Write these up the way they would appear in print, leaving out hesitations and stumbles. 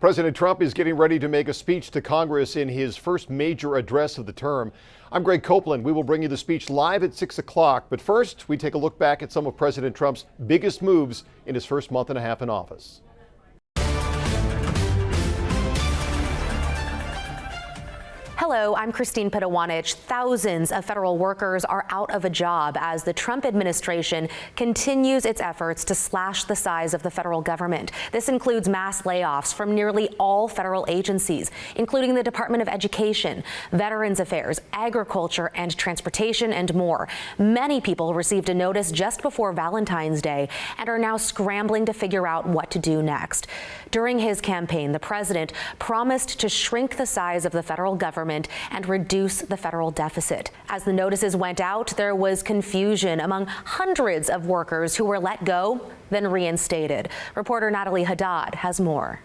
President Trump is getting ready to make a speech to Congress in his first major address of the term. I'm Greg Copeland. We will bring you the speech live at 6 o'clock. But first, we take a look back at some of President Trump's biggest moves in his first month and a half in office. Hello, I'm Christine Pitawanich. Thousands of federal workers are out of a job as the Trump administration continues its efforts to slash the size of the federal government. This includes mass layoffs from nearly all federal agencies, including the Department of Education, Veterans Affairs, Agriculture and Transportation, and more. Many people received a notice just before Valentine's Day and are now scrambling to figure out what to do next. During his campaign, the president promised to shrink the size of the federal government and reduce the federal deficit. As the notices went out, there was confusion among hundreds of workers who were let go, then reinstated. Reporter Natalie Haddad has more.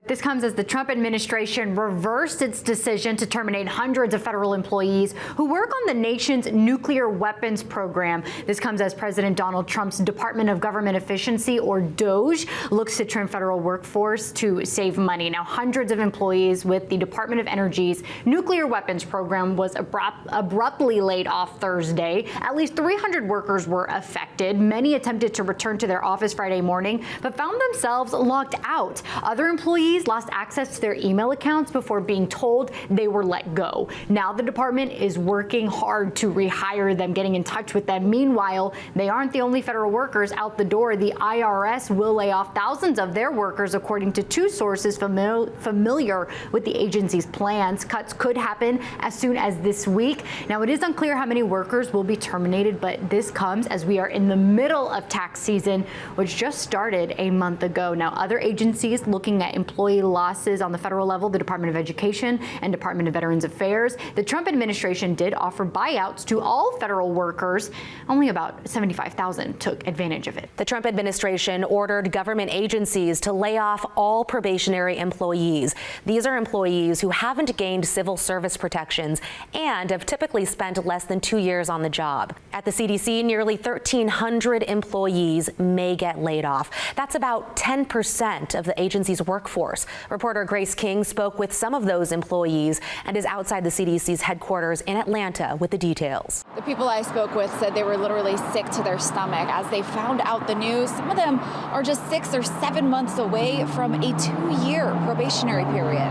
This comes as the Trump administration reversed its decision to terminate hundreds of federal employees who work on the nation's nuclear weapons program. This comes as President Donald Trump's Department of Government Efficiency, or DOGE, looks to trim federal workforce to save money. Now, hundreds of employees with the Department of Energy's nuclear weapons program was abruptly laid off Thursday. At least 300 workers were affected. Many attempted to return to their office Friday morning, but found themselves locked out. Other employees lost access to their email accounts before being told they were let go. Now the department is working hard to rehire them, getting in touch with them. Meanwhile, they aren't the only federal workers out the door. The IRS will lay off thousands of their workers, according to two sources familiar with the agency's plans. Cuts could happen as soon as this week. Now, it is unclear how many workers will be terminated, but this comes as we are in the middle of tax season, which just started a month ago. Now, other agencies looking at employee losses on the federal level, the Department of Education and Department of Veterans Affairs. The Trump administration did offer buyouts to all federal workers. Only about 75,000 took advantage of it. The Trump administration ordered government agencies to lay off all probationary employees. These are employees who haven't gained civil service protections and have typically spent less than 2 years on the job. At the CDC, nearly 1,300 employees may get laid off. That's about 10% of the agency's workforce. Reporter Grace King spoke with some of those employees and is outside the CDC's headquarters in Atlanta with the details. The people I spoke with said they were literally sick to their stomach as they found out the news. Some of them are just 6 or 7 months away from a 2-year probationary period.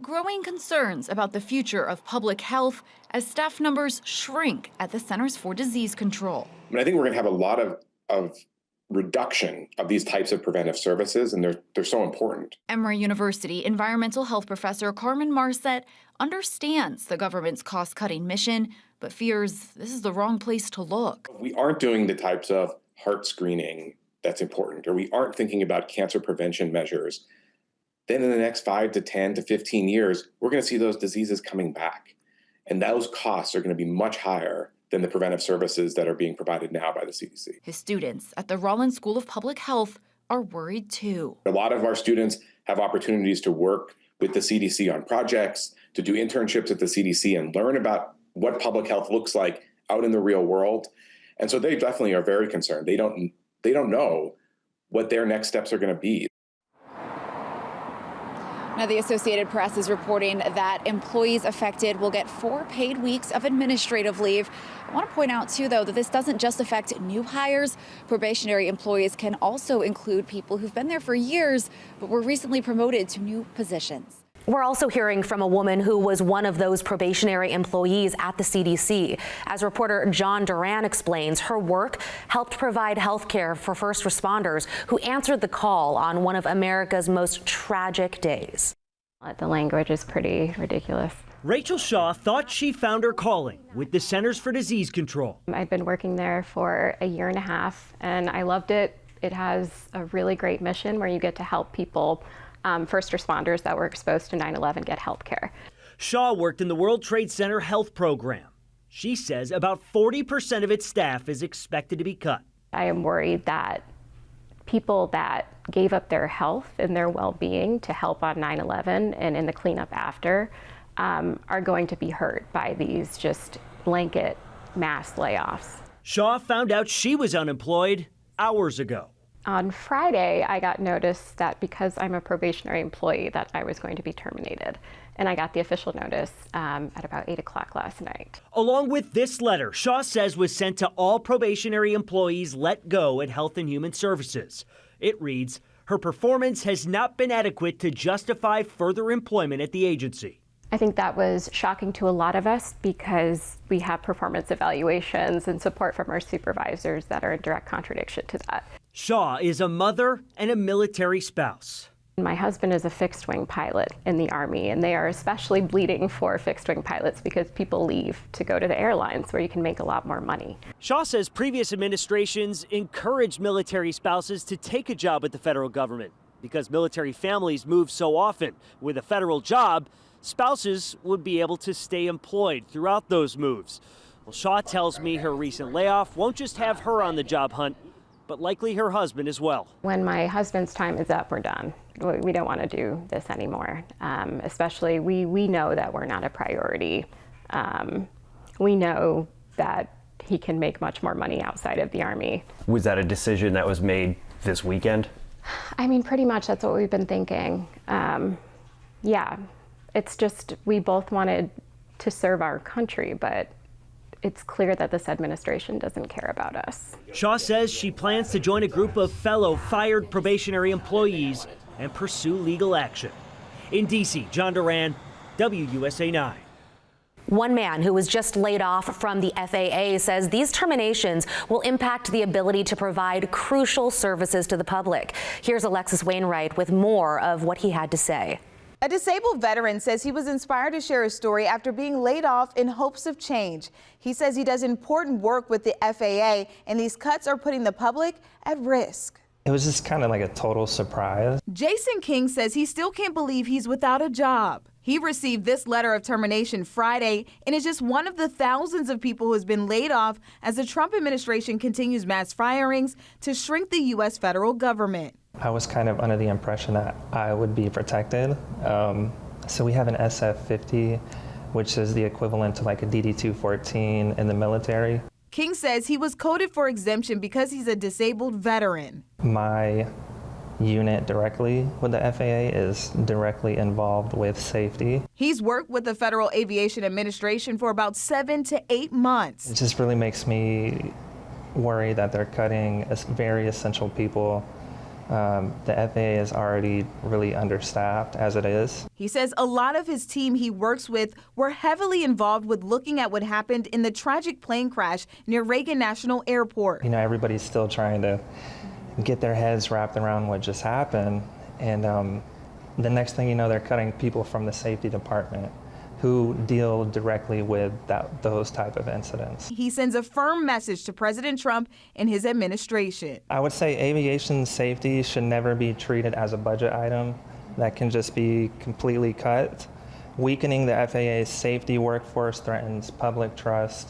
Growing concerns about the future of public health as staff numbers shrink at the Centers for Disease Control. I think we're going to have a lot of reduction of these types of preventive services, and they're so important. Emory University environmental health professor Carmen Marcet understands the government's cost-cutting mission, but fears this is the wrong place to look. We aren't doing the types of heart screening that's important, or we aren't thinking about cancer prevention measures. Then in the next 5 to 10 to 15 years, we're going to see those diseases coming back. And those costs are going to be much higher than the preventive services that are being provided now by the CDC. His students at the Rollins School of Public Health are worried too. A lot of our students have opportunities to work with the CDC on projects, to do internships at the CDC and learn about what public health looks like out in the real world. And so they definitely are very concerned. They don't know what their next steps are going to be. Now, the Associated Press is reporting that employees affected will get 4 paid weeks of administrative leave. I want to point out, too, though, that this doesn't just affect new hires. Probationary employees can also include people who've been there for years but were recently promoted to new positions. We're also hearing from a woman who was one of those probationary employees at the CDC. As reporter John Duran explains, her work helped provide health care for first responders who answered the call on one of America's most tragic days. The language is pretty ridiculous. Rachel Shaw thought she found her calling with the Centers for Disease Control. I've been working there for a year and a half, and I loved it. It has a really great mission where you get to help people, first responders that were exposed to 9/11, get health care. Shaw worked in the World Trade Center health program. She says about 40% of its staff is expected to be cut. I am worried that people that gave up their health and their well-being to help on 9/11 and in the cleanup after are going to be hurt by these just blanket mass layoffs. Shaw found out she was unemployed hours ago. On Friday, I got notice that because I'm a probationary employee that I was going to be terminated. And I got the official notice at about 8 o'clock last night. Along with this letter, Shaw says was sent to all probationary employees let go at Health and Human Services. It reads, her performance has not been adequate to justify further employment at the agency. I think that was shocking to a lot of us because we have performance evaluations and support from our supervisors that are in direct contradiction to that. Shaw is a mother and a military spouse. My husband is a fixed-wing pilot in the Army, and they are especially bleeding for fixed-wing pilots because people leave to go to the airlines where you can make a lot more money. Shaw says previous administrations encouraged military spouses to take a job with the federal government. Because military families move so often with a federal job, spouses would be able to stay employed throughout those moves. Well, Shaw tells me her recent layoff won't just have her on the job hunt, but likely her husband as well. When my husband's time is up, we're done. We don't want to do this anymore. Especially, we know that we're not a priority. We know that he can make much more money outside of the Army. Was that a decision that was made this weekend? I mean, pretty much that's what we've been thinking. Yeah, it's just we both wanted to serve our country, but it's clear that this administration doesn't care about us. Shaw says she plans to join a group of fellow fired probationary employees and pursue legal action. In D.C., John Duran, WUSA 9. One man who was just laid off from the FAA says these terminations will impact the ability to provide crucial services to the public. Here's Alexis Wainwright with more of what he had to say. A disabled veteran says he was inspired to share his story after being laid off in hopes of change. He says he does important work with the FAA, and these cuts are putting the public at risk. It was just kind of like a total surprise. Jason King says he still can't believe he's without a job. He received this letter of termination Friday and is just one of the thousands of people who has been laid off as the Trump administration continues mass firings to shrink the U.S. federal government. I was kind of under the impression that I would be protected. So we have an SF-50, which is the equivalent to like a DD-214 in the military. King says he was coded for exemption because he's a disabled veteran. My unit directly with the FAA is directly involved with safety. He's worked with the Federal Aviation Administration for about 7 to 8 months. It just really makes me worry that they're cutting very essential people. The FAA is already really understaffed as it is. He says a lot of his team he works with were heavily involved with looking at what happened in the tragic plane crash near Reagan National Airport. You know, everybody's still trying to get their heads wrapped around what just happened. And the next thing you know, they're cutting people from the safety department who deal directly with those type of incidents. He sends a firm message to President Trump and his administration. I would say aviation safety should never be treated as a budget item that can just be completely cut. Weakening the FAA's safety workforce threatens public trust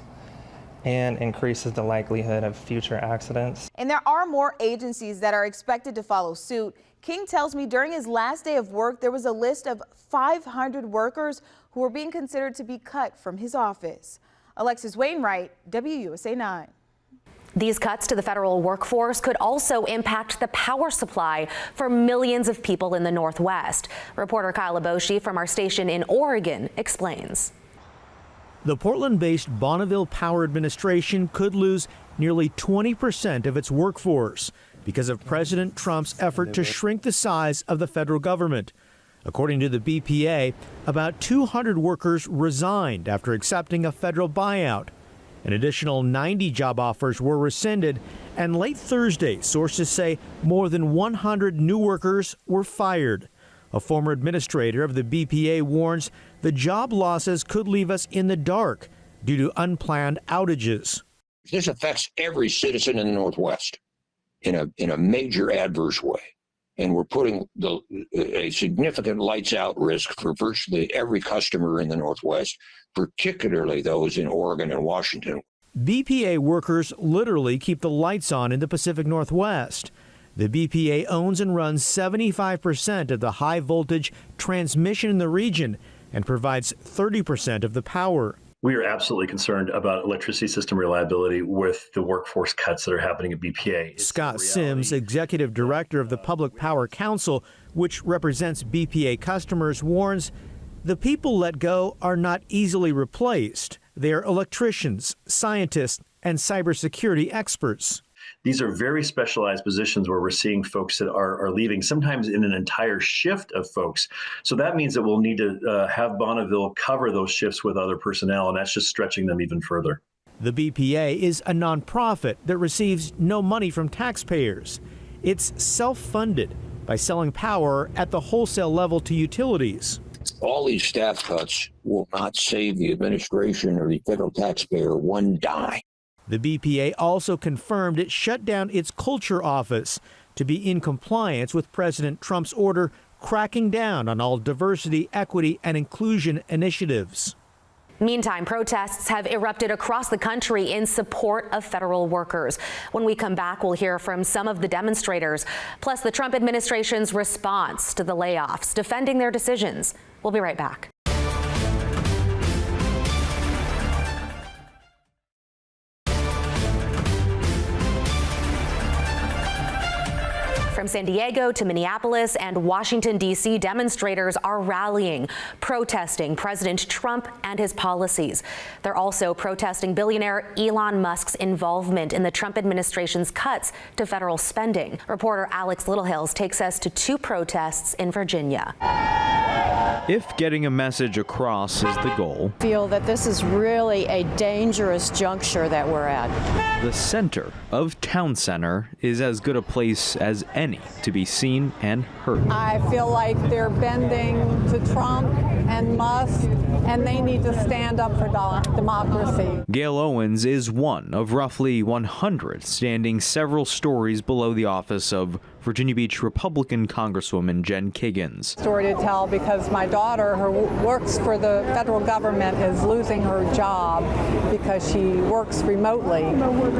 and increases the likelihood of future accidents. And there are more agencies that are expected to follow suit. King tells me during his last day of work, there was a list of 500 workers who were being considered to be cut from his office. Alexis Wainwright, WUSA 9. These cuts to the federal workforce could also impact the power supply for millions of people in the Northwest. Reporter Kyle Aboshi from our station in Oregon explains. The Portland-based Bonneville Power Administration could lose nearly 20% of its workforce because of President Trump's effort to shrink the size of the federal government. According to the BPA, about 200 workers resigned after accepting a federal buyout. An additional 90 job offers were rescinded, and late Thursday, sources say more than 100 new workers were fired. A former administrator of the BPA warns the job losses could leave us in the dark due to unplanned outages. This affects every citizen in the Northwest in a major adverse way. And we're putting a significant lights out risk for virtually every customer in the Northwest, particularly those in Oregon and Washington. BPA workers literally keep the lights on in the Pacific Northwest. The BPA owns and runs 75% of the high voltage transmission in the region and provides 30% of the power. We are absolutely concerned about electricity system reliability with the workforce cuts that are happening at BPA. Scott Sims, executive director of the Public Power Council, which represents BPA customers, warns the people let go are not easily replaced. They are electricians, scientists, and cybersecurity experts. These are very specialized positions where we're seeing folks that are leaving, sometimes in an entire shift of folks. So that means that we'll need to have Bonneville cover those shifts with other personnel, and that's just stretching them even further. The BPA is a nonprofit that receives no money from taxpayers. It's self-funded by selling power at the wholesale level to utilities. All these staff cuts will not save the administration or the federal taxpayer one dime. The BPA also confirmed it shut down its culture office to be in compliance with President Trump's order cracking down on all diversity, equity, and inclusion initiatives. Meantime, protests have erupted across the country in support of federal workers. When we come back, we'll hear from some of the demonstrators, plus the Trump administration's response to the layoffs, defending their decisions. We'll be right back. From San Diego to Minneapolis and Washington, D.C., demonstrators are rallying, protesting President Trump and his policies. They're also protesting billionaire Elon Musk's involvement in the Trump administration's cuts to federal spending. Reporter Alex Littlehills takes us to two protests in Virginia. If getting a message across is the goal, I feel that this is really a dangerous juncture that we're at. The center of Town Center is as good a place as any to be seen and heard. I feel like they're bending to Trump and Musk, and they need to stand up for democracy. Gail Owens is one of roughly 100 standing several stories below the office of Virginia Beach Republican Congresswoman Jen Kiggins. Story to tell because my daughter, who works for the federal government, is losing her job because she works remotely.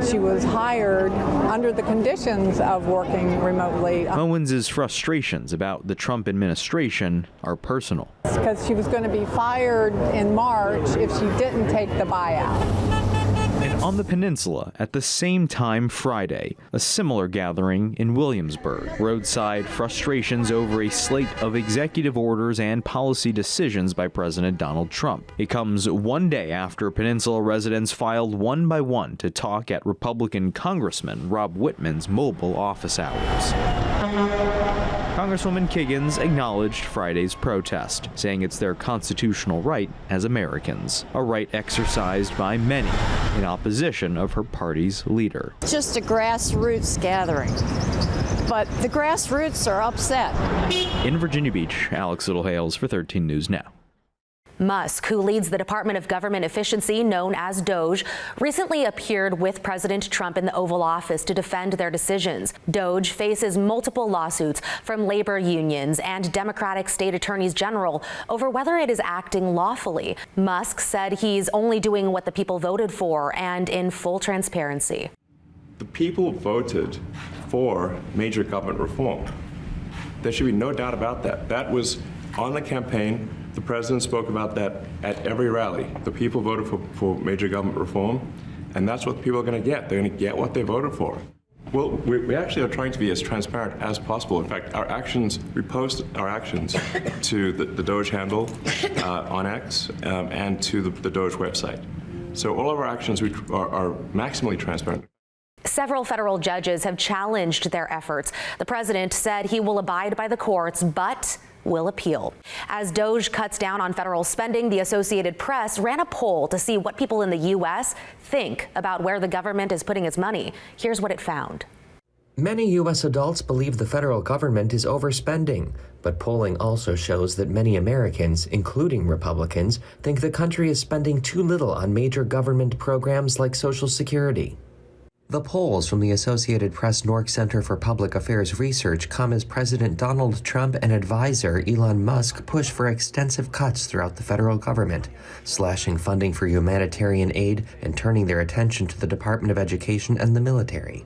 She was hired under the conditions of working remotely. Owens' frustrations about the Trump administration are personal. Because she was going to be fired in March if she didn't take the buyout. And on the peninsula, at the same time Friday, a similar gathering in Williamsburg. Roadside frustrations over a slate of executive orders and policy decisions by President Donald Trump. It comes one day after peninsula residents filed one by one to talk at Republican Congressman Rob Whitman's mobile office hours. Congresswoman Kiggins acknowledged Friday's protest, saying it's their constitutional right as Americans, a right exercised by many in opposition of her party's leader. It's just a grassroots gathering, but the grassroots are upset. In Virginia Beach, Alex Littlehales for 13 News Now. Musk, who leads the Department of Government Efficiency, known as DOGE, recently appeared with President Trump in the Oval Office to defend their decisions. DOGE faces multiple lawsuits from labor unions and Democratic state attorneys general over whether it is acting lawfully. Musk said he's only doing what the people voted for and in full transparency. The people voted for major government reform. There should be no doubt about that. That was on the campaign. The president spoke about that at every rally. The people voted for major government reform, and that's what the people are going to get. They're going to get what they voted for. Well, we actually are trying to be as transparent as possible. In fact, our actions, we post our actions to the Doge handle on X and to the Doge website. So all of our actions are maximally transparent. Several federal judges have challenged their efforts. The president said he will abide by the courts, but will appeal. As DOGE cuts down on federal spending, the Associated Press ran a poll to see what people in the U.S. think about where the government is putting its money. Here's what it found. Many U.S. adults believe the federal government is overspending, but polling also shows that many Americans, including Republicans, think the country is spending too little on major government programs like Social Security. The polls from the Associated Press Nork Center for Public Affairs Research come as President Donald Trump and advisor Elon Musk push for extensive cuts throughout the federal government, slashing funding for humanitarian aid and turning their attention to the Department of Education and the military.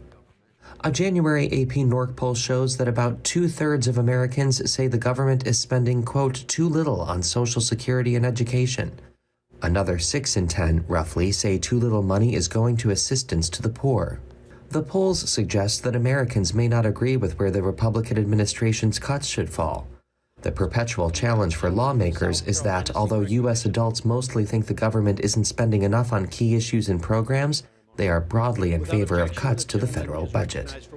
A January AP Nork poll shows that about 2/3 of Americans say the government is spending, quote, too little on Social Security and education. Another 6 in 10, roughly, say too little money is going to assistance to the poor. The polls suggest that Americans may not agree with where the Republican administration's cuts should fall. The perpetual challenge for lawmakers is that although U.S. adults mostly think the government isn't spending enough on key issues and programs, they are broadly in favor of cuts to the federal budget.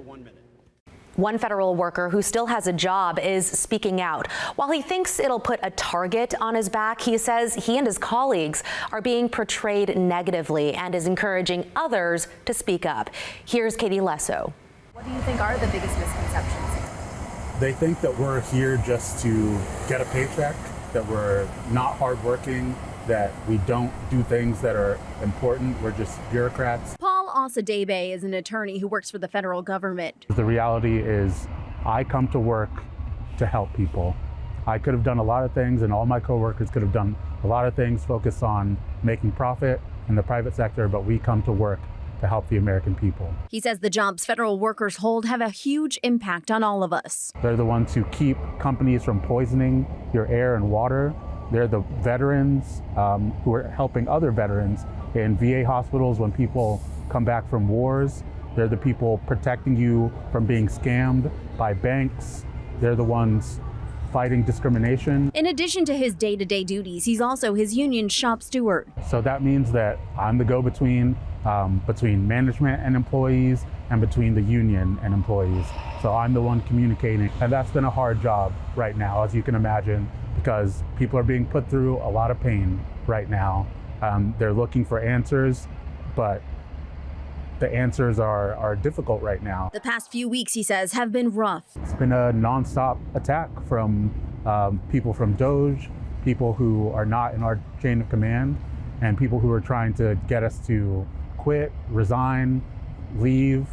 One federal worker who still has a job is speaking out. While he thinks it'll put a target on his back, he says he and his colleagues are being portrayed negatively and is encouraging others to speak up. Here's Katie Lesso. What do you think are the biggest misconceptions? They think that we're here just to get a paycheck, that we're not hardworking, that we don't do things that are important. We're just bureaucrats. Paul Osadebe is an attorney who works for the federal government. The reality is I come to work to help people. I could have done a lot of things, and all my coworkers could have done a lot of things focused on making profit in the private sector, but we come to work to help the American people. He says the jobs federal workers hold have a huge impact on all of us. They're the ones who keep companies from poisoning your air and water. They're the veterans who are helping other veterans in VA hospitals when people come back from wars. They're the people protecting you from being scammed by banks. They're the ones fighting discrimination. In addition to his day-to-day duties, he's also his union shop steward. So that means that I'm the go-between between management and employees and between the union and employees. So I'm the one communicating, and that's been a hard job right now, as you can imagine, because people are being put through a lot of pain right now. They're looking for answers, but the answers are difficult right now. The past few weeks, he says, have been rough. It's been a nonstop attack from people from DOJ, people who are not in our chain of command, and people who are trying to get us to quit, resign, leave,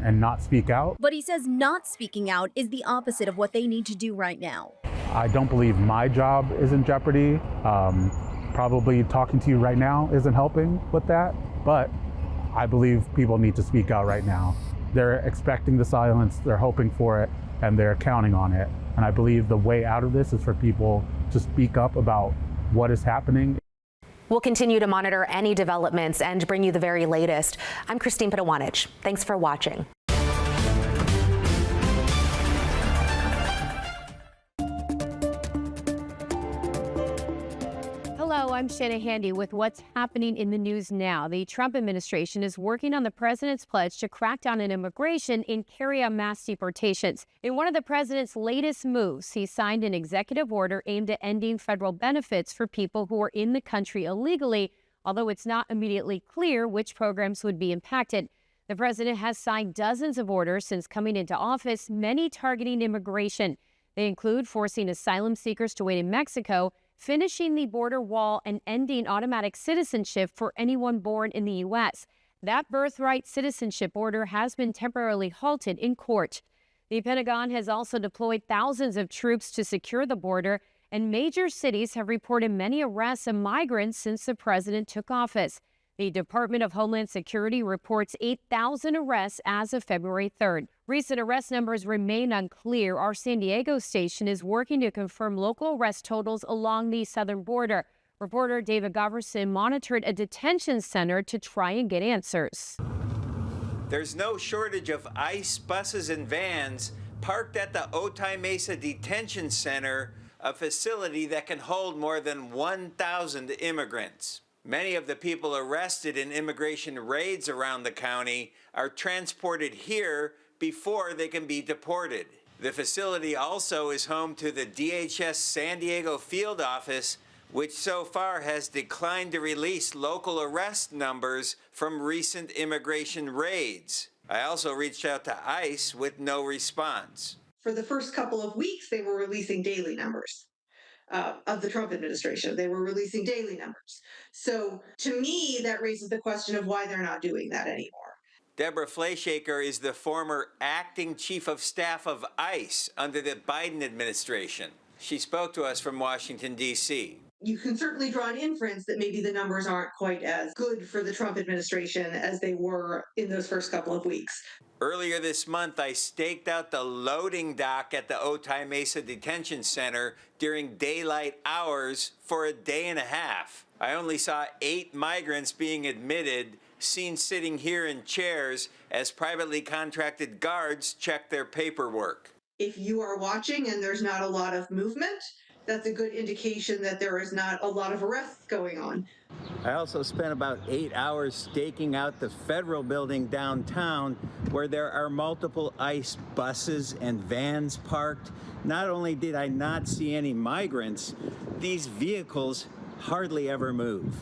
and not speak out. But he says not speaking out is the opposite of what they need to do right now. I don't believe my job is in jeopardy. Probably talking to you right now isn't helping with that, but I believe people need to speak out right now. They're expecting the silence, they're hoping for it, and they're counting on it. And I believe the way out of this is for people to speak up about what is happening. We'll continue to monitor any developments and bring you the very latest. I'm Christine Pitawanich. Thanks for watching. Hello, I'm Shanna Handy with what's happening in the news now. The Trump administration is working on the president's pledge to crack down on immigration and carry out mass deportations. In one of the president's latest moves, he signed an executive order aimed at ending federal benefits for people who are in the country illegally, although it's not immediately clear which programs would be impacted. The president has signed dozens of orders since coming into office, many targeting immigration. They include forcing asylum seekers to wait in Mexico, finishing the border wall, and ending automatic citizenship for anyone born in the U.S. That birthright citizenship order has been temporarily halted in court. The Pentagon has also deployed thousands of troops to secure the border, and major cities have reported many arrests of migrants since the president took office. The Department of Homeland Security reports 8,000 arrests as of February 3rd. Recent arrest numbers remain unclear. Our San Diego station is working to confirm local arrest totals along the southern border. Reporter David Goverson monitored a detention center to try and get answers. There's no shortage of ICE buses and vans parked at the Otay Mesa Detention Center, a facility that can hold more than 1,000 immigrants. Many of the people arrested in immigration raids around the county are transported here before they can be deported. The facility also is home to the DHS San Diego field office, which so far has declined to release local arrest numbers from recent immigration raids. I also reached out to ICE with no response. For the first couple of weeks, they were releasing daily numbers. Of the Trump administration. They were releasing daily numbers. So to me, that raises the question of why they're not doing that anymore. Deborah Fleischaker is the former acting chief of staff of ICE under the Biden administration. She spoke to us from Washington, D.C. You can certainly draw an inference that maybe the numbers aren't quite as good for the Trump administration as they were in those first couple of weeks. Earlier this month, I staked out the loading dock at the Otay Mesa Detention Center during daylight hours for a day and a half. I only saw 8 migrants being admitted, seen sitting here in chairs as privately contracted guards checked their paperwork. If you are watching and there's not a lot of movement, that's a good indication that there is not a lot of arrests going on. I also spent about 8 hours staking out the federal building downtown, where there are multiple ICE buses and vans parked. Not only did I not see any migrants, these vehicles hardly ever move.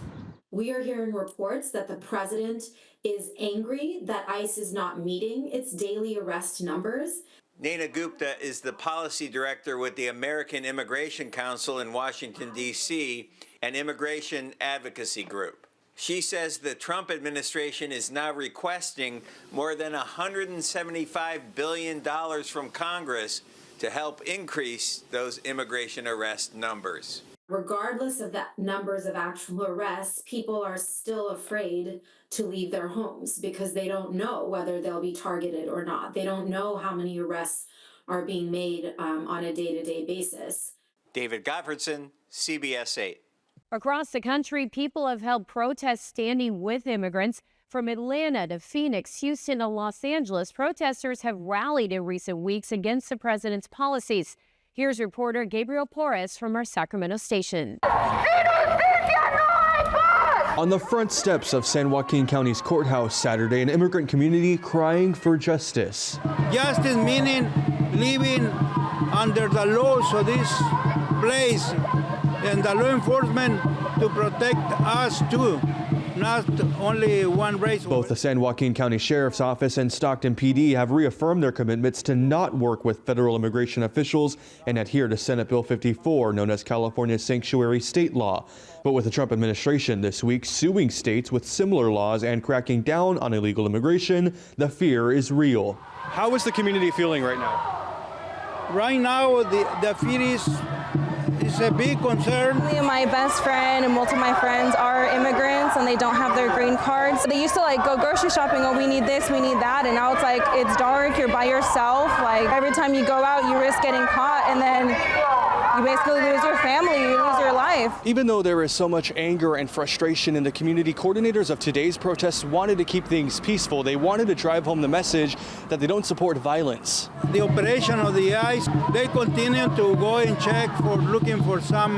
We are hearing reports that the president is angry that ICE is not meeting its daily arrest numbers. Naina Gupta is the policy director with the American Immigration Council in Washington, D.C., an immigration advocacy group. She says the Trump administration is now requesting more than $175 billion from Congress to help increase those immigration arrest numbers. Regardless of the numbers of actual arrests, people are still afraid to leave their homes because they don't know whether they'll be targeted or not. They don't know how many arrests are being made on a day-to-day basis. David Gottfredson, CBS 8. Across the country, people have held protests standing with immigrants. From Atlanta to Phoenix, Houston to Los Angeles, protesters have rallied in recent weeks against the president's policies. Here's reporter Gabriel Porras from our Sacramento station. On the front steps of San Joaquin County's courthouse Saturday, an immigrant community crying for justice. Justice meaning living under the laws of this place and the law enforcement to protect us too, not only one race. Both the San Joaquin County Sheriff's Office and Stockton PD have reaffirmed their commitments to not work with federal immigration officials and adhere to Senate Bill 54, known as California's sanctuary state law. But with the Trump administration this week suing states with similar laws and cracking down on illegal immigration, the fear is real. How is the community feeling right now? Right now, the fear is a big concern. My best friend and multiple of my friends are immigrants and they don't have their green cards. They used to go grocery shopping, oh, we need this, we need that, and now it's it's dark, you're by yourself. Every time you go out, you risk getting caught, and then you basically lose your family, you lose your life. Even though there is so much anger and frustration in the community, coordinators of today's protests wanted to keep things peaceful. They wanted to drive home the message that they don't support violence. The operation of the ICE, they continue to go and check for looking for some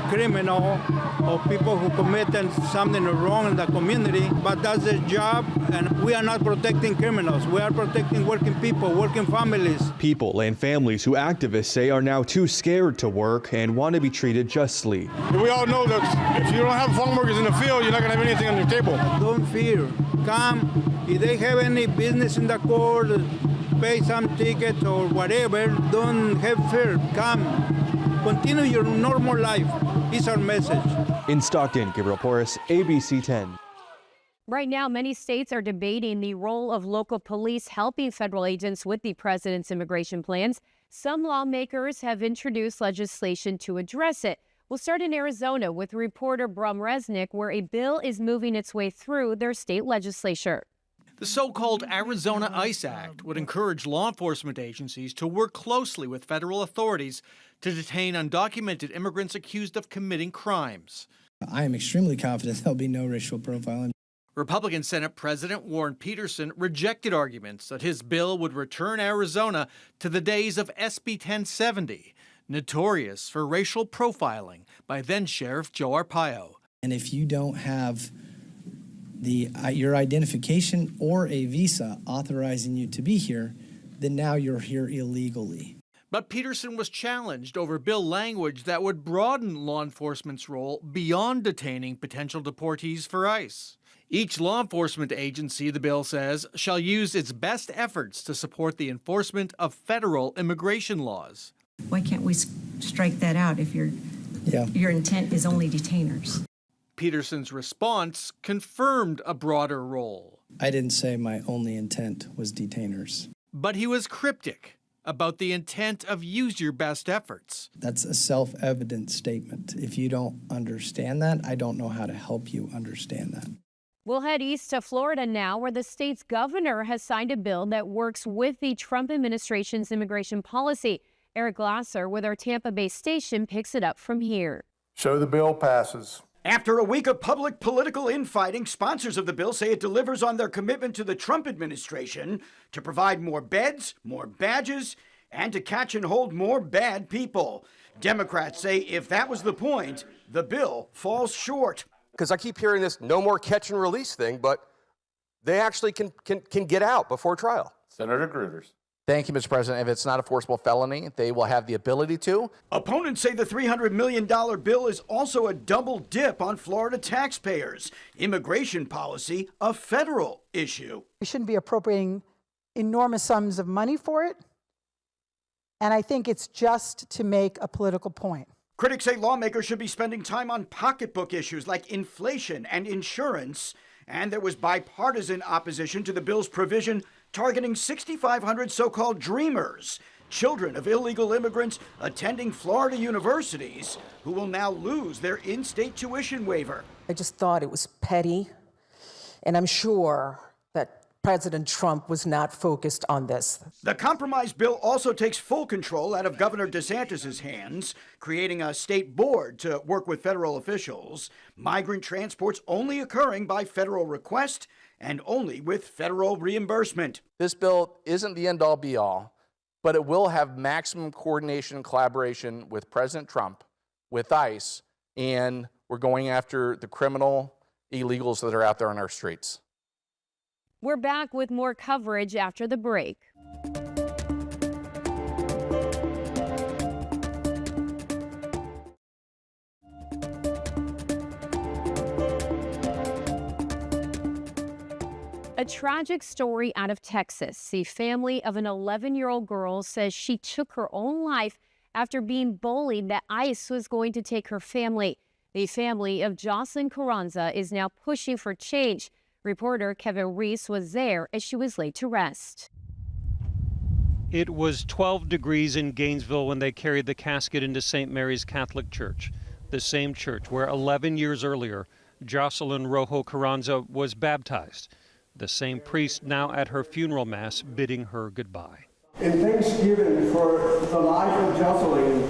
criminal or people who committed something wrong in the community, but that's their job, and we are not protecting criminals. We are protecting working people, working families. People and families who activists say are now too scared to work and want to be treated justly. We all know that if you don't have farm workers in the field, you're not going to have anything on your table. Don't fear. Come. If they have any business in the court, pay some tickets or whatever, don't have fear. Come. Continue your normal life. Is our message. In Stockton, Gabriel Porras, ABC 10. Right now, many states are debating the role of local police helping federal agents with the president's immigration plans. Some lawmakers have introduced legislation to address it. We'll start in Arizona with reporter Brum Resnick, where a bill is moving its way through their state legislature. The so-called Arizona ICE Act would encourage law enforcement agencies to work closely with federal authorities to detain undocumented immigrants accused of committing crimes. I am extremely confident there'll be no racial profiling. Republican Senate President Warren Peterson rejected arguments that his bill would return Arizona to the days of SB 1070, notorious for racial profiling by then-Sheriff Joe Arpaio. And if you don't have your identification or a visa authorizing you to be here, then now you're here illegally. But Peterson was challenged over bill language that would broaden law enforcement's role beyond detaining potential deportees for ICE. Each law enforcement agency, the bill says, shall use its best efforts to support the enforcement of federal immigration laws. Why can't we strike that out if your intent is only detainers? Peterson's response confirmed a broader role. I didn't say my only intent was detainers. But he was cryptic about the intent of use your best efforts. That's a self-evident statement. If you don't understand that, I don't know how to help you understand that. We'll head east to Florida now, where the state's governor has signed a bill that works with the Trump administration's immigration policy. Eric Glasser with our Tampa-based station picks it up from here. So the bill passes. After a week of public political infighting, sponsors of the bill say it delivers on their commitment to the Trump administration to provide more beds, more badges, and to catch and hold more bad people. Democrats say if that was the point, the bill falls short. Because I keep hearing this no more catch and release thing, but they actually can get out before trial. Senator Gruters. Thank you, Mr. President. If it's not a forcible felony, they will have the ability to. Opponents say the $300 million bill is also a double dip on Florida taxpayers. Immigration policy, a federal issue. We shouldn't be appropriating enormous sums of money for it. And I think it's just to make a political point. Critics say lawmakers should be spending time on pocketbook issues like inflation and insurance. And there was bipartisan opposition to the bill's provision targeting 6,500 so-called dreamers, children of illegal immigrants attending Florida universities who will now lose their in-state tuition waiver. I just thought it was petty, and I'm sure that President Trump was not focused on this. The compromise bill also takes full control out of Governor DeSantis' hands, creating a state board to work with federal officials. Migrant transports only occurring by federal request and only with federal reimbursement. This bill isn't the end-all be-all, but it will have maximum coordination and collaboration with President Trump, with ICE, and we're going after the criminal illegals that are out there on our streets. We're back with more coverage after the break. A tragic story out of Texas. The family of an 11-year-old girl says she took her own life after being bullied that ICE was going to take her family. The family of Jocelyn Carranza is now pushing for change. Reporter Kevin Reese was there as she was laid to rest. It was 12 degrees in Gainesville when they carried the casket into St. Mary's Catholic Church, the same church where 11 years earlier, Jocelyn Rojo Carranza was baptized. The same priest now at her funeral mass bidding her goodbye. In thanksgiving for the life of Jocelyn,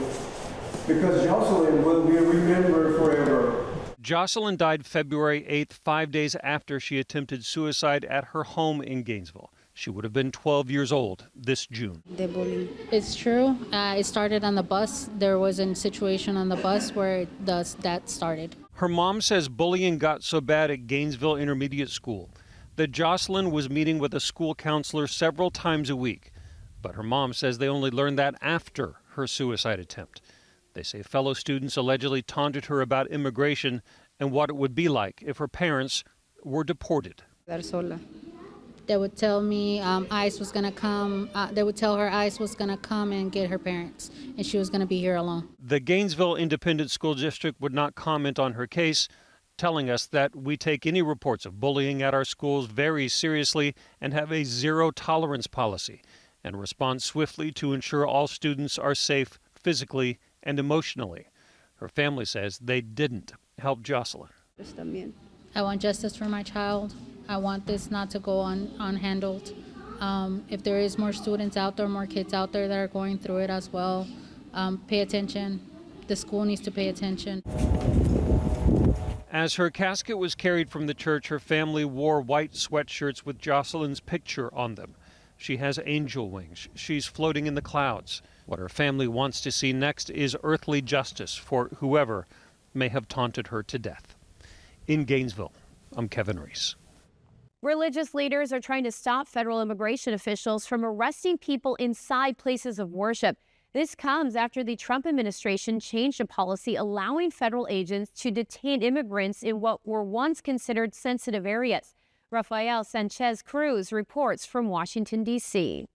because Jocelyn will be remembered forever. Jocelyn died February 8th, 5 days after she attempted suicide at her home in Gainesville. She would have been 12 years old this June. The bullying. It's true. It started on the bus. There was a situation on the bus where that started. Her mom says bullying got so bad at Gainesville Intermediate School that Jocelyn was meeting with a school counselor several times a week. But her mom says they only learned that after her suicide attempt. They say fellow students allegedly taunted her about immigration and what it would be like if her parents were deported. They would tell me ICE was going to come. They would tell her ICE was going to come and get her parents, and she was going to be here alone. The Gainesville Independent School District would not comment on her case, telling us that we take any reports of bullying at our schools very seriously and have a zero-tolerance policy and respond swiftly to ensure all students are safe physically and emotionally. Her family says they didn't help Jocelyn. I want justice for my child. I want this not to go unhandled. If there is more students out there, more kids out there that are going through it as well, pay attention. The school needs to pay attention. As her casket was carried from the church, her family wore white sweatshirts with Jocelyn's picture on them. She has angel wings. She's floating in the clouds. What her family wants to see next is earthly justice for whoever may have taunted her to death. In Gainesville, I'm Kevin Reese. Religious leaders are trying to stop federal immigration officials from arresting people inside places of worship. This comes after the Trump administration changed a policy allowing federal agents to detain immigrants in what were once considered sensitive areas. Rafael Sanchez Cruz reports from Washington, D.C.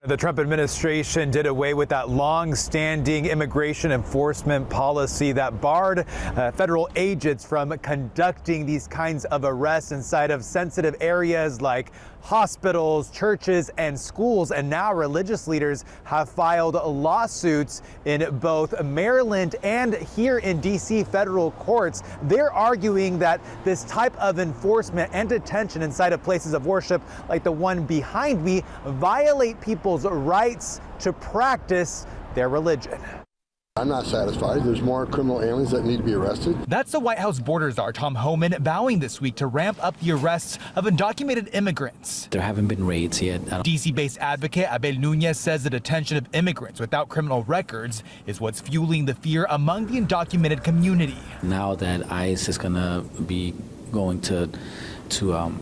The Trump administration did away with that long-standing immigration enforcement policy that barred federal agents from conducting these kinds of arrests inside of sensitive areas like hospitals, churches, and schools. And now religious leaders have filed lawsuits in both Maryland and here in D.C. federal courts. They're arguing that this type of enforcement and detention inside of places of worship like the one behind me violate people's rights to practice their religion. I'm not satisfied. There's more criminal aliens that need to be arrested. That's the White House border czar, Tom Homan, vowing this week to ramp up the arrests of undocumented immigrants. There haven't been raids yet. DC-based advocate Abel Nunez says the detention of immigrants without criminal records is what's fueling the fear among the undocumented community. Now that ICE is going to be going to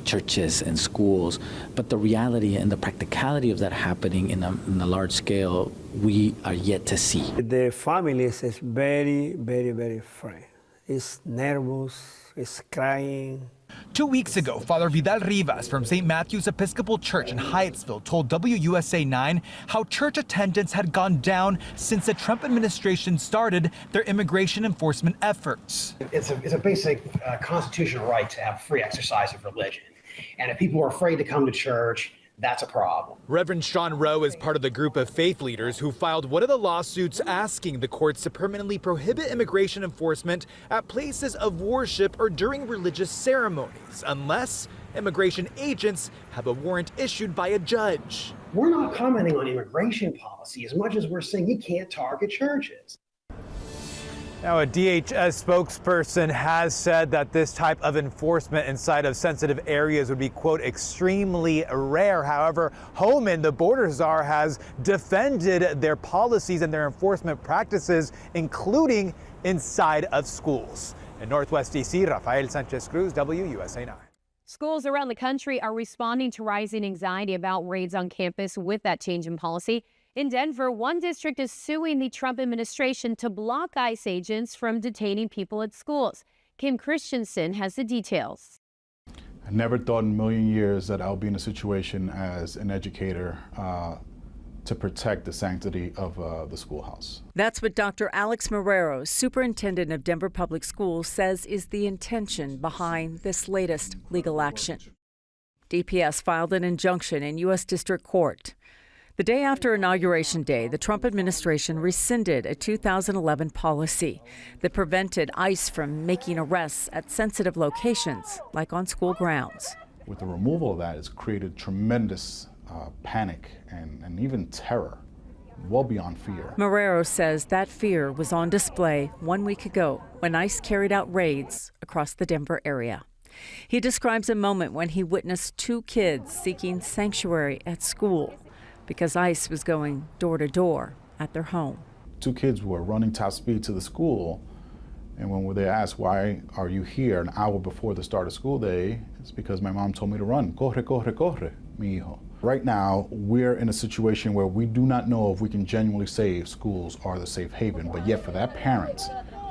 churches and schools, but the reality and the practicality of that happening in a large scale, we are yet to see. The families is very, very, very afraid. It's nervous, it's crying. 2 weeks ago, Father Vidal Rivas from St. Matthew's Episcopal Church in Hyattsville told WUSA 9 how church attendance had gone down since the Trump administration started their immigration enforcement efforts. It's a basic constitutional right to have free exercise of religion. And if people are afraid to come to church, that's a problem. Reverend Sean Rowe is part of the group of faith leaders who filed one of the lawsuits asking the courts to permanently prohibit immigration enforcement at places of worship or during religious ceremonies, unless immigration agents have a warrant issued by a judge. We're not commenting on immigration policy as much as we're saying you can't target churches. Now, a DHS spokesperson has said that this type of enforcement inside of sensitive areas would be, quote, extremely rare. However, Homan, the border czar, has defended their policies and their enforcement practices, including inside of schools. In Northwest D.C., Rafael Sanchez Cruz, WUSA 9. Schools around the country are responding to rising anxiety about raids on campus with that change in policy. In Denver, one district is suing the Trump administration to block ICE agents from detaining people at schools. Kim Christensen has the details. I never thought in a million years that I'll be in a situation as an educator to protect the sanctity of the schoolhouse. That's what Dr. Alex Marrero, superintendent of Denver Public Schools, says is the intention behind this latest legal action. DPS filed an injunction in U.S. District Court. The day after Inauguration Day, the Trump administration rescinded a 2011 policy that prevented ICE from making arrests at sensitive locations, like on school grounds. With the removal of that, it's created tremendous panic and even terror, well beyond fear. Marrero says that fear was on display 1 week ago when ICE carried out raids across the Denver area. He describes a moment when he witnessed 2 kids seeking sanctuary at school because ICE was going door to door at their home. 2 kids were running top speed to the school, and when they asked, why are you here an hour before the start of school day, it's because my mom told me to run. Corre, corre, corre, mi hijo. Right now, we're in a situation where we do not know if we can genuinely say schools are the safe haven, but yet for that parent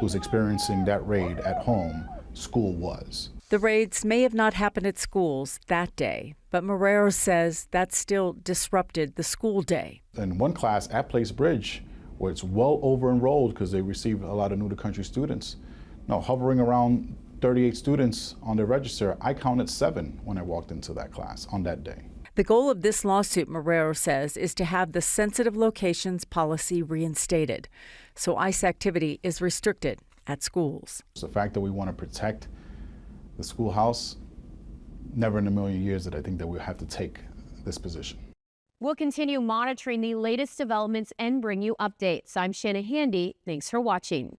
who's experiencing that raid at home, school was. The raids may have not happened at schools that day, but Marrero says that still disrupted the school day. In one class at Place Bridge, where it's well over enrolled because they receive a lot of new to country students, hovering around 38 students on their register, I counted 7 when I walked into that class on that day. The goal of this lawsuit, Marrero says, is to have the sensitive locations policy reinstated, so ICE activity is restricted at schools. It's the fact that we want to protect the schoolhouse, never in a million years that I think that we'll have to take this position. We'll continue monitoring the latest developments and bring you updates. I'm Shanna Handy. Thanks for watching.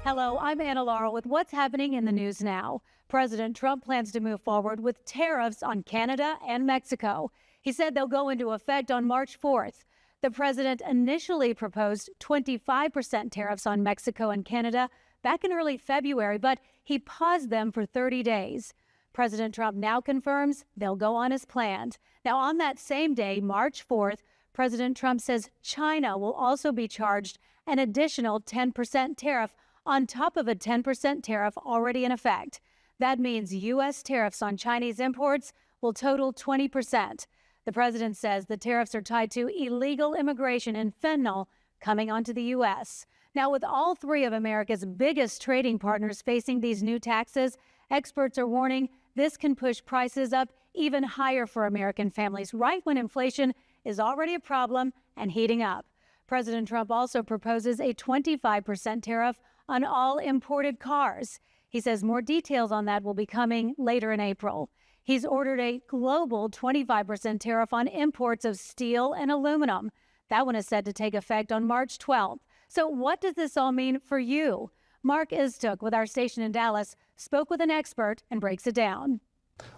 Hello, I'm Anna Laurel with what's happening in the news now. President Trump plans to move forward with tariffs on Canada and Mexico. He said they'll go into effect on March 4th. The president initially proposed 25% tariffs on Mexico and Canada back in early February, but he paused them for 30 days. President Trump now confirms they'll go on as planned. Now, on that same day, March 4th, President Trump says China will also be charged an additional 10% tariff on top of a 10% tariff already in effect. That means U.S. tariffs on Chinese imports will total 20%. The president says the tariffs are tied to illegal immigration and fentanyl coming onto the U.S. Now, with all three of America's biggest trading partners facing these new taxes, experts are warning this can push prices up even higher for American families, right when inflation is already a problem and heating up. President Trump also proposes a 25% tariff on all imported cars. He says more details on that will be coming later in April. He's ordered a global 25% tariff on imports of steel and aluminum. That one is set to take effect on March 12th. So what does this all mean for you? Mark Istuk with our station in Dallas spoke with an expert and breaks it down.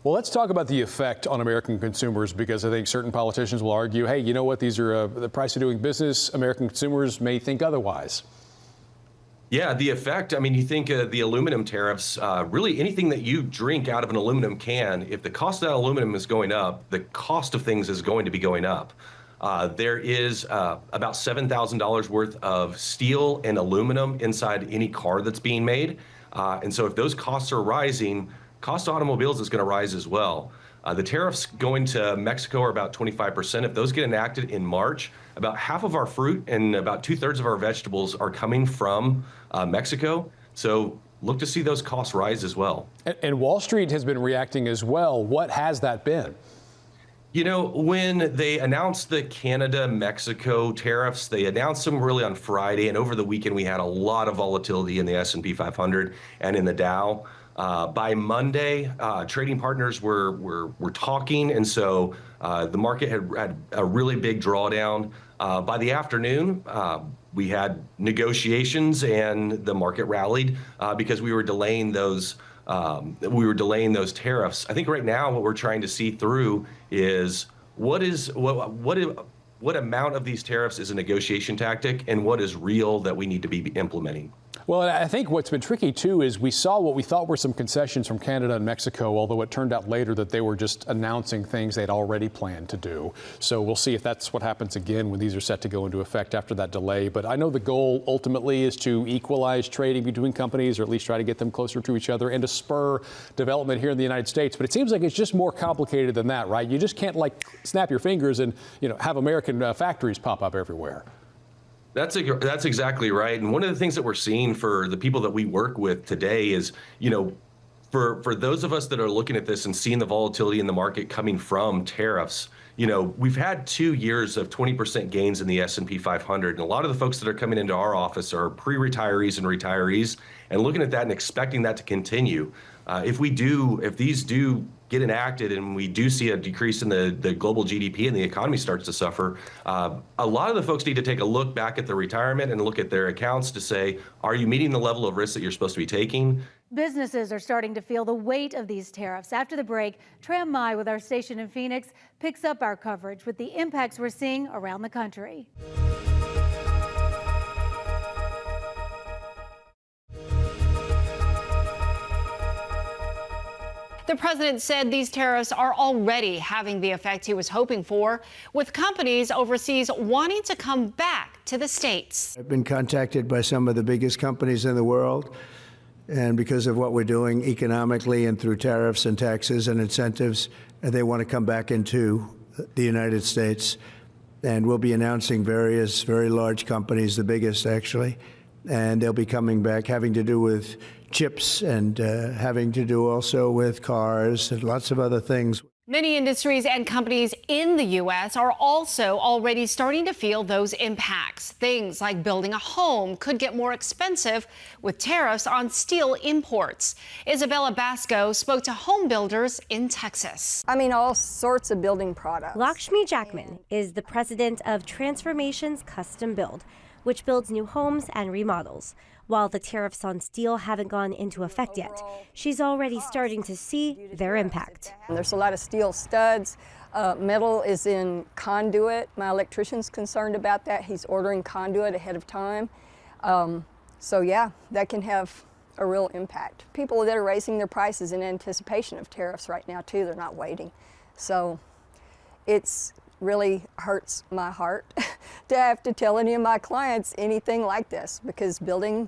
Well, let's talk about the effect on American consumers, because I think certain politicians will argue, hey, you know what, these are the price of doing business. American consumers may think otherwise. Yeah, the effect, I mean, you think of the aluminum tariffs, really anything that you drink out of an aluminum can, if the cost of that aluminum is going up, the cost of things is going to be going up. There is about $7,000 worth of steel and aluminum inside any car that's being made. And so if those costs are rising, cost of automobiles is going to rise as well. The tariffs going to Mexico are about 25%. If those get enacted in March, about half of our fruit and about 2/3 of our vegetables are coming from Mexico. So look to see those costs rise as well. And Wall Street has been reacting as well. What has that been? You know, when they announced the Canada-Mexico tariffs, they announced them really on Friday, and over the weekend we had a lot of volatility in the S&P 500 and in the Dow. By Monday, trading partners were talking, and so the market had a really big drawdown. By the afternoon, we had negotiations, and the market rallied because we were delaying those. Tariffs. I think right now what we're trying to see through is what amount of these tariffs is a negotiation tactic and what is real that we need to be implementing. Well, I think what's been tricky, too, is we saw what we thought were some concessions from Canada and Mexico, although it turned out later that they were just announcing things they'd already planned to do. So we'll see if that's what happens again when these are set to go into effect after that delay. But I know the goal ultimately is to equalize trading between companies, or at least try to get them closer to each other and to spur development here in the United States. But it seems like it's just more complicated than that, right? You just can't, like, snap your fingers and, have American factories pop up everywhere. That's exactly right. And one of the things that we're seeing for the people that we work with today is, for those of us that are looking at this and seeing the volatility in the market coming from tariffs, we've had 2 years of 20% gains in the S&P 500. And a lot of the folks that are coming into our office are pre-retirees and retirees, and looking at that and expecting that to continue. If these do get enacted and we do see a decrease in the global GDP and the economy starts to suffer, a lot of the folks need to take a look back at their retirement and look at their accounts to say, are you meeting the level of risk that you're supposed to be taking? Businesses are starting to feel the weight of these tariffs. After the break, Tram Mai with our station in Phoenix picks up our coverage with the impacts we're seeing around the country. The president said these tariffs are already having the effect he was hoping for, with companies overseas wanting to come back to the States. I've been contacted by some of the biggest companies in the world, and because of what we're doing economically and through tariffs and taxes and incentives, they want to come back into the United States. And we'll be announcing various very large companies, the biggest actually, and they'll be coming back, having to do with chips and having to do also with cars and lots of other things. Many industries and companies in the U.S. are also already starting to feel those impacts. Things like building a home could get more expensive with tariffs on steel imports. Isabella Basco spoke to home builders in Texas. I mean, all sorts of building products. Lakshmi Jackman is the president of Transformations Custom Build, which builds new homes and remodels. While the tariffs on steel haven't gone into effect yet, she's already starting to see their impact. There's a lot of steel studs. Metal is in conduit. My electrician's concerned about that. He's ordering conduit ahead of time. So yeah, that can have a real impact. People that are raising their prices in anticipation of tariffs right now too, they're not waiting. So it's really hurts my heart to have to tell any of my clients anything like this, because building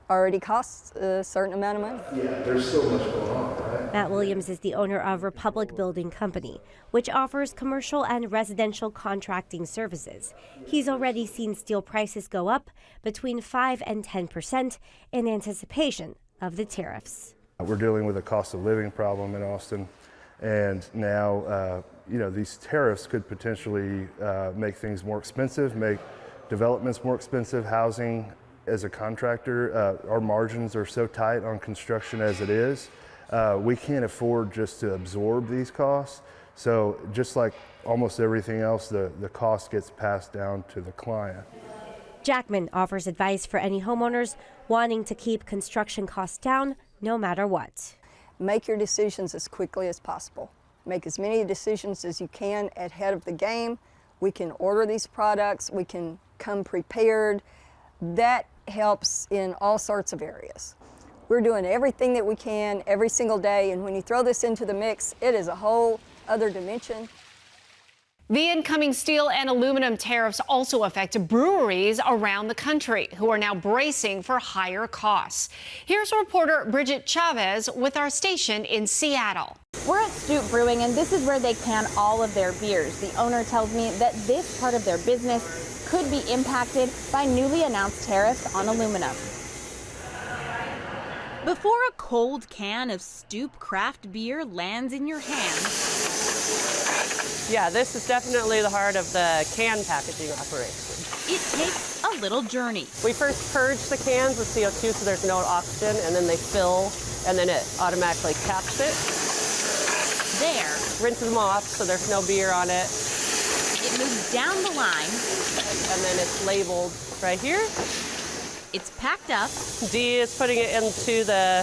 already costs a certain amount of money. Yeah, there's so much going on, right? Matt Williams is the owner of Republic Building Company, which offers commercial and residential contracting services. He's already seen steel prices go up between 5 and 10% in anticipation of the tariffs. We're dealing with a cost of living problem in Austin, and now these tariffs could potentially make things more expensive, make developments more expensive, housing. As a contractor, our margins are so tight on construction as it is. We can't afford just to absorb these costs. So just like almost everything else, the cost gets passed down to the client. Jackman offers advice for any homeowners wanting to keep construction costs down no matter what. Make your decisions as quickly as possible. Make as many decisions as you can ahead of the game. We can order these products. We can come prepared. That helps in all sorts of areas. We're doing everything that we can every single day, and when you throw this into the mix, it is a whole other dimension. The incoming steel and aluminum tariffs also affect breweries around the country who are now bracing for higher costs. Here's reporter Bridget Chavez with our station in Seattle. We're at Stoop Brewing, and this is where they can all of their beers. The owner tells me that this part of their business could be impacted by newly announced tariffs on aluminum. Before a cold can of Stoop craft beer lands in your hand. Yeah, this is definitely the heart of the can packaging operation. It takes a little journey. We first purge the cans with CO2 so there's no oxygen, and then they fill, and then it automatically caps it. There. Rinses them off so there's no beer on it. It moves down the line. And then it's labeled right here. It's packed up. Dee is putting it into the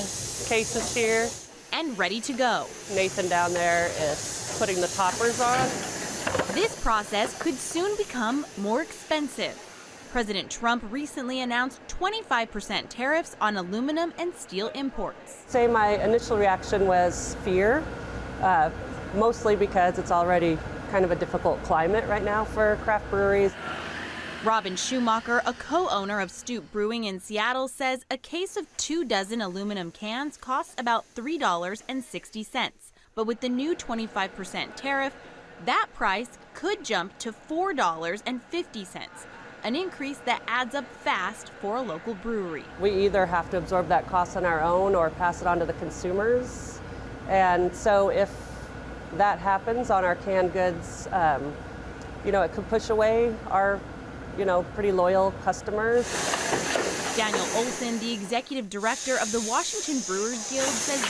cases here. And ready to go. Nathan down there is putting the toppers on. This process could soon become more expensive. President Trump recently announced 25% tariffs on aluminum and steel imports. Say my initial reaction was fear, mostly because it's already kind of a difficult climate right now for craft breweries. Robin Schumacher, a co-owner of Stoop Brewing in Seattle, says a case of 24 aluminum cans costs about $3.60. But with the new 25% tariff, that price could jump to $4.50, an increase that adds up fast for a local brewery. We either have to absorb that cost on our own or pass it on to the consumers. And so if that happens on our canned goods, it could push away our pretty loyal customers. Daniel Olson, the executive director of the Washington Brewers Guild, says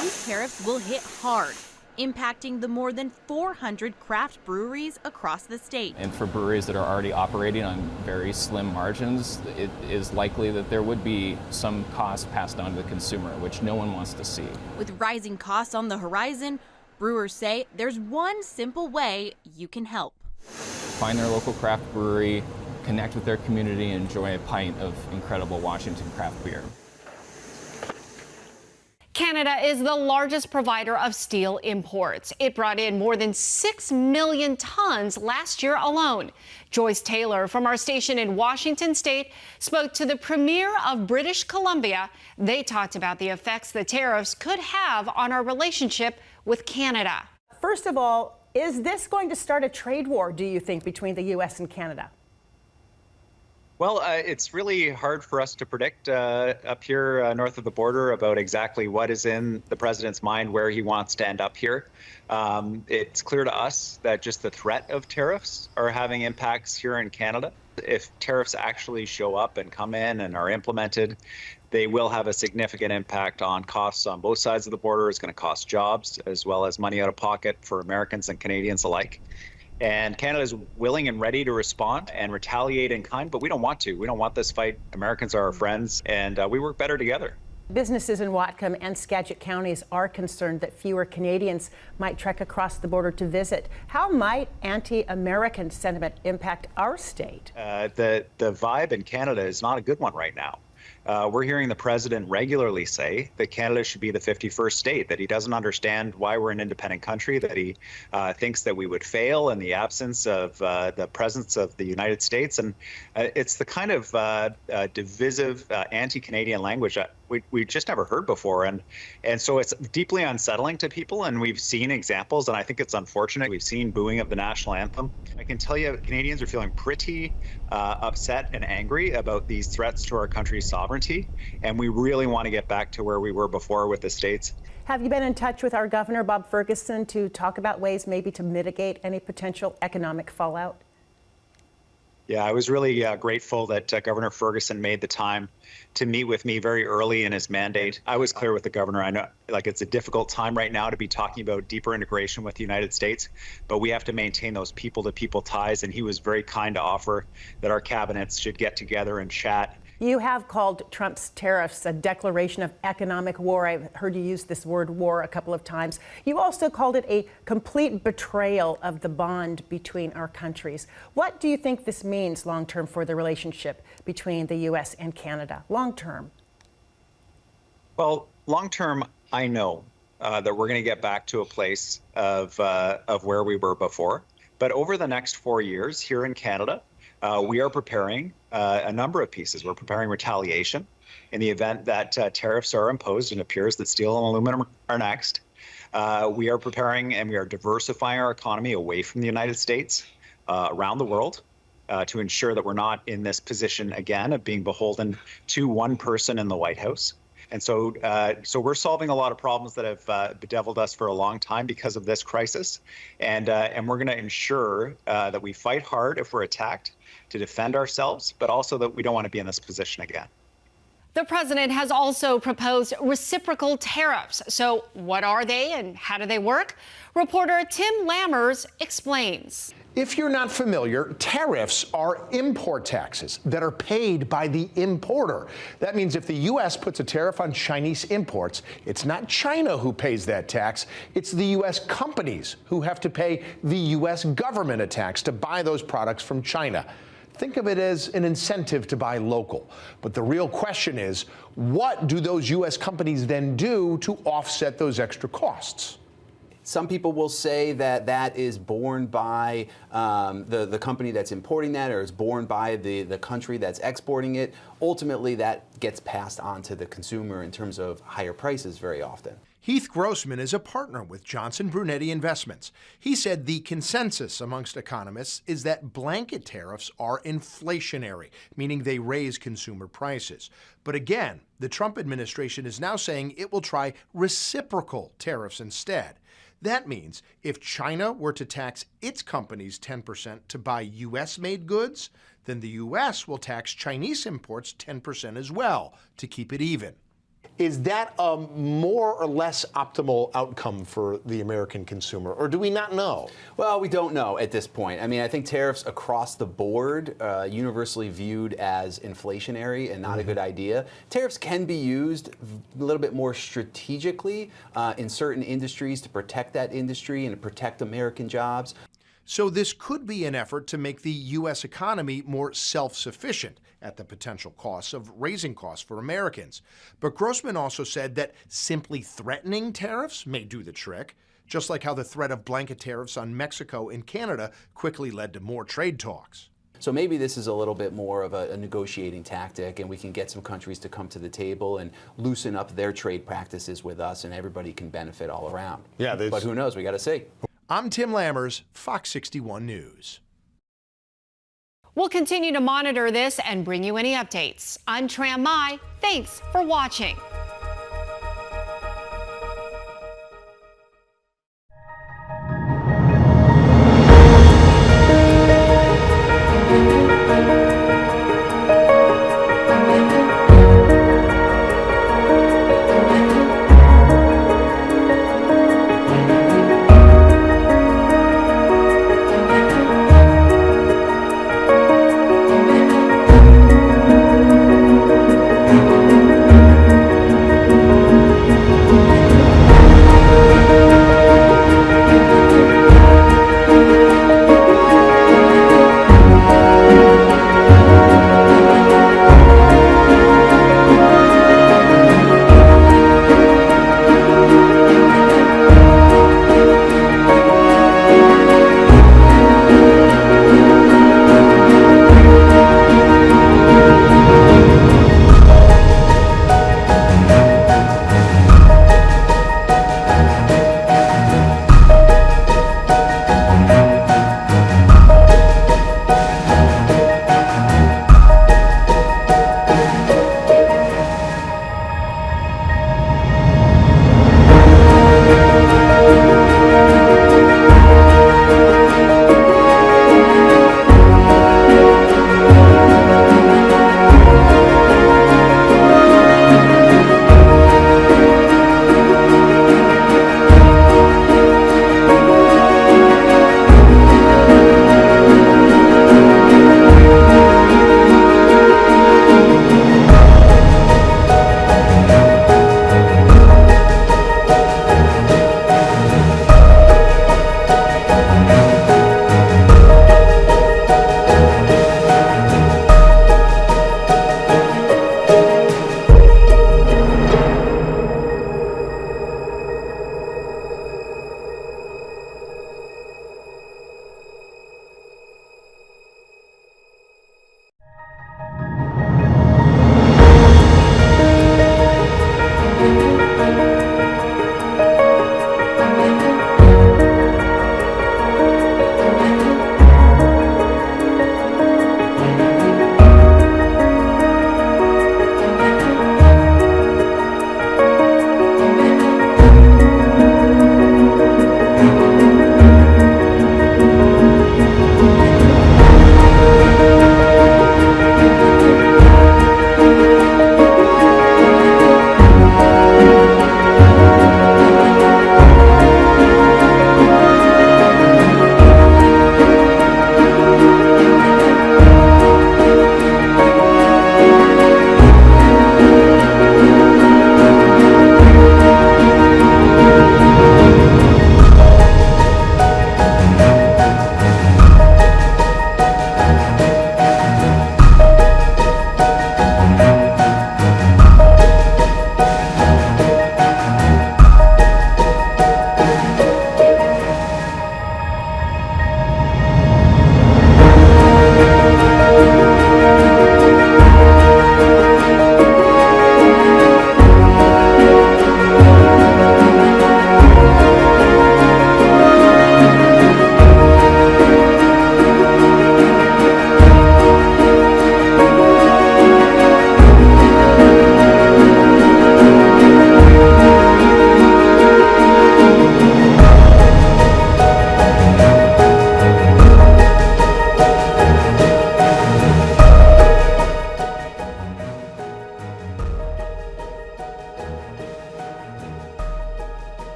these tariffs will hit hard, impacting the more than 400 craft breweries across the state. And for breweries that are already operating on very slim margins, it is likely that there would be some cost passed on to the consumer, which no one wants to see. With rising costs on the horizon, brewers say there's one simple way you can help. Find their local craft brewery, connect with their community, and enjoy a pint of incredible Washington craft beer. Canada is the largest provider of steel imports. It brought in more than 6 million tons last year alone. Joyce Taylor from our station in Washington State spoke to the Premier of British Columbia. They talked about the effects the tariffs could have on our relationship with Canada. First of all, is this going to start a trade war, do you think, between the U.S. and Canada? Well, it's really hard for us to predict up here north of the border about exactly what is in the president's mind, where he wants to end up here. It's clear to us that just the threat of tariffs are having impacts here in Canada. If tariffs actually show up and come in and are implemented, they will have a significant impact on costs on both sides of the border. It's going to cost jobs as well as money out of pocket for Americans and Canadians alike. And Canada is willing and ready to respond and retaliate in kind, but we don't want to. We don't want this fight. Americans are our friends, and we work better together. Businesses in Whatcom and Skagit counties are concerned that fewer Canadians might trek across the border to visit. How might anti-American sentiment impact our state? The vibe in Canada is not a good one right now. We're hearing the president regularly say that Canada should be the 51st state, that he doesn't understand why we're an independent country, that he thinks that we would fail in the absence of the presence of the United States. And it's the kind of divisive, anti-Canadian language that we just never heard before. And so it's deeply unsettling to people. And we've seen examples, and I think it's unfortunate. We've seen booing of the national anthem. I can tell you Canadians are feeling pretty upset and angry about these threats to our country's sovereignty. And we really want to get back to where we were before with the states. Have you been in touch with our governor, Bob Ferguson, to talk about ways maybe to mitigate any potential economic fallout? Yeah, I was really grateful that Governor Ferguson made the time to meet with me very early in his mandate. I was clear with the governor. I know, like, it's a difficult time right now to be talking about deeper integration with the United States, but we have to maintain those people-to-people ties. And he was very kind to offer that our cabinets should get together and chat. You have called Trump's tariffs a declaration of economic war. I've heard you use this word war a couple of times. You also called it a complete betrayal of the bond between our countries. What do you think this means long-term for the relationship between the U.S. and Canada? Long-term? Well, long-term, I know that we're going to get back to a place of where we were before. But over the next 4 years here in Canada, we are preparing a number of pieces. We're preparing retaliation in the event that tariffs are imposed, and it appears that steel and aluminum are next. We are preparing and we are diversifying our economy away from the United States, around the world, to ensure that we're not in this position again of being beholden to one person in the White House. And so we're solving a lot of problems that have bedeviled us for a long time because of this crisis. And we're going to ensure that we fight hard if we're attacked to defend ourselves, but also that we don't want to be in this position again. The president has also proposed reciprocal tariffs. So what are they and how do they work? Reporter Tim Lammers explains. If you're not familiar, tariffs are import taxes that are paid by the importer. That means if the U.S. puts a tariff on Chinese imports, it's not China who pays that tax, it's the U.S. companies who have to pay the U.S. government a tax to buy those products from China. Think of it as an incentive to buy local. But the real question is, what do those U.S. companies then do to offset those extra costs? Some people will say that that is borne by the company that's importing that, or is borne by the country that's exporting it. Ultimately, that gets passed on to the consumer in terms of higher prices very often. Heath Grossman is a partner with Johnson Brunetti Investments. He said the consensus amongst economists is that blanket tariffs are inflationary, meaning they raise consumer prices. But again, the Trump administration is now saying it will try reciprocal tariffs instead. That means if China were to tax its companies 10% to buy U.S.-made goods, then the U.S. will tax Chinese imports 10% as well to keep it even. Is that a more or less optimal outcome for the American consumer, or do we not know? Well, we don't know at this point. I mean, I think tariffs across the board, universally viewed as inflationary and not a good idea. Tariffs can be used a little bit more strategically in certain industries to protect that industry and to protect American jobs. So this could be an effort to make the U.S. economy more self-sufficient at the potential costs of raising costs for Americans. But Grossman also said that simply threatening tariffs may do the trick, just like how the threat of blanket tariffs on Mexico and Canada quickly led to more trade talks. So maybe this is a little bit more of a negotiating tactic, and we can get some countries to come to the table and loosen up their trade practices with us, and everybody can benefit all around. Yeah, but who knows? We got to see. I'm Tim Lammers, Fox 61 News. We'll continue to monitor this and bring you any updates. I'm Tram Mai. Thanks for watching.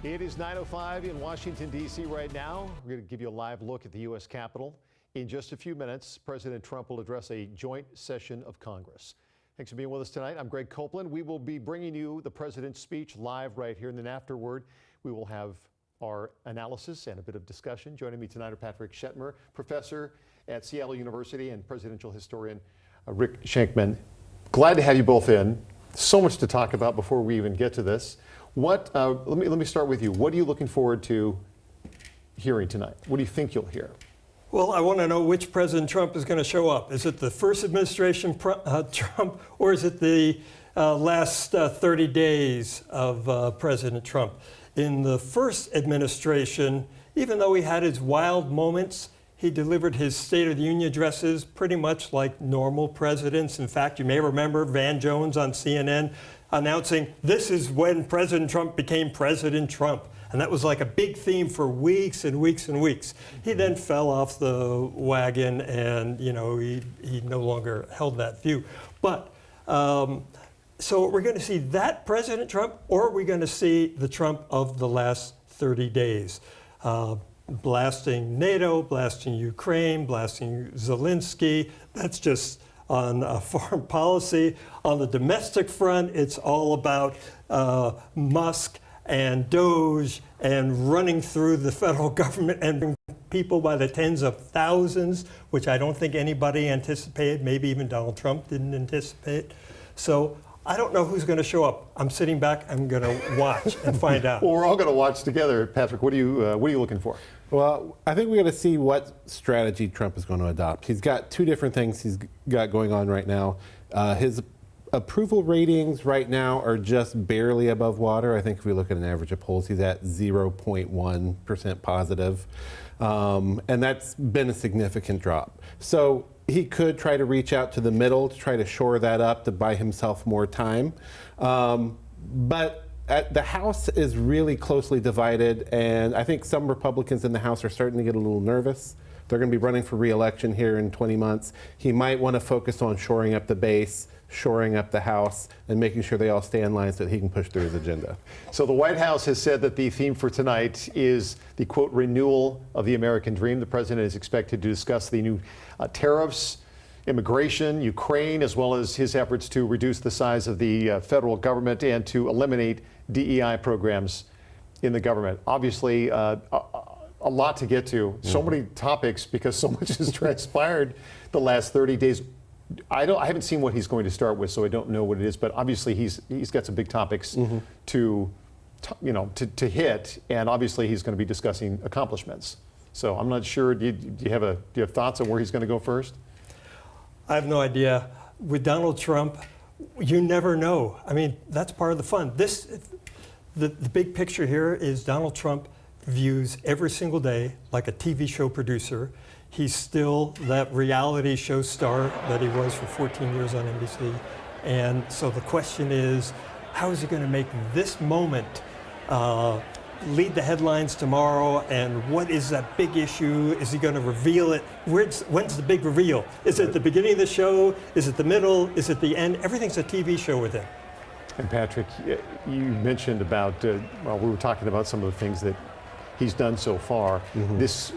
It is 9:05 in Washington, D.C. right now. We're going to give you a live look at the U.S. Capitol. In just a few minutes, President Trump will address a joint session of Congress. Thanks for being with us tonight. I'm Greg Copeland. We will be bringing you the president's speech live right here, and then afterward, we will have our analysis and a bit of discussion. Joining me tonight are Patrick Shetmer, professor at Seattle University, and presidential historian Rick Shankman. Glad to have you both in. So much to talk about before we even get to this. Let me start with you. What are you looking forward to hearing tonight? What do you think you'll hear? Well, I want to know which President Trump is going to show up. Is it the first administration Trump, or is it the last 30 days of President Trump? In the first administration, even though he had his wild moments, he delivered his State of the Union addresses pretty much like normal presidents. In fact, you may remember Van Jones on CNN announcing, "This is when President Trump became President Trump." And that was like a big theme for weeks and weeks and weeks. He then fell off the wagon, and he no longer held that view. But so we're going to see that President Trump, or are we going to see the Trump of the last 30 days? blasting NATO, blasting Ukraine, blasting Zelensky. That's just on foreign policy. On the domestic front, it's all about Musk and Doge and running through the federal government and people by the tens of thousands, which I don't think anybody anticipated, maybe even Donald Trump didn't anticipate. So I don't know who's going to show up. I'm sitting back, I'm going to watch and find out. Well, we're all going to watch together. Patrick, what are you looking for? Well, I think we got to see what strategy Trump is going to adopt. He's got two different things he's got going on right now. His approval ratings right now are just barely above water. I think if we look at an average of polls, he's at 0.1% positive. And that's been a significant drop. So he could try to reach out to the middle to try to shore that up to buy himself more time. But the House is really closely divided, and I think some Republicans in the House are starting to get a little nervous. They're going to be running for re-election here in 20 months. He might want to focus on shoring up the base, shoring up the House, and making sure they all stay in line so that he can push through his agenda. So the White House has said that the theme for tonight is the, quote, renewal of the American dream. The president is expected to discuss the new tariffs, immigration, Ukraine, as well as his efforts to reduce the size of the federal government and to eliminate DEI programs in the government. Obviously, a lot to get to. So many topics because so much has transpired the last 30 days. I haven't seen what he's going to start with, so I don't know what it is. But obviously, he's got some big topics to hit, and obviously he's going to be discussing accomplishments. So I'm not sure. Do you have thoughts on where he's going to go first? I have no idea. With Donald Trump, you never know. I mean, that's part of the fun. The big picture here is Donald Trump views every single day like a TV show producer. He's still that reality show star that he was for 14 years on NBC. And so the question is, how is he going to make this moment lead the headlines tomorrow, and what is that big issue? Is he going to reveal it? When's the big reveal? Is it the beginning of the show? Is it the middle? Is it the end? Everything's a TV show with him. And Patrick, you mentioned about, well, we were talking about some of the things that he's done so far. This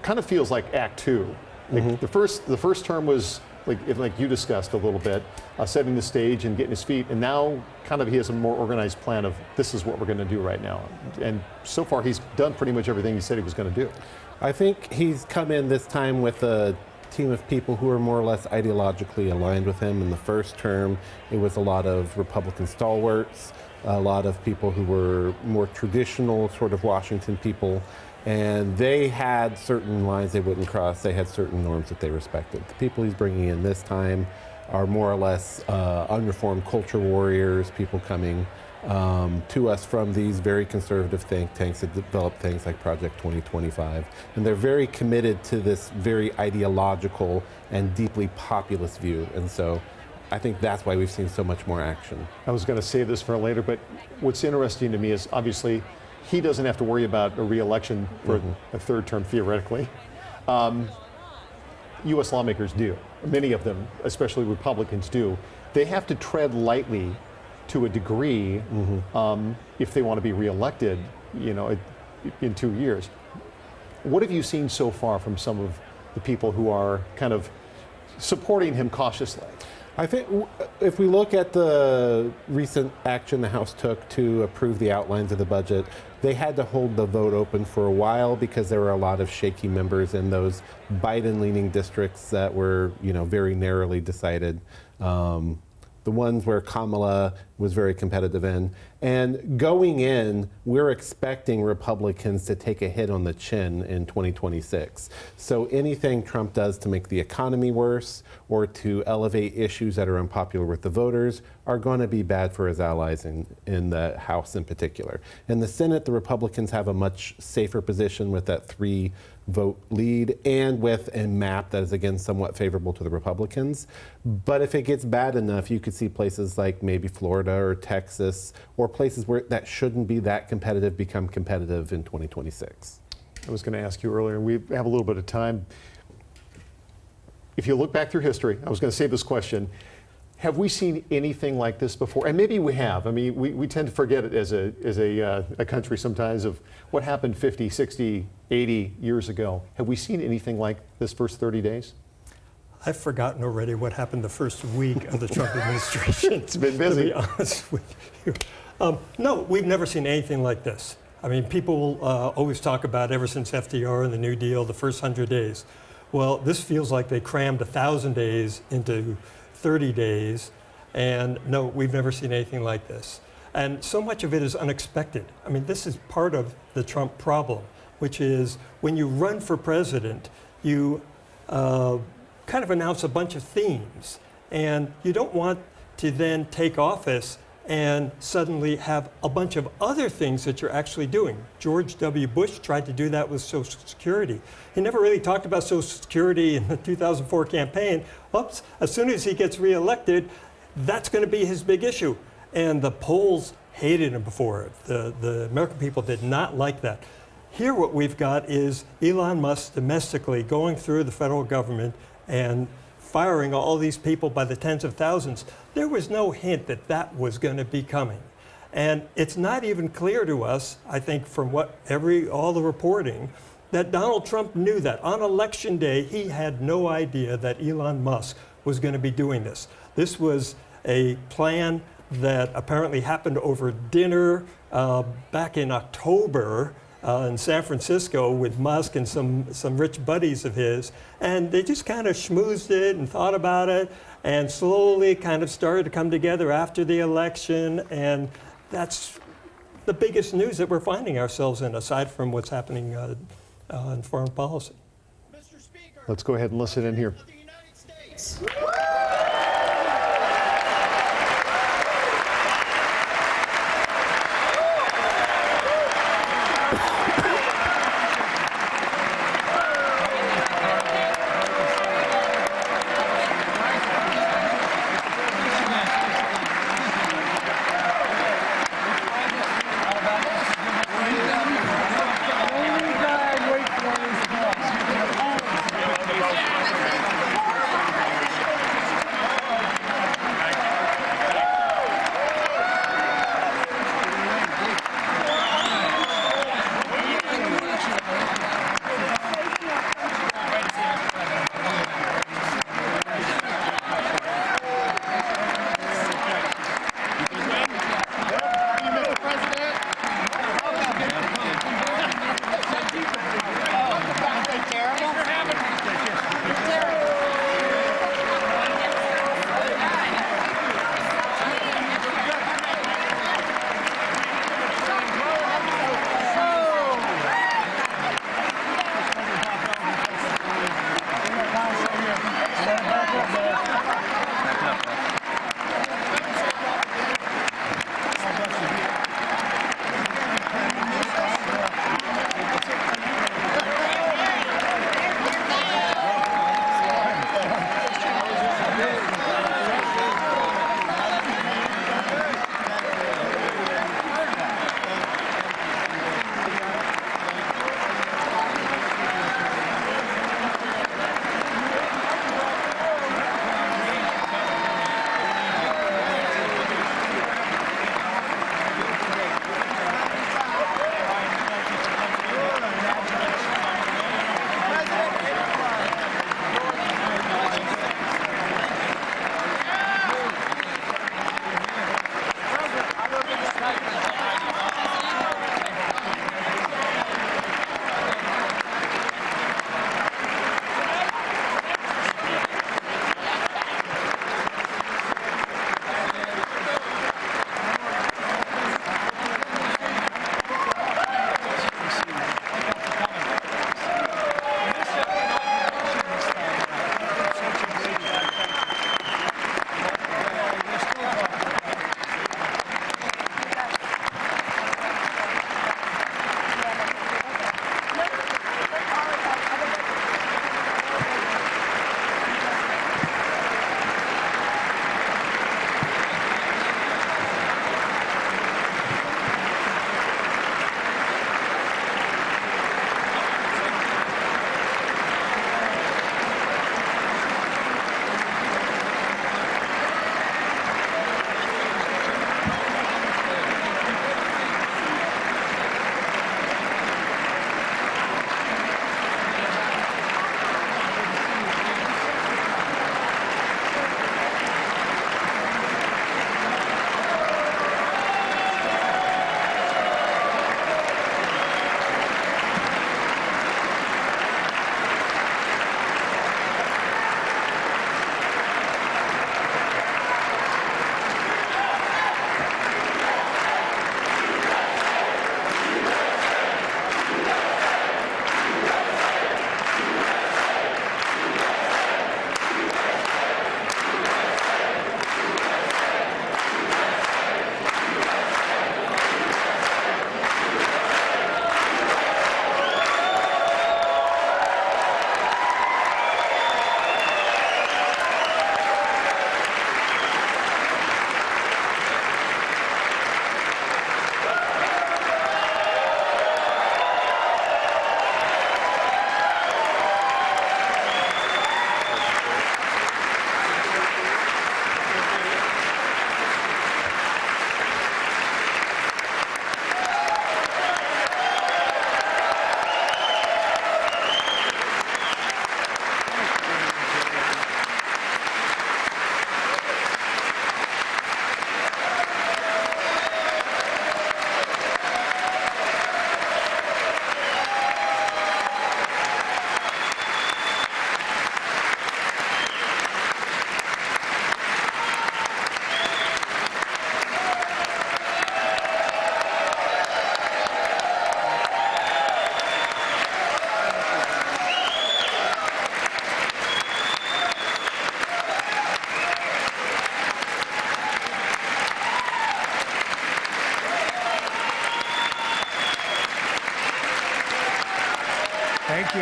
kind of feels like Act Two. Like the first term was like you discussed a little bit, setting the stage and getting his feet, and now kind of he has a more organized plan of this is what we're going to do right now. And so far he's done pretty much everything he said he was going to do. I think he's come in this time with a team of people who are more or less ideologically aligned with him. In the first term, it was a lot of Republican stalwarts, a lot of people who were more traditional sort of Washington people. And they had certain lines they wouldn't cross. They had certain norms that they respected. The people he's bringing in this time are more or less unreformed culture warriors, people coming to us from these very conservative think tanks that develop things like Project 2025. And they're very committed to this very ideological and deeply populist view. And so I think that's why we've seen so much more action. I was going to save this for later, but what's interesting to me is obviously he doesn't have to worry about a re-election for a third term, theoretically. U.S. lawmakers do. Many of them, especially Republicans, do. They have to tread lightly to a degree if they want to be re-elected, in 2 years. What have you seen so far from some of the people who are kind of supporting him cautiously? I think if we look at the recent action the House took to approve the outlines of the budget, they had to hold the vote open for a while because there were a lot of shaky members in those Biden-leaning districts that were, very narrowly decided. The ones where Kamala was very competitive in. And going in, we're expecting Republicans to take a hit on the chin in 2026. So anything Trump does to make the economy worse or to elevate issues that are unpopular with the voters are going to be bad for his allies in the House in particular. In the Senate, the Republicans have a much safer position with that 3-vote lead and with a map that is, again, somewhat favorable to the Republicans. But if it gets bad enough, you could see places like maybe Florida or Texas or places where that shouldn't be that competitive become competitive in 2026. I was going to ask you earlier, and we have a little bit of time. If you look back through history, I was going to save this question. Have we seen anything like this before? And maybe we have. I mean, we tend to forget it as a country sometimes of what happened 50, 60, 80 years ago. Have we seen anything like this first 30 days? I've forgotten already what happened the first week of the Trump administration. It's been busy. To be honest with you. No, we've never seen anything like this. I mean, people always talk about ever since FDR and the New Deal, the first 100 days. Well, this feels like they crammed 1,000 days into 30 days. And no, we've never seen anything like this. And so much of it is unexpected. I mean, this is part of the Trump problem, which is when you run for president, you kind of announce a bunch of themes, and you don't want to then take office and suddenly have a bunch of other things that you're actually doing. George W. Bush tried to do that with Social Security. He never really talked about Social Security in the 2004 campaign. Oops, as soon as he gets reelected, that's going to be his big issue. And the polls hated him for it. The American people did not like that. Here what we've got is Elon Musk domestically going through the federal government and firing all these people by the tens of thousands. There was no hint that that was going to be coming. And it's not even clear to us, I think, from all the reporting, that Donald Trump knew that. On election day, he had no idea that Elon Musk was going to be doing this. This was a plan that apparently happened over dinner back in October in San Francisco with Musk and some rich buddies of his, and they just kind of schmoozed it and thought about it, and slowly kind of started to come together after the election, and that's the biggest news that we're finding ourselves in, aside from what's happening in foreign policy. Let's go ahead and listen in here. Thank you.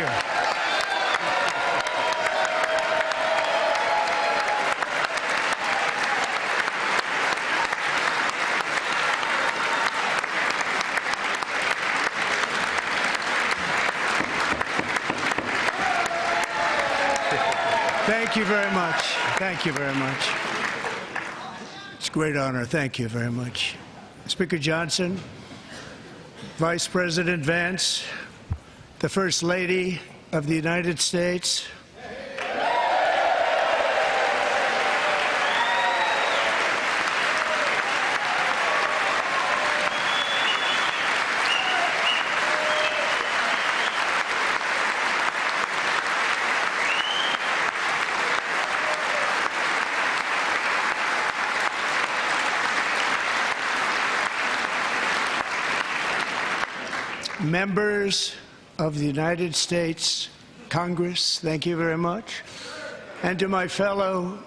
Thank you very much. Thank you very much. It's a great honor. Thank you very much. Speaker Johnson, Vice President Vance, the First Lady of the United States, members of the United States Congress, thank you very much. And to my fellow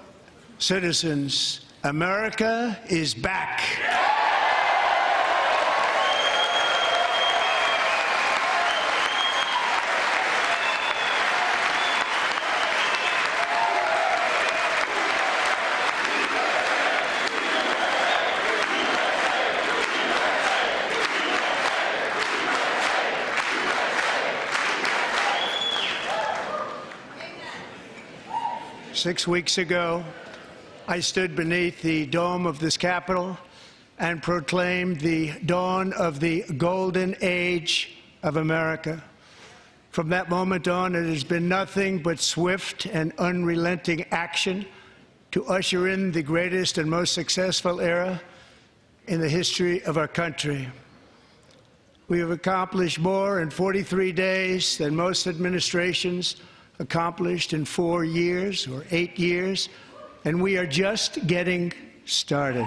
citizens, America is back. 6 weeks ago, I stood beneath the dome of this Capitol and proclaimed the dawn of the golden age of America. From that moment on, it has been nothing but swift and unrelenting action to usher in the greatest and most successful era in the history of our country. We have accomplished more in 43 days than most administrations accomplished in 4 years or 8 years, and we are just getting started.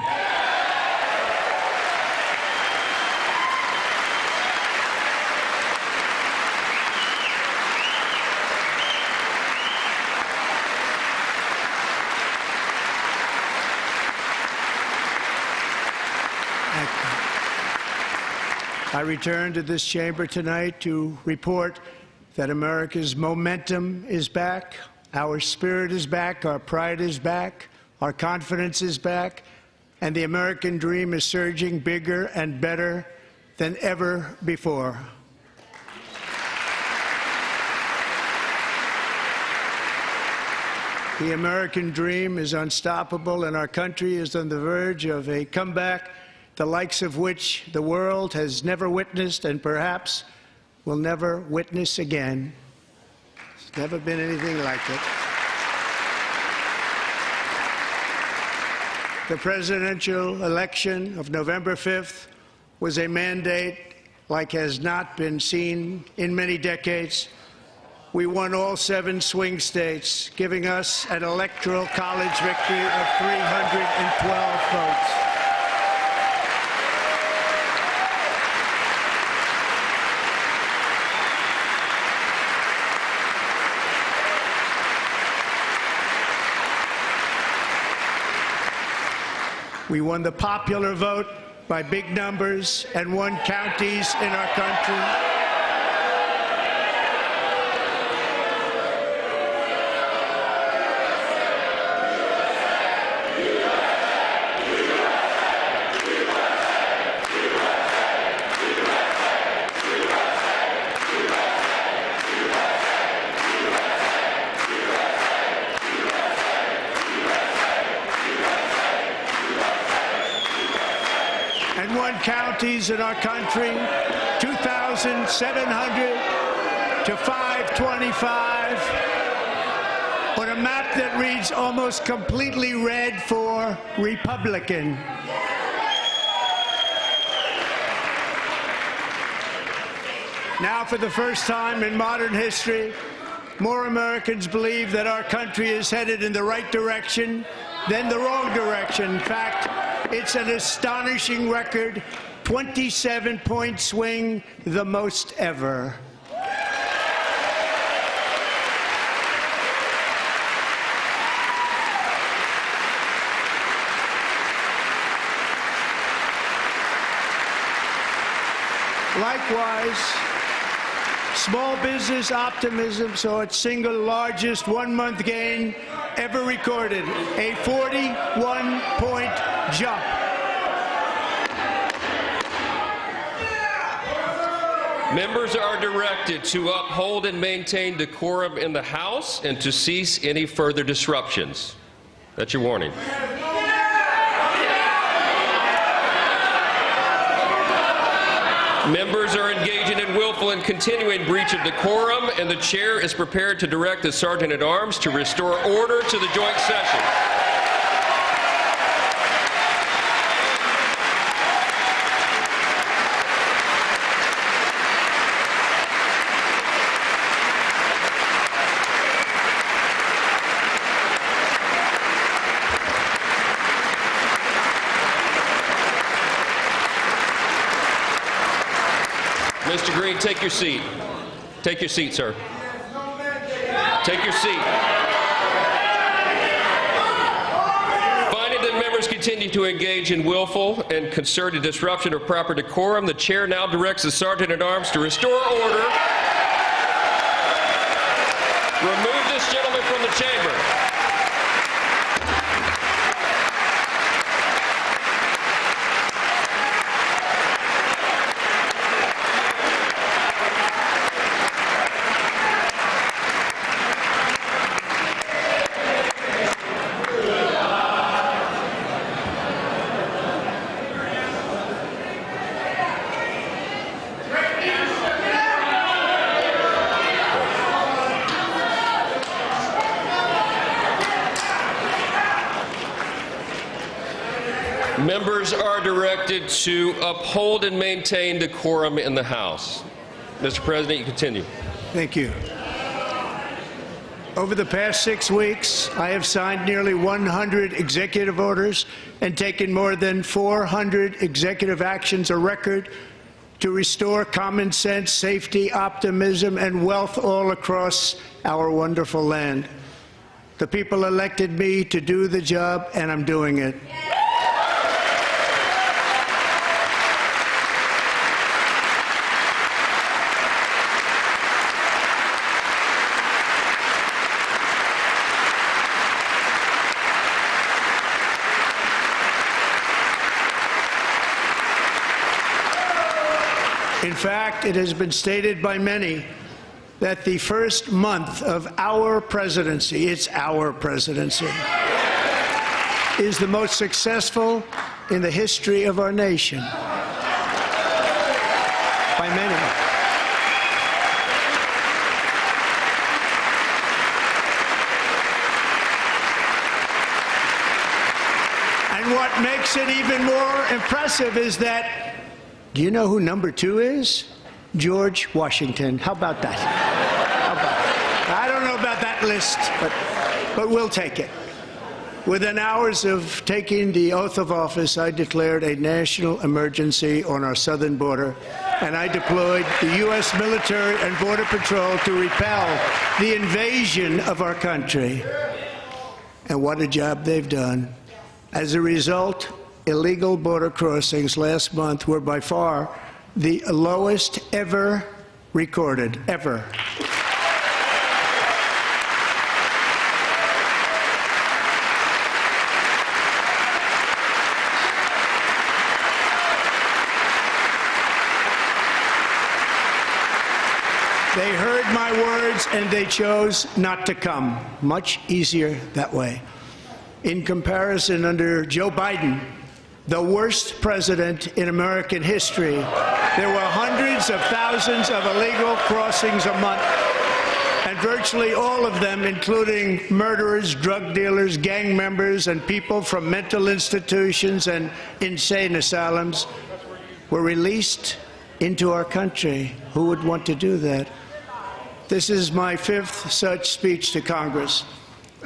I return to this chamber tonight to report that America's momentum is back, our spirit is back, our pride is back, our confidence is back, and the American dream is surging bigger and better than ever before. The American dream is unstoppable, and our country is on the verge of a comeback, the likes of which the world has never witnessed and perhaps will never witness again. There's never been anything like it. The presidential election of November 5th was a mandate like has not been seen in many decades. We won all 7 swing states, giving us an electoral college victory of 312 votes. We won the popular vote by big numbers and won counties in our country. And won counties in our country, 2,700 to 525, on a map that reads almost completely red for Republican. Now, for the first time in modern history, more Americans believe that our country is headed in the right direction than the wrong direction. In fact, it's an astonishing record, 27-point swing, the most ever. Likewise, Small business optimism saw its single largest one-month gain ever recorded, a 41-point jump. Members are directed to uphold and maintain decorum in the House and to cease any further disruptions. That's your warning. Members are engaging in willful and continuing breach of decorum, and the chair is prepared to direct the Sergeant-at-Arms to restore order to the joint session. Mr. Green, take your seat. Take your seat, sir. Take your seat. Finding that members continue to engage in willful and concerted disruption of proper decorum, the chair now directs the Sergeant-at-Arms to restore order. Remove this gentleman from the chamber. Members are directed to uphold and maintain decorum in the House. Mr. President, you continue. Thank you. Over the past 6 weeks, I have signed nearly 100 executive orders and taken more than 400 executive actions, a record, to restore common sense, safety, optimism, and wealth all across our wonderful land. The people elected me to do the job, and I'm doing it. In fact, it has been stated by many that the first month of our presidency, it's our presidency, is the most successful in the history of our nation. By many. And what makes it even more impressive is that, do you know who number 2 is? George Washington. How about that? How about that? I don't know about that list, but we'll take it. Within hours of taking the oath of office, I declared a national emergency on our southern border, and I deployed the U.S. military and Border Patrol to repel the invasion of our country. And what a job they've done. As a result, illegal border crossings last month were by far the lowest ever recorded, ever. They heard my words and they chose not to come. Much easier that way. In comparison, under Joe Biden, the worst president in American history, there were hundreds of thousands of illegal crossings a month, and virtually all of them, including murderers, drug dealers, gang members, and people from mental institutions and insane asylums, were released into our country. Who would want to do that? This is my 5th such speech to Congress.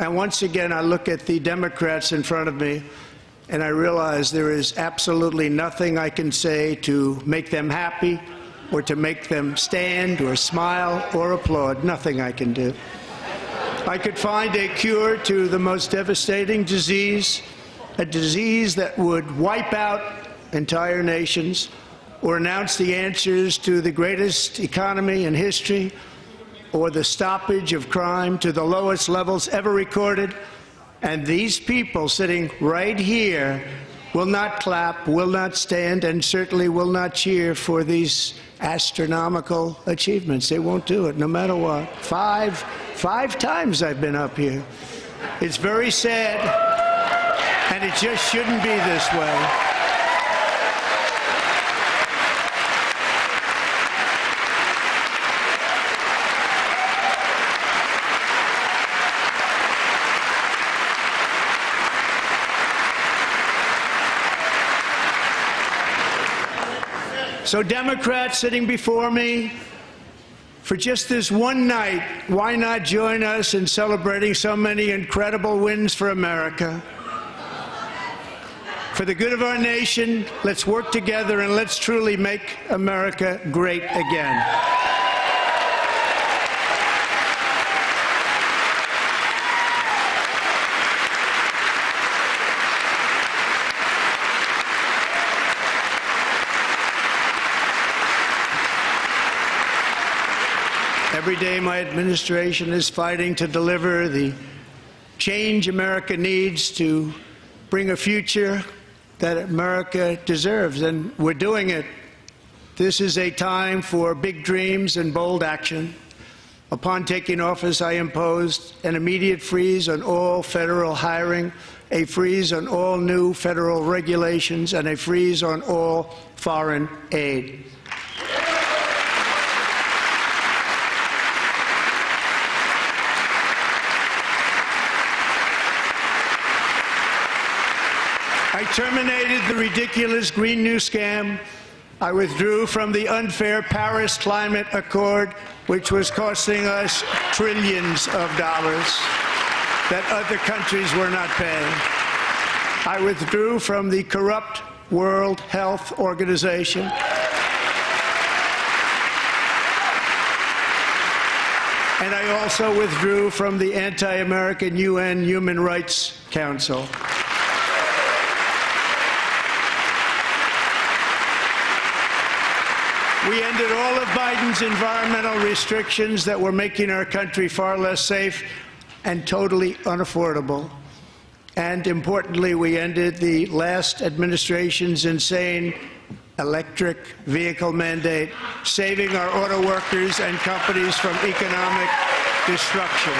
And once again, I look at the Democrats in front of me, and I realize there is absolutely nothing I can say to make them happy or to make them stand or smile or applaud. Nothing I can do. I could find a cure to the most devastating disease, a disease that would wipe out entire nations, or announce the answers to the greatest economy in history or the stoppage of crime to the lowest levels ever recorded. And these people sitting right here will not clap, will not stand, and certainly will not cheer for these astronomical achievements. They won't do it, no matter what. Five times I've been up here. It's very sad, and it just shouldn't be this way. So Democrats sitting before me, for just this one night, why not join us in celebrating so many incredible wins for America? For the good of our nation, let's work together and let's truly make America great again. Every day my administration is fighting to deliver the change America needs to bring a future that America deserves, and we're doing it. This is a time for big dreams and bold action. Upon taking office, I imposed an immediate freeze on all federal hiring, a freeze on all new federal regulations, and a freeze on all foreign aid. I terminated the ridiculous Green New Scam. I withdrew from the unfair Paris Climate Accord, which was costing us trillions of dollars that other countries were not paying. I withdrew from the corrupt World Health Organization. And I also withdrew from the anti-American UN Human Rights Council. We ended all of Biden's environmental restrictions that were making our country far less safe and totally unaffordable. And importantly, we ended the last administration's insane electric vehicle mandate, saving our auto workers and companies from economic destruction.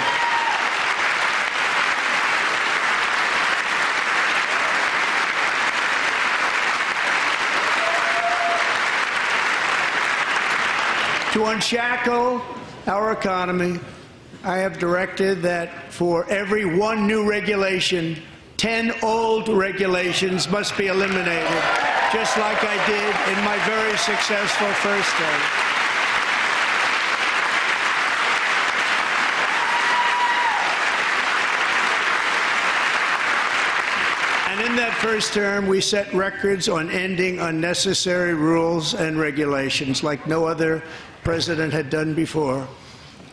To unshackle our economy, I have directed that for every one new regulation, 10 old regulations must be eliminated, just like I did in my very successful first term. And in that first term, we set records on ending unnecessary rules and regulations like no other president had done before.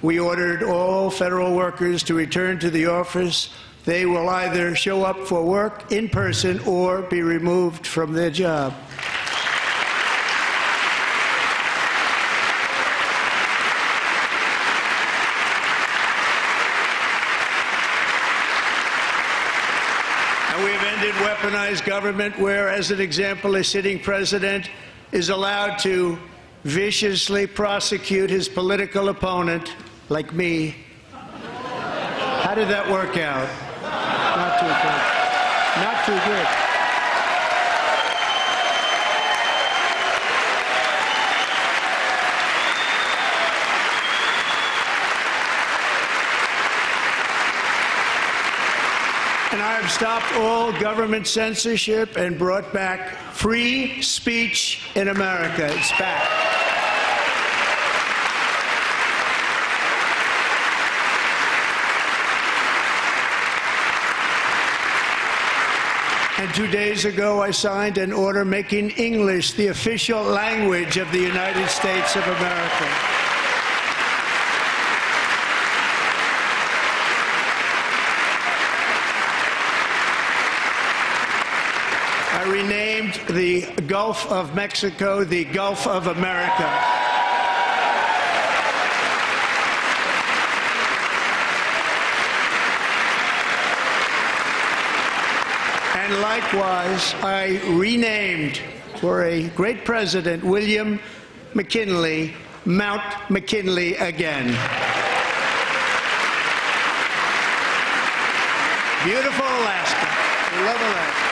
We ordered all federal workers to return to the office. They will either show up for work in person or be removed from their job. And we've ended weaponized government where, as an example, a sitting president is allowed to viciously prosecute his political opponent, like me. How did that work out? Not too good. Not too good. And I have stopped all government censorship and brought back free speech in America. It's back. And 2 days ago, I signed an order making English the official language of the United States of America. I renamed the Gulf Gulf of Mexico the Gulf of America. And likewise, I renamed for a great president, William McKinley, Mount McKinley again. Beautiful Alaska. We love Alaska.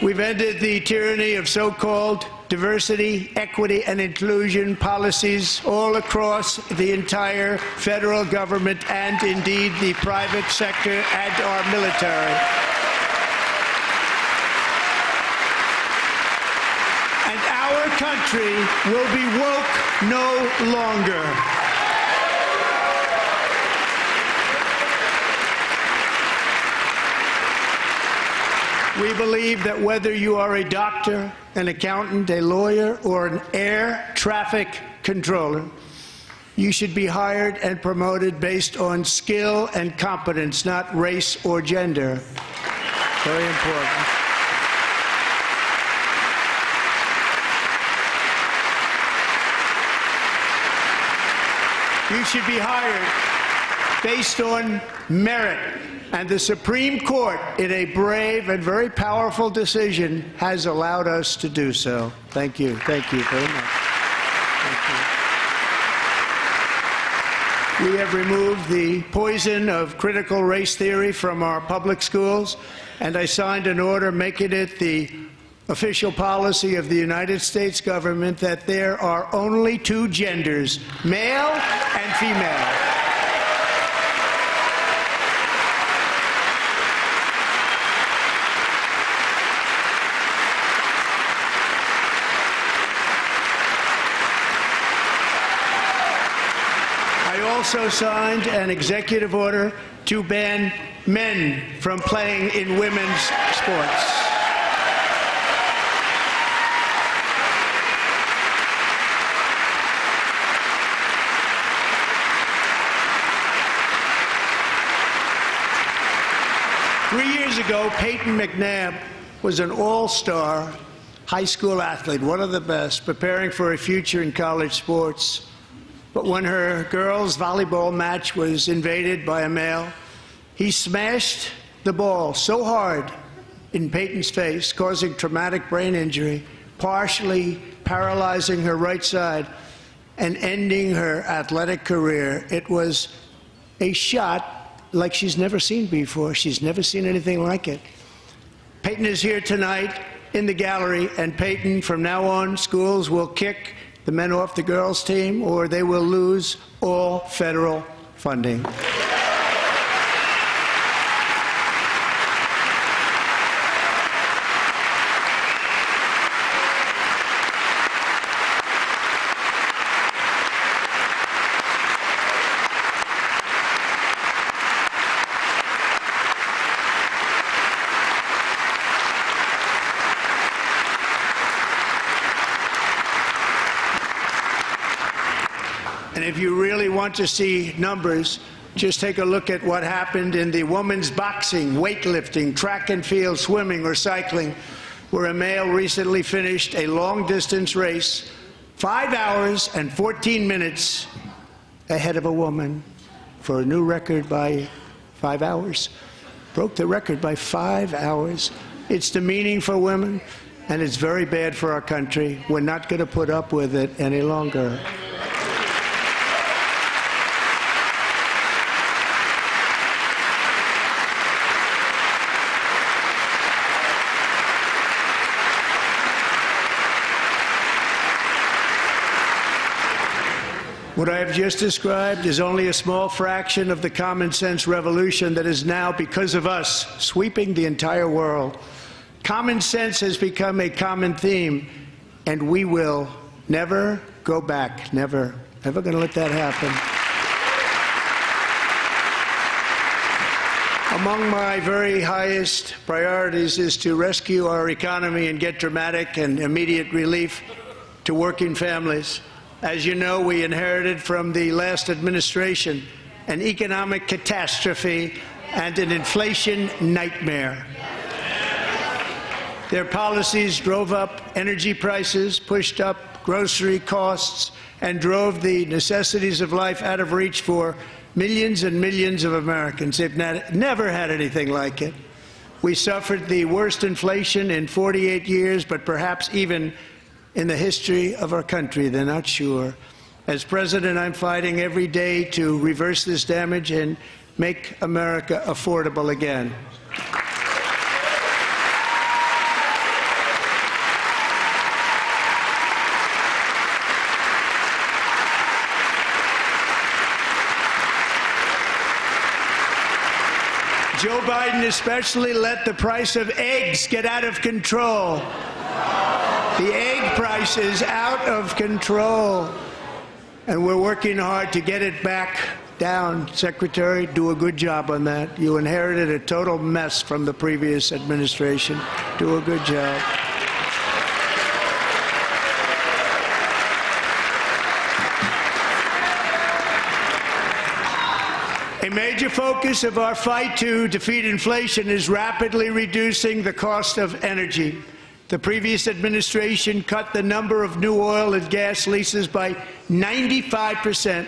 We've ended the tyranny of so-called diversity, equity, and inclusion policies all across the entire federal government and indeed the private sector and our military. And our country will be woke no longer. We believe that whether you are a doctor, an accountant, a lawyer, or an air traffic controller, you should be hired and promoted based on skill and competence, not race or gender. Very important. You should be hired based on merit. And the Supreme Court, in a brave and very powerful decision, has allowed us to do so. Thank you. Thank you very much. Thank you. We have removed the poison of critical race theory from our public schools, and I signed an order making it the official policy of the United States government that there are only two genders, male and female. I also signed an executive order to ban men from playing in women's sports. Years ago, Peyton McNabb was an all-star high school athlete, one of the best, preparing for a future in college sports. But when her girls' volleyball match was invaded by a male, he smashed the ball so hard in Peyton's face, causing traumatic brain injury, partially paralyzing her right side, and ending her athletic career. It was a shot like she's never seen before. She's never seen anything like it. Peyton is here tonight in the gallery, and Peyton, from now on, schools will kick the men off the girls' team, or they will lose all federal funding. And if you really want to see numbers, just take a look at what happened in the women's boxing, weightlifting, track and field, swimming, or cycling, where a male recently finished a long-distance race 5 hours and 14 minutes ahead of a woman for a new record by 5 hours. Broke the record by 5 hours. It's demeaning for women, and it's very bad for our country. We're not going to put up with it any longer. What I have just described is only a small fraction of the common sense revolution that is now, because of us, sweeping the entire world. Common sense has become a common theme, and we will never go back. Never. Never going to let that happen. Among my very highest priorities is to rescue our economy and get dramatic and immediate relief to working families. As you know, we inherited from the last administration an economic catastrophe and an inflation nightmare. Their policies drove up energy prices, pushed up grocery costs, and drove the necessities of life out of reach for millions and millions of Americans. They've never had anything like it. We suffered the worst inflation in 48 years, but perhaps even in the history of our country. They're not sure. As president, I'm fighting every day to reverse this damage and make America affordable again. Joe Biden especially let the price of eggs get out of control. The egg price is out of control, and we're working hard to get it back down. Secretary, do a good job on that. You inherited a total mess from the previous administration. Do a good job. A major focus of our fight to defeat inflation is rapidly reducing the cost of energy. The previous administration cut the number of new oil and gas leases by 95%,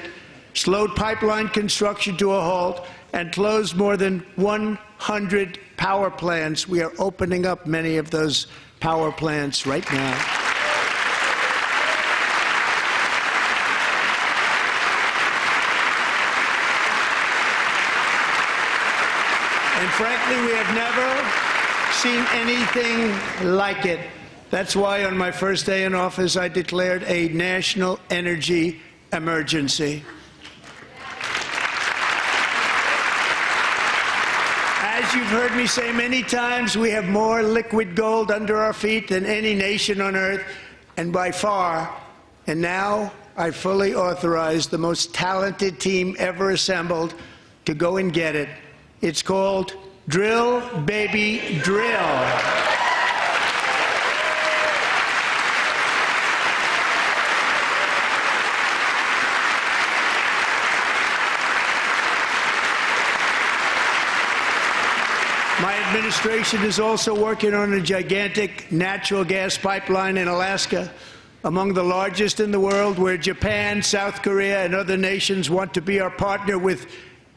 slowed pipeline construction to a halt, and closed more than 100 power plants. We are opening up many of those power plants right now. And frankly, we have never seen anything like it. That's why on my first day in office, I declared a national energy emergency. As you've heard me say many times, we have more liquid gold under our feet than any nation on earth, and by far. And now I fully authorize the most talented team ever assembled to go and get it. It's called Drill, Baby, Drill. My administration is also working on a gigantic natural gas pipeline in Alaska, among the largest in the world, where Japan, South Korea, and other nations want to be our partner with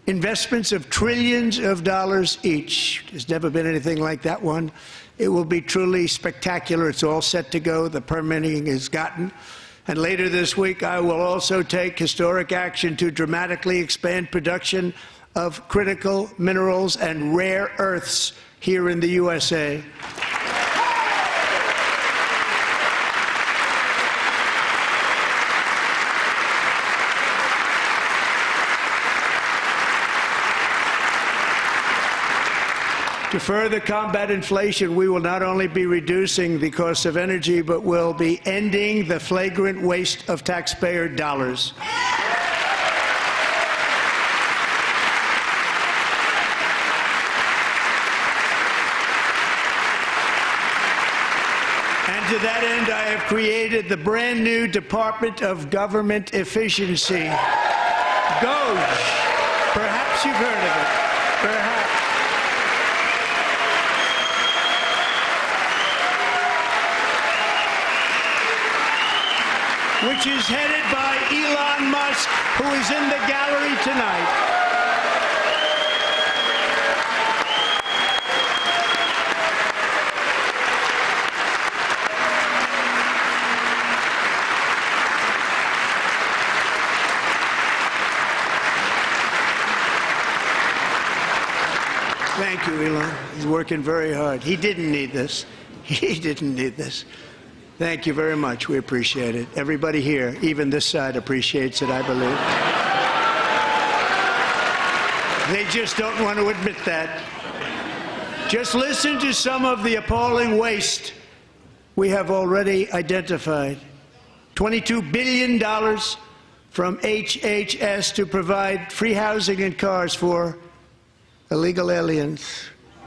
investments of trillions of dollars each. There's never been anything like that one. It will be truly spectacular. It's all set to go. The permitting is gotten. And later this week, I will also take historic action to dramatically expand production of critical minerals and rare earths here in the USA. To further combat inflation, we will not only be reducing the cost of energy, but will be ending the flagrant waste of taxpayer dollars. And to that end, I have created the brand new Department of Government Efficiency, DOGE. Perhaps you've heard of it. Perhaps. Which is headed by Elon Musk, who is in the gallery tonight. Thank you, Elon. He's working very hard. He didn't need this. He didn't need this. Thank you very much. We appreciate it. Everybody here, even this side, appreciates it, I believe. They just don't want to admit that. Just listen to some of the appalling waste we have already identified. $22 billion from HHS to provide free housing and cars for illegal aliens.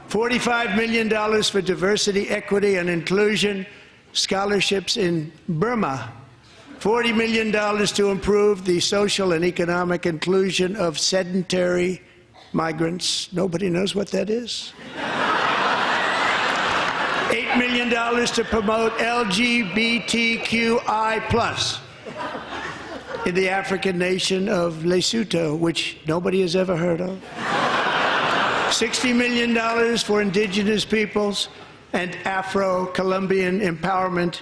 $45 million for diversity, equity, and inclusion scholarships in Burma, $40 million to improve the social and economic inclusion of sedentary migrants. Nobody knows what that is. $8 $8 million to promote LGBTQI+ in the African nation of Lesotho, which nobody has ever heard of. $60 million for indigenous peoples and Afro-Colombian empowerment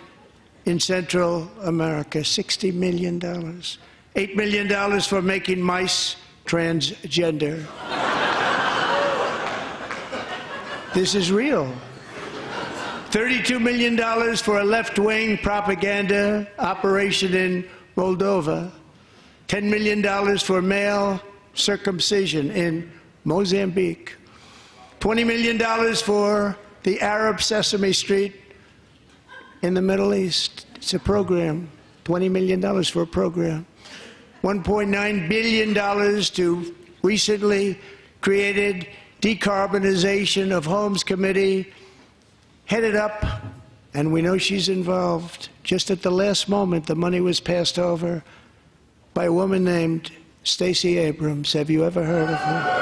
in Central America. $60 million. $8 million for making mice transgender. This is real. $32 million for a left-wing propaganda operation in Moldova. $10 million for male circumcision in Mozambique. $20 million for the Arab Sesame Street in the Middle East. It's a program. $20 million for a program. $1.9 billion to recently created Decarbonization of Homes Committee, headed up, and we know she's involved. Just at the last moment, the money was passed over by a woman named Stacey Abrams. Have you ever heard of her?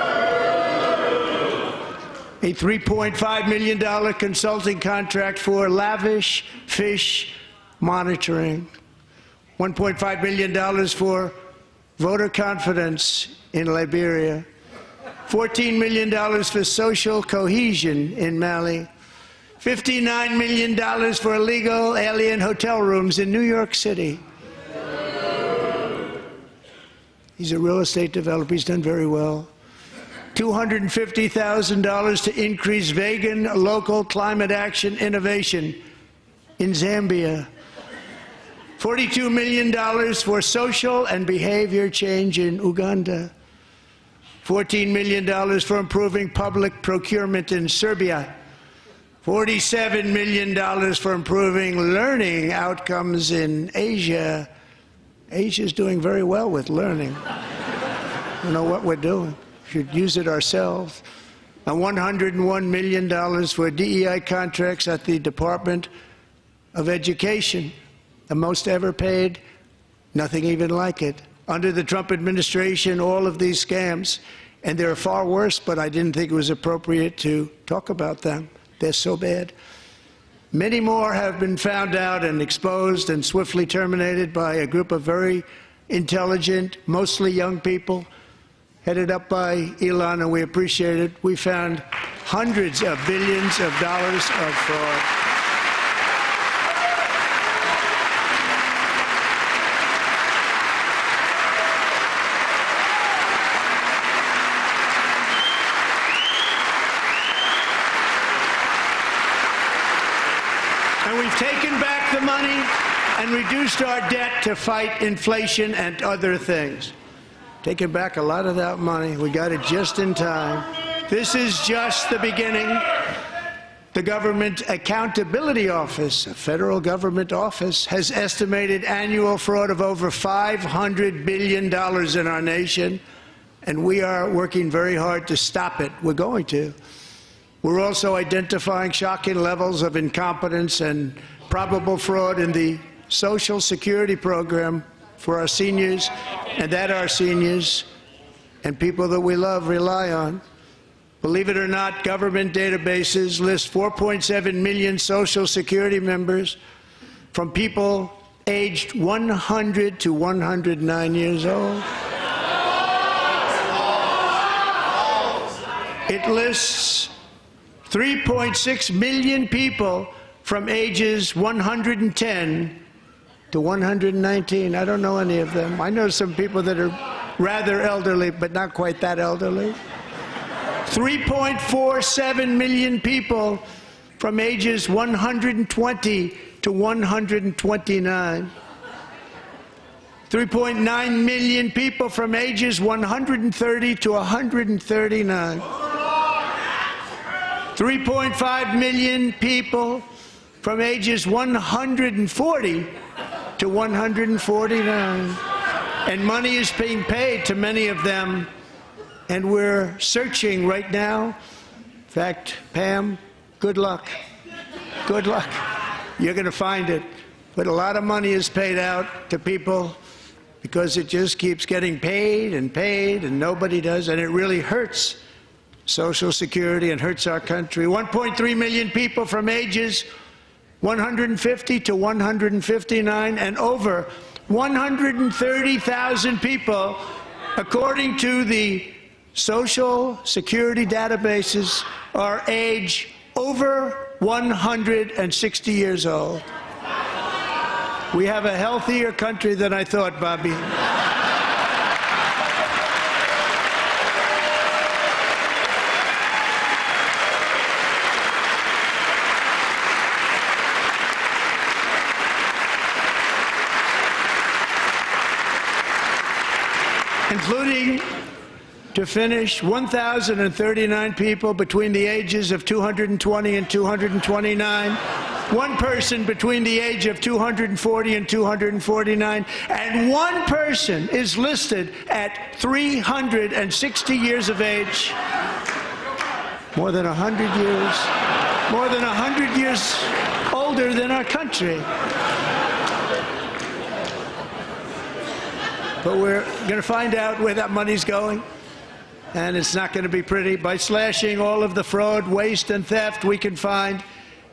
A $3.5 million consulting contract for lavish fish monitoring. $1.5 million for voter confidence in Liberia. $14 million for social cohesion in Mali. $59 million for illegal alien hotel rooms in New York City. He's a real estate developer. He's done very well. $250,000 to increase vegan local climate action innovation in Zambia. $42 million for social and behavior change in Uganda. $14 million for improving public procurement in Serbia. $47 million for improving learning outcomes in Asia. Asia's doing very well with learning. I don't know what we're doing. We should use it ourselves. And $101 million for DEI contracts at the Department of Education. The most ever paid, nothing even like it. Under the Trump administration, all of these scams, and they're far worse, but I didn't think it was appropriate to talk about them. They're so bad. Many more have been found out and exposed and swiftly terminated by a group of very intelligent, mostly young people, headed up by Elon, and we appreciate it. We found hundreds of billions of dollars of fraud. Taken back the money and reduced our debt to fight inflation and other things. Taken back a lot of that money. We got it just in time. This is just the beginning. The Government Accountability Office, a federal government office, has estimated annual fraud of over $500 billion in our nation, and we are working very hard to stop it. We're going to. We're also identifying shocking levels of incompetence and probable fraud in the Social Security program for our seniors, and that our seniors and people that we love rely on. Believe it or not, government databases list 4.7 million Social Security members from people aged 100 to 109 years old. It lists 3.6 million people from ages 110 to 119. I don't know any of them. I know some people that are rather elderly, but not quite that elderly. 3.47 million people from ages 120 to 129. 3.9 million people from ages 130 to 139. 3.5 million people from ages 140 to 149. And money is being paid to many of them, and we're searching right now. In fact, Pam, good luck. Good luck. You're going to find it. But a lot of money is paid out to people because it just keeps getting paid and nobody does, and it really hurts Social Security and hurts our country. 1.3 million people from ages 150 to 159, and over 130,000 people, according to the Social Security databases, are age over 160 years old. We have a healthier country than I thought, Bobby. Including, to finish, 1,039 people between the ages of 220 and 229, one person between the age of 240 and 249, and one person is listed at 360 years of age. More than 100 years older than our country. But we're going to find out where that money's going, and it's not going to be pretty. By slashing all of the fraud, waste, and theft we can find,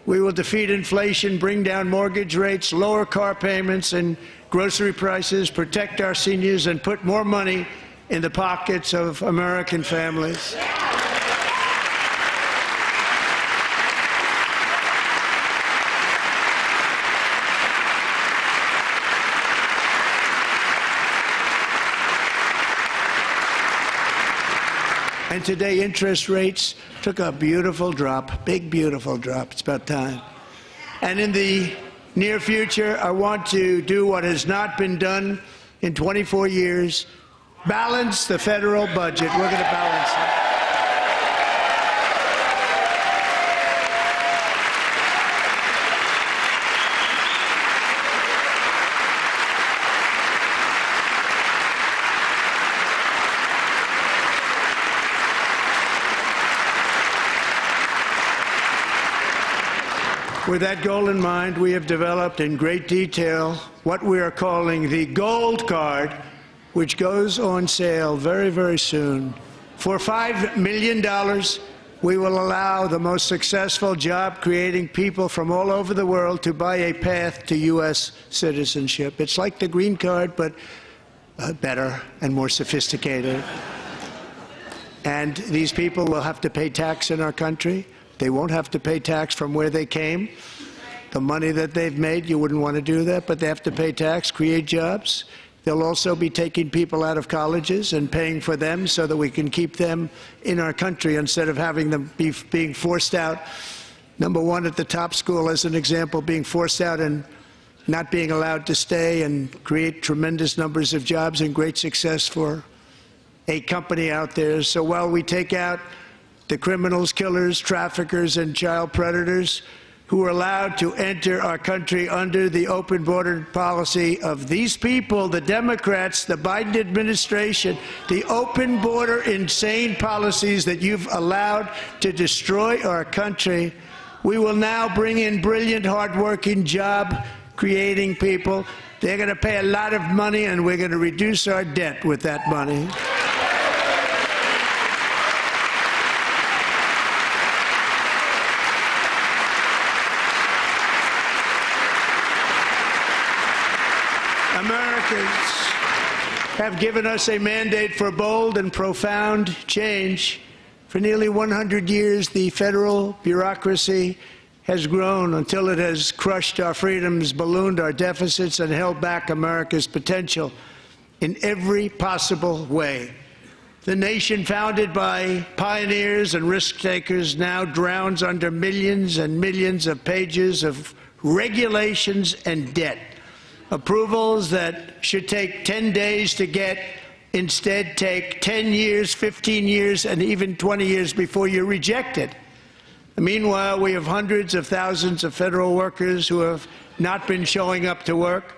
we will defeat inflation, bring down mortgage rates, lower car payments and grocery prices, protect our seniors, and put more money in the pockets of American families. And today, interest rates took a beautiful drop, big, beautiful drop. It's about time. And in the near future, I want to do what has not been done in 24 years, balance the federal budget. We're going to balance it. With that goal in mind, we have developed in great detail what we are calling the Gold Card, which goes on sale very, very soon. For $5 million, we will allow the most successful job-creating people from all over the world to buy a path to U.S. citizenship. It's like the green card, but better and more sophisticated. And these people will have to pay tax in our country. They won't have to pay tax from where they came. The money that they've made, you wouldn't want to do that, but they have to pay tax, create jobs. They'll also be taking people out of colleges and paying for them so that we can keep them in our country instead of having them being forced out. Number one, at the top school, as an example, being forced out and not being allowed to stay and create tremendous numbers of jobs and great success for a company out there. So while we take out the criminals, killers, traffickers, and child predators who are allowed to enter our country under the open border policy of these people, the Democrats, the Biden administration, the open border insane policies that you've allowed to destroy our country, we will now bring in brilliant, hardworking, job-creating people. They're going to pay a lot of money, and we're going to reduce our debt with that money. Americans have given us a mandate for bold and profound change. For nearly 100 years, the federal bureaucracy has grown until it has crushed our freedoms, ballooned our deficits, and held back America's potential in every possible way. The nation founded by pioneers and risk-takers now drowns under millions and millions of pages of regulations and debt. Approvals that should take 10 days to get instead take 10 years, 15 years, and even 20 years before you're rejected. Meanwhile, we have hundreds of thousands of federal workers who have not been showing up to work.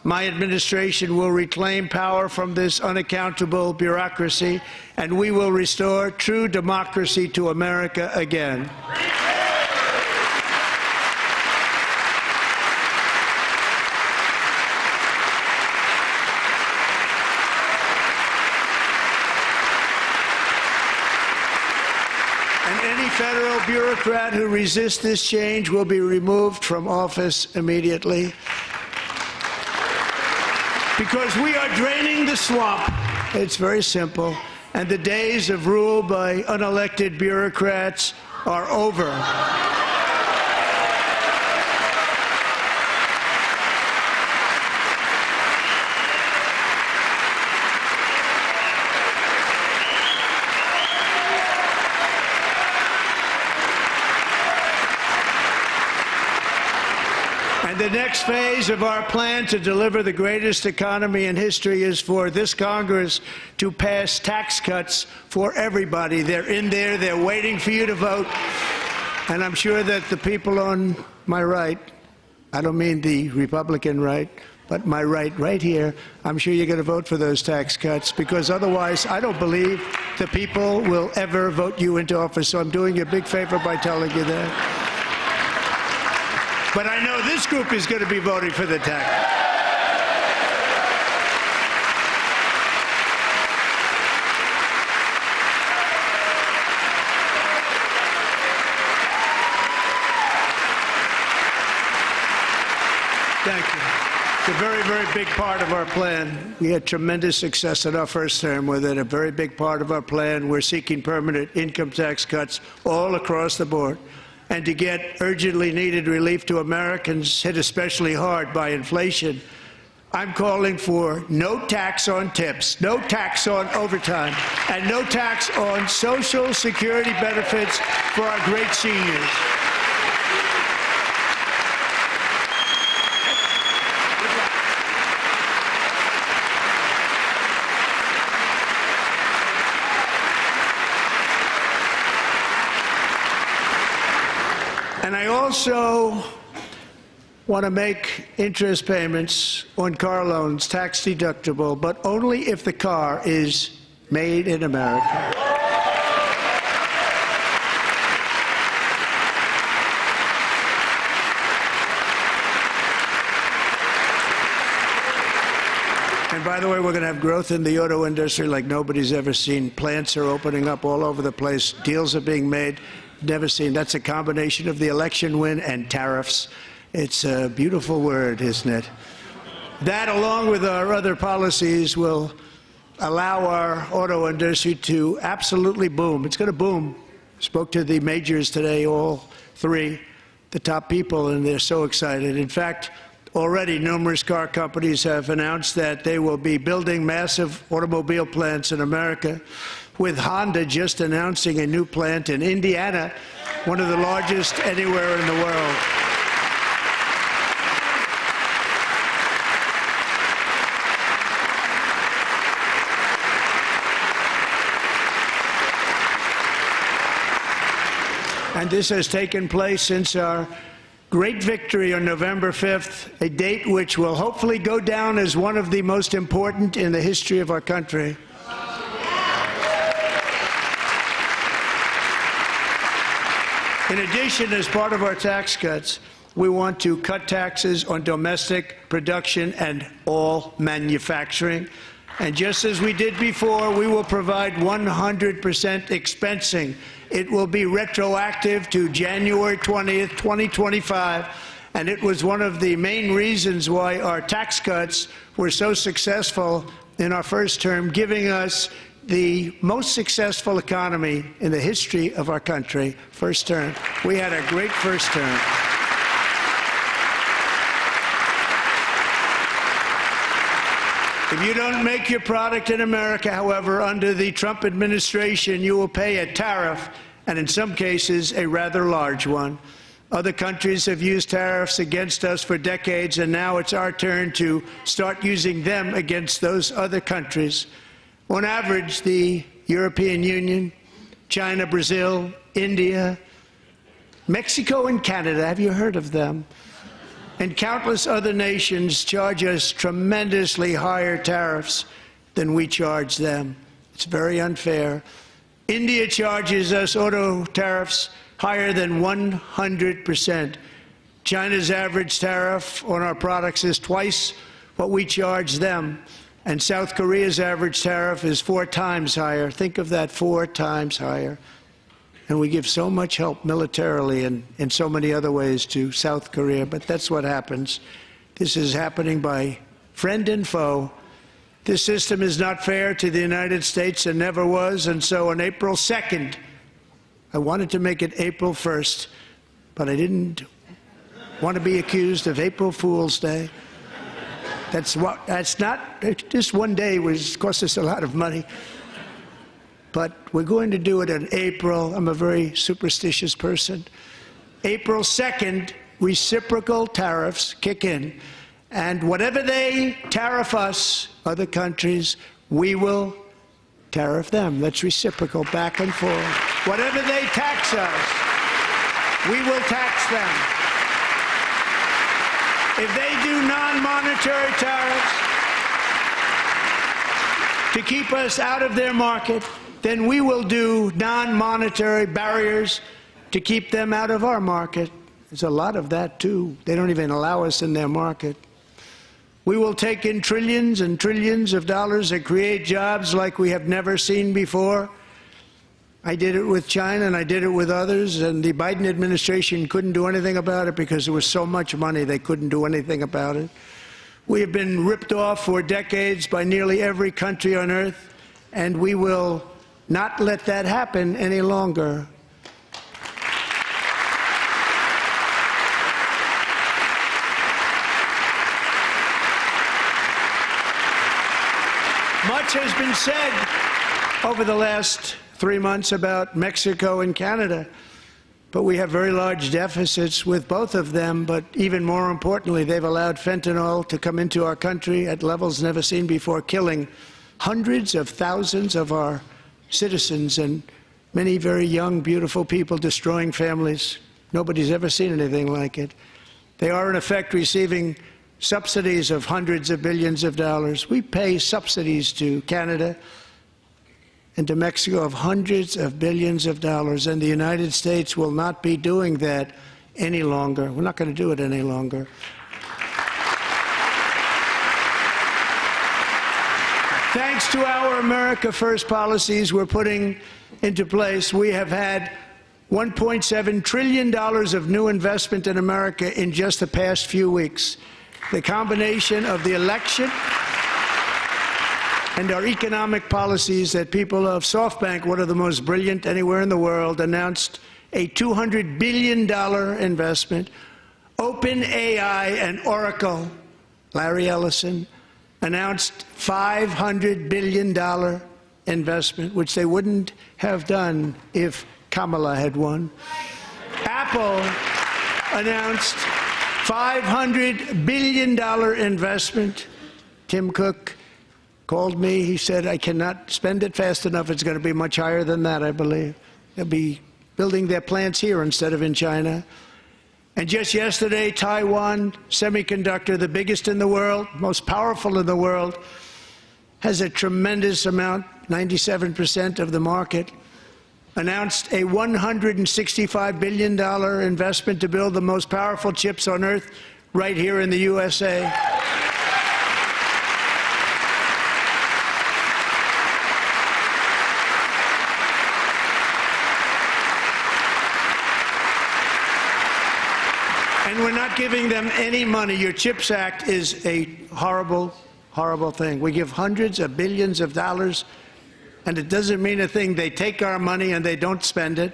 My administration will reclaim power from this unaccountable bureaucracy, and we will restore true democracy to America again. any federal bureaucrat who resists this change will be removed from office immediately. Because we are draining the swamp. It's very simple. And the days of rule by unelected bureaucrats are over. And the next phase of our plan to deliver the greatest economy in history is for this Congress to pass tax cuts for everybody. They're in there, they're waiting for you to vote. And I'm sure that the people on my right, I don't mean the Republican right, but my right here, I'm sure you're going to vote for those tax cuts, because otherwise I don't believe the people will ever vote you into office. So I'm doing you a big favor by telling you that. But I know this group is going to be voting for the tax. Thank you. It's a very, very big part of our plan. We had tremendous success in our first term with it. A very big part of our plan. We're seeking permanent income tax cuts all across the board. And to get urgently needed relief to Americans hit especially hard by inflation, I'm calling for no tax on tips, no tax on overtime, and no tax on Social Security benefits for our great seniors. And I also want to make interest payments on car loans tax deductible, but only if the car is made in America. And by the way, we're going to have growth in the auto industry like nobody's ever seen. Plants are opening up all over the place. Deals are being made. Never seen. That's a combination of the election win and tariffs. It's a beautiful word, isn't it? That, along with our other policies, will allow our auto industry to absolutely boom. It's going to boom. Spoke to the majors today, all three, the top people, and they're so excited. In fact, already numerous car companies have announced that they will be building massive automobile plants in America, with Honda just announcing a new plant in Indiana, one of the largest anywhere in the world. And this has taken place since our great victory on November 5th, a date which will hopefully go down as one of the most important in the history of our country. In addition, as part of our tax cuts, we want to cut taxes on domestic production and all manufacturing. And just as we did before, we will provide 100% expensing. It will be retroactive to January 20th, 2025. And it was one of the main reasons why our tax cuts were so successful in our first term, giving us the most successful economy in the history of our country, first term. We had a great first term. If you don't make your product in America, however, under the Trump administration, you will pay a tariff, and in some cases, a rather large one. Other countries have used tariffs against us for decades, and now it's our turn to start using them against those other countries. On average, the European Union, China, Brazil, India, Mexico, and Canada, have you heard of them? And countless other nations charge us tremendously higher tariffs than we charge them. It's very unfair. India charges us auto tariffs higher than 100%. China's average tariff on our products is twice what we charge them. And South Korea's average tariff is 4 times higher. Think of that, 4 times higher. And we give so much help militarily and in so many other ways to South Korea, but that's what happens. This is happening by friend and foe. This system is not fair to the United States and never was, and so on April 2nd, I wanted to make it April 1st, but I didn't want to be accused of April Fool's Day. That's not, just one day cost us a lot of money. But we're going to do it in April. I'm a very superstitious person. April 2nd, reciprocal tariffs kick in. And whatever they tariff us, other countries, we will tariff them. That's reciprocal, back and forth. Whatever they tax us, we will tax them. If they do non-monetary tariffs to keep us out of their market, then we will do non-monetary barriers to keep them out of our market. There's a lot of that, too. They don't even allow us in their market. We will take in trillions and trillions of dollars and create jobs like we have never seen before. I did it with China and I did it with others, and the Biden administration couldn't do anything about it because there was so much money they couldn't do anything about it. We have been ripped off for decades by nearly every country on earth, and we will not let that happen any longer. Much has been said over the last 3 months about Mexico and Canada, but we have very large deficits with both of them. But even more importantly, they've allowed fentanyl to come into our country at levels never seen before, killing hundreds of thousands of our citizens and many very young, beautiful people, destroying families. Nobody's ever seen anything like it. They are, in effect, receiving subsidies of hundreds of billions of dollars. We pay subsidies to Canada and to Mexico of hundreds of billions of dollars, and the United States will not be doing that any longer. We're not going to do it any longer. Thanks to our America First policies we're putting into place, we have had $1.7 trillion of new investment in America in just the past few weeks. The combination of the election and our economic policies that people of SoftBank, one of the most brilliant anywhere in the world, announced a $200 billion investment. OpenAI and Oracle, Larry Ellison, announced $500 billion investment, which they wouldn't have done if Kamala had won. Apple announced $500 billion investment. Tim Cook called me. He said, I cannot spend it fast enough. It's going to be much higher than that, I believe. They'll be building their plants here instead of in China. And just yesterday, Taiwan Semiconductor, the biggest in the world, most powerful in the world, has a tremendous amount, 97% of the market, announced a $165 billion investment to build the most powerful chips on earth right here in the USA. And we're not giving them any money. Your CHIPS Act is a horrible, horrible thing. We give hundreds of billions of dollars, and it doesn't mean a thing. They take our money and they don't spend it.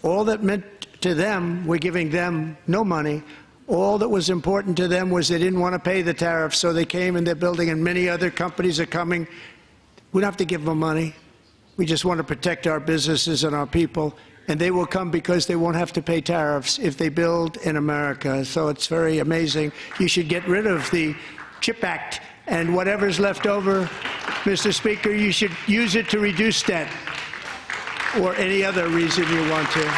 All that meant to them, we're giving them no money. All that was important to them was they didn't want to pay the tariffs, so they came and they're building, and many other companies are coming. We don't have to give them money. We just want to protect our businesses and our people, and they will come because they won't have to pay tariffs if they build in America. So it's very amazing. You should get rid of the CHIP Act, and whatever's left over, Mr. Speaker, you should use it to reduce debt or any other reason you want to.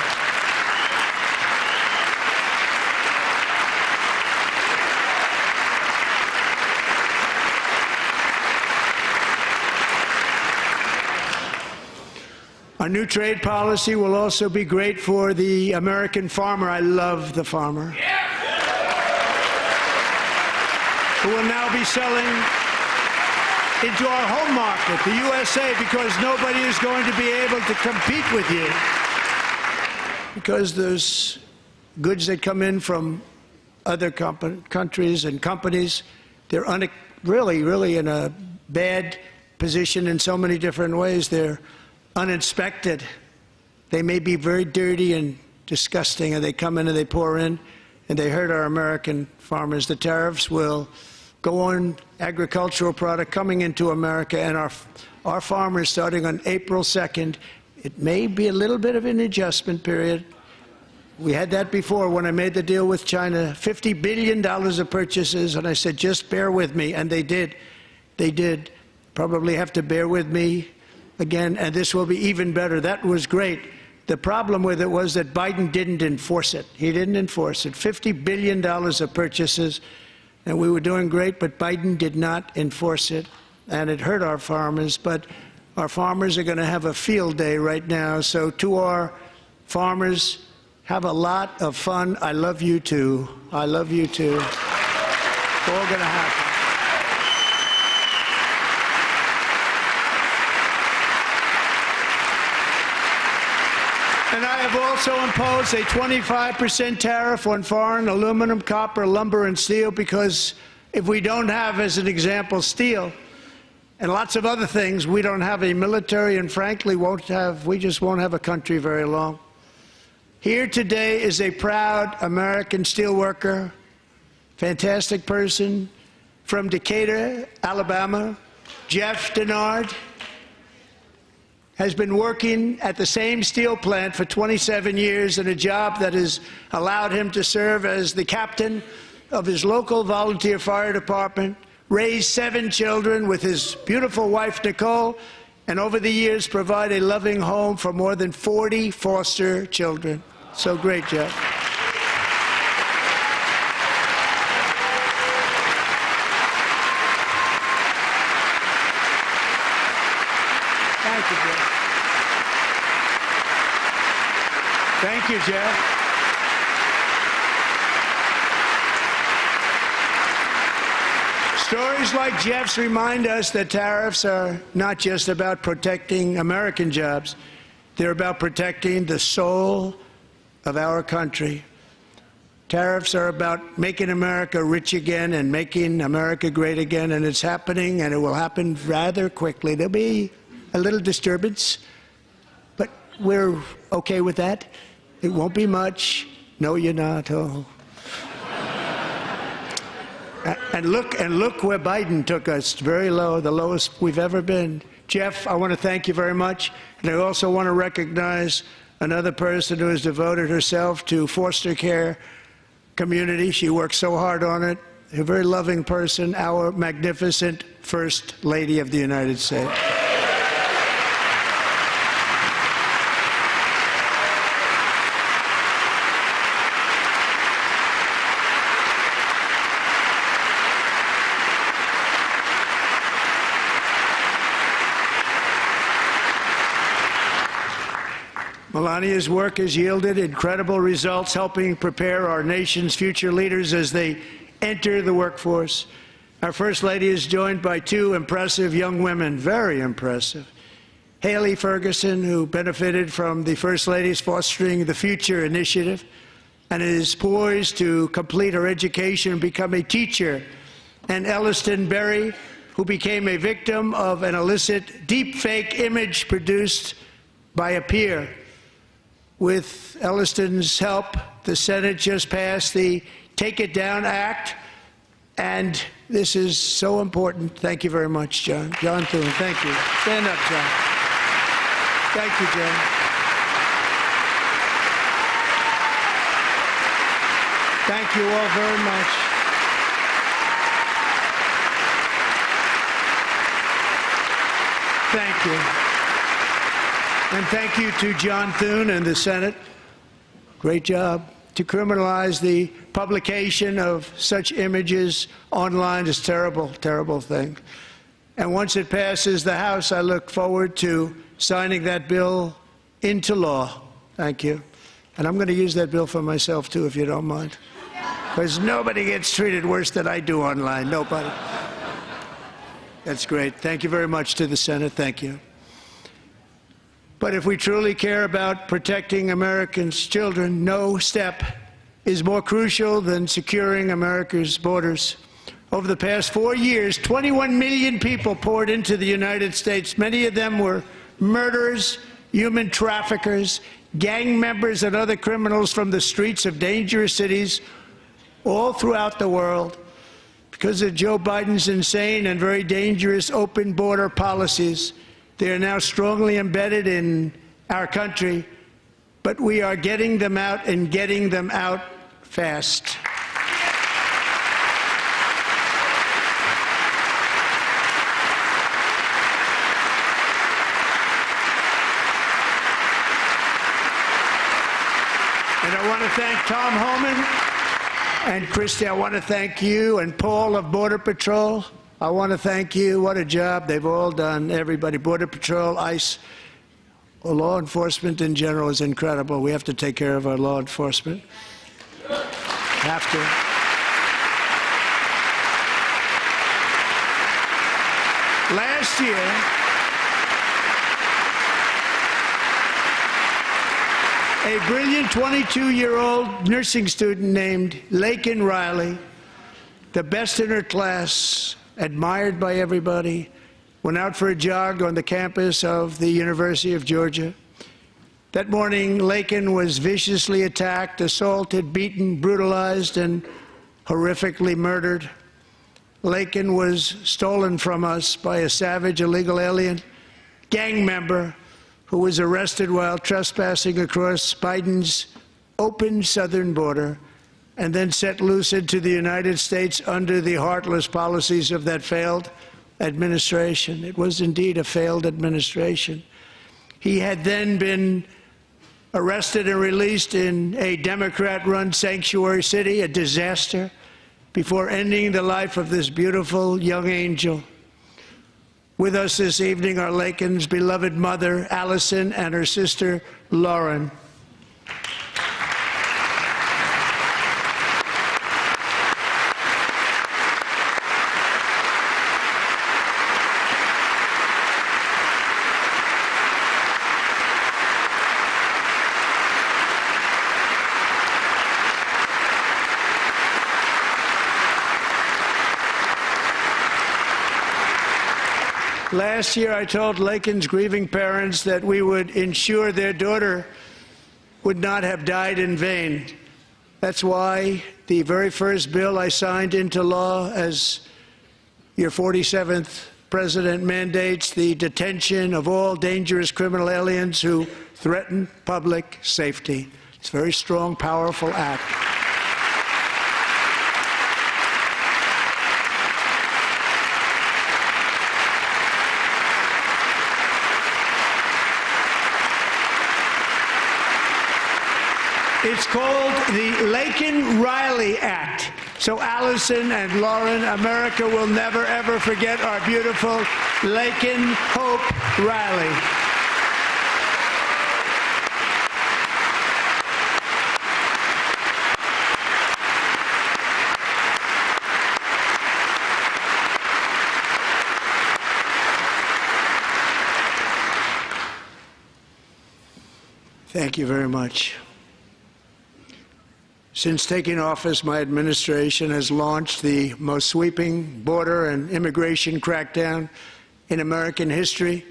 Our new trade policy will also be great for the American farmer. I love the farmer. Who will now be selling into our home market, the USA, because nobody is going to be able to compete with you. because there's goods that come in from other countries and companies. They're really in a bad position in so many different ways. They're uninspected. They may be very dirty and disgusting, and they come in and they pour in, and they hurt our American farmers. The tariffs will go on agricultural product coming into America, and our farmers, starting on April 2nd, it may be a little bit of an adjustment period. We had that before when I made the deal with China, $50 billion of purchases, and I said, just bear with me, and they did. They did. Probably have to bear with me again, and this will be even better. That was great. The problem with it was that Biden didn't enforce it. He didn't enforce it. $50 billion of purchases, and we were doing great, but Biden did not enforce it, and it hurt our farmers. But our farmers are going to have a field day right now. So to our farmers, have a lot of fun. I love you too. I love you too. It's all going to happen. And I have also imposed a 25% tariff on foreign aluminum, copper, lumber, and steel, because if we don't have, as an example, steel and lots of other things, we don't have a military, and frankly, we just won't have a country very long. Here today is a proud American steelworker, fantastic person from Decatur, Alabama, Jeff Denard. Has been working at the same steel plant for 27 years in a job that has allowed him to serve as the captain of his local volunteer fire department, raise 7 children with his beautiful wife, Nicole, and over the years provide a loving home for more than 40 foster children. So great, Jeff. Thank you, Jeff. Thank you, Jeff. Stories like Jeff's remind us that tariffs are not just about protecting American jobs. They're about protecting the soul of our country. Tariffs are about making America rich again and making America great again, and it's happening, and it will happen rather quickly. There'll be a little disturbance, but we're okay with that. It won't be much. No, you're not. Oh. And look where Biden took us. Very low, the lowest we've ever been. Jeff, I want to thank you very much. And I also want to recognize another person who has devoted herself to foster care community. She works so hard on it. A very loving person, our magnificent First Lady of the United States. Melania's work has yielded incredible results, helping prepare our nation's future leaders as they enter the workforce. Our First Lady is joined by 2 impressive young women, very impressive. Haley Ferguson, who benefited from the First Lady's Fostering the Future initiative and is poised to complete her education and become a teacher. And Elliston Berry, who became a victim of an illicit deepfake image produced by a peer. With Elliston's help, the Senate just passed the Take It Down Act, and this is so important. Thank you very much, John. John Thune, thank you. Stand up, John. Thank you, John. Thank you all very much. Thank you. And thank you to John Thune and the Senate. Great job. To criminalize the publication of such images online is a terrible, terrible thing. And once it passes the House, I look forward to signing that bill into law. Thank you. And I'm going to use that bill for myself, too, if you don't mind. Because nobody gets treated worse than I do online. Nobody. That's great. Thank you very much to the Senate. Thank you. But if we truly care about protecting Americans' children, no step is more crucial than securing America's borders. Over the past 4 years, 21 million people poured into the United States. Many of them were murderers, human traffickers, gang members, and other criminals from the streets of dangerous cities all throughout the world. Because of Joe Biden's insane and very dangerous open border policies, they are now strongly embedded in our country, but we are getting them out and getting them out fast. And I want to thank Tom Homan and Christy. I want to thank you and Paul of Border Patrol. I want to thank you. What a job they've all done. Everybody, Border Patrol, ICE, law enforcement in general is incredible. We have to take care of our law enforcement. Have to. Last year, a brilliant 22-year-old nursing student named Laken Riley, the best in her class, admired by everybody, went out for a jog on the campus of the University of Georgia. That morning, Laken was viciously attacked, assaulted, beaten, brutalized, and horrifically murdered. Laken was stolen from us by a savage illegal alien gang member who was arrested while trespassing across Biden's open southern border and then set loose into the United States under the heartless policies of that failed administration. It was indeed a failed administration. He had then been arrested and released in a Democrat-run sanctuary city, a disaster, before ending the life of this beautiful young angel. With us this evening are Laken's beloved mother, Allison, and her sister, Lauren. Last year, I told Laken's grieving parents that we would ensure their daughter would not have died in vain. That's why the very first bill I signed into law as your 47th president mandates the detention of all dangerous criminal aliens who threaten public safety. It's a very strong, powerful act. It's called the Laken-Riley Act. So Allison and Lauren, America will never, ever forget our beautiful Laken Hope Riley. Thank you very much. Since taking office, my administration has launched the most sweeping border and immigration crackdown in American history,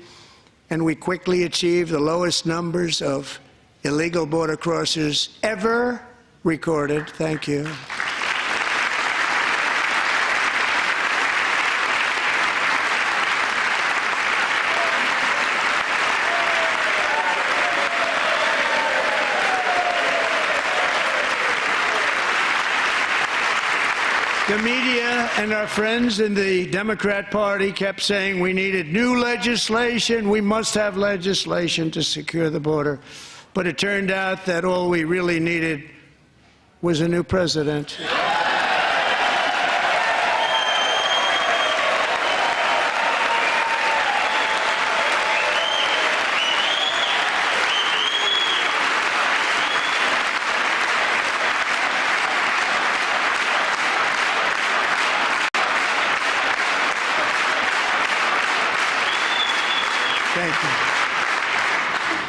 and we quickly achieved the lowest numbers of illegal border crossers ever recorded. Thank you. The media and our friends in the Democrat Party kept saying we needed new legislation, we must have legislation to secure the border. But it turned out that all we really needed was a new president.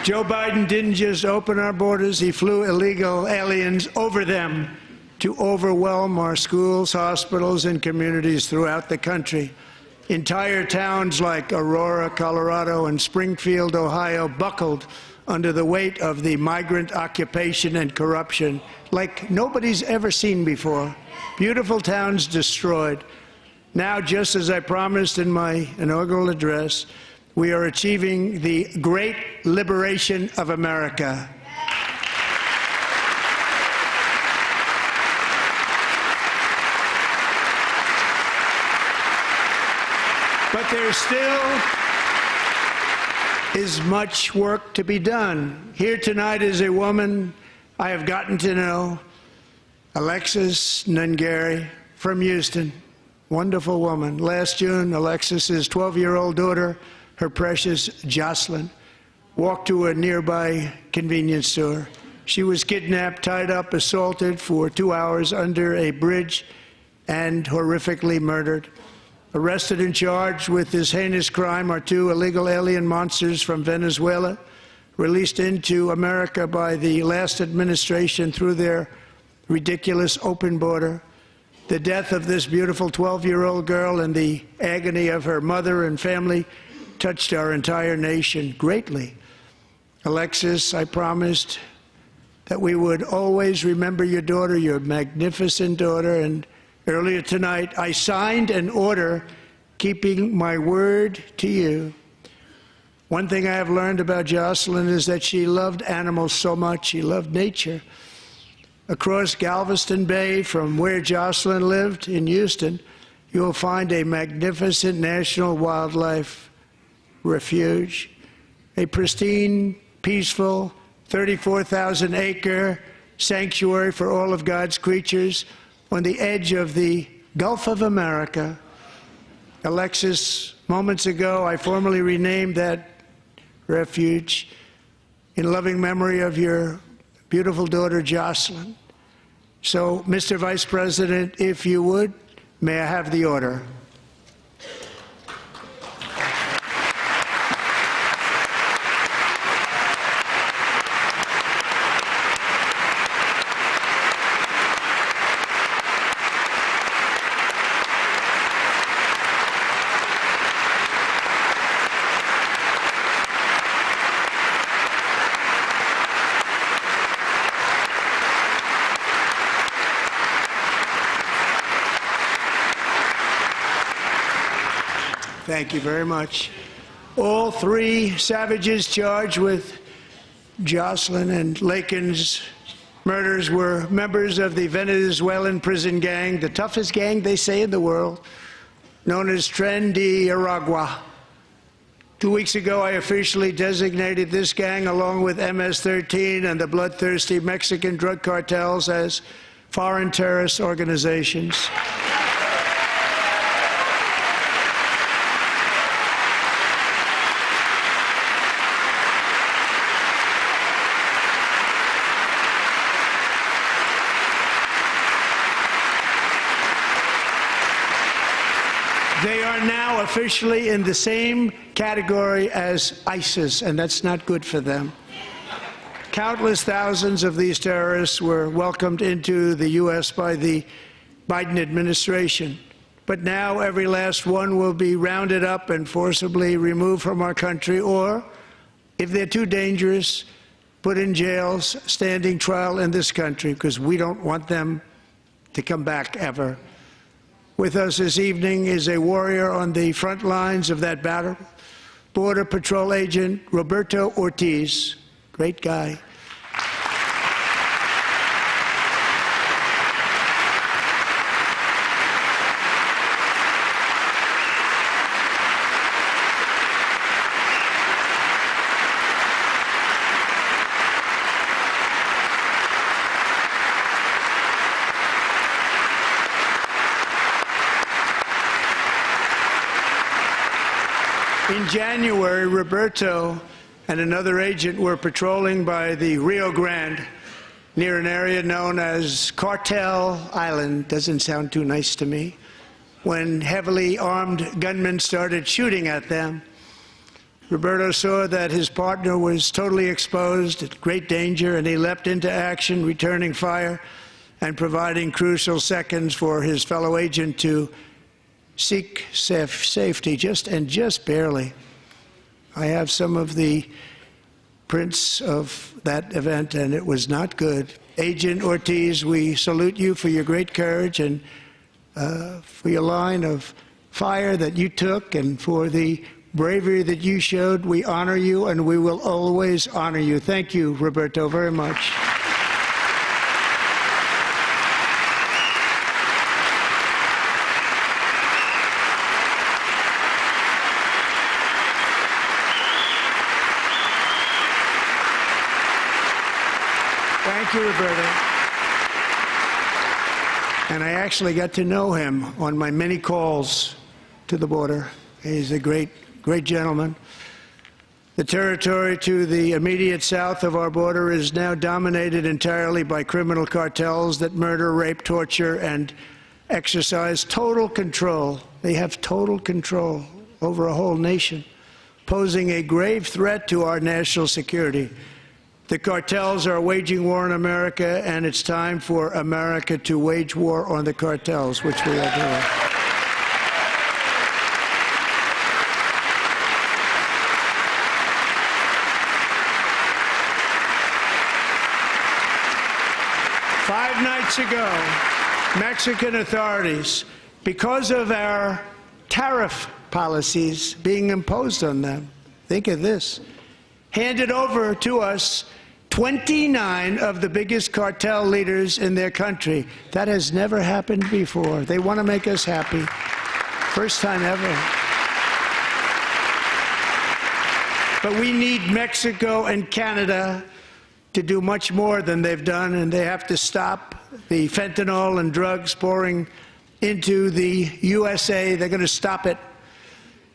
Joe Biden didn't just open our borders, he flew illegal aliens over them to overwhelm our schools, hospitals, and communities throughout the country. Entire towns like Aurora, Colorado, and Springfield, Ohio, buckled under the weight of the migrant occupation and corruption like nobody's ever seen before. Beautiful towns destroyed. Now, just as I promised in my inaugural address, we are achieving the great liberation of America. But there still is much work to be done. Here tonight is a woman I have gotten to know, Alexis Nungari from Houston. Wonderful woman. Last June, Alexis's 12-year-old daughter, her precious Jocelyn, walked to a nearby convenience store. She was kidnapped, tied up, assaulted for 2 hours under a bridge, and horrifically murdered. Arrested and charged with this heinous crime are 2 illegal alien monsters from Venezuela, released into America by the last administration through their ridiculous open border. The death of this beautiful 12-year-old girl and the agony of her mother and family touched our entire nation greatly. Alexis, I promised that we would always remember your daughter, your magnificent daughter, and earlier tonight I signed an order keeping my word to you. One thing I have learned about Jocelyn is that she loved animals so much. She loved nature. Across Galveston Bay, from where Jocelyn lived in Houston, you will find a magnificent national wildlife refuge, a pristine, peaceful, 34,000-acre sanctuary for all of God's creatures on the edge of the Gulf of America. Alexis, moments ago, I formally renamed that refuge in loving memory of your beautiful daughter, Jocelyn. So, Mr. Vice President, if you would, may I have the order? Thank you very much. All 3 savages charged with Jocelyn and Lakin's murders were members of the Venezuelan prison gang, the toughest gang, they say, in the world, known as Tren de Aragua. 2 weeks ago, I officially designated this gang, along with MS-13 and the bloodthirsty Mexican drug cartels, as foreign terrorist organizations. They are now officially in the same category as ISIS, and that's not good for them. Countless thousands of these terrorists were welcomed into the U.S. by the Biden administration. But now every last one will be rounded up and forcibly removed from our country, or, if they're too dangerous, put in jails, standing trial in this country, because we don't want them to come back ever. With us this evening is a warrior on the front lines of that battle, Border Patrol Agent Roberto Ortiz. Great guy. In January, Roberto and another agent were patrolling by the Rio Grande near an area known as Cartel Island. Doesn't sound too nice to me. When heavily armed gunmen started shooting at them. Roberto saw that his partner was totally exposed, at great danger, and he leapt into action, returning fire and providing crucial seconds for his fellow agent to seek safety, just barely. I have some of the prints of that event, and it was not good. Agent Ortiz, we salute you for your great courage and for your line of fire that you took and for the bravery that you showed. We honor you, and we will always honor you. Thank you, Roberto, very much. Thank you, Roberto. And I actually got to know him on my many calls to the border. He's a great gentleman. The territory to the immediate south of our border is now dominated entirely by criminal cartels that murder, rape, torture, and exercise total control. They have total control over a whole nation, posing a grave threat to our national security. The cartels are waging war on America, and it's time for America to wage war on the cartels, which we are doing. Five nights ago, Mexican authorities, because of our tariff policies being imposed on them, think of this, handed over to us 29 of the biggest cartel leaders in their country. That has never happened before. They want to make us happy. First time ever. But we need Mexico and Canada to do much more than they've done, and they have to stop the fentanyl and drugs pouring into the USA. They're going to stop it.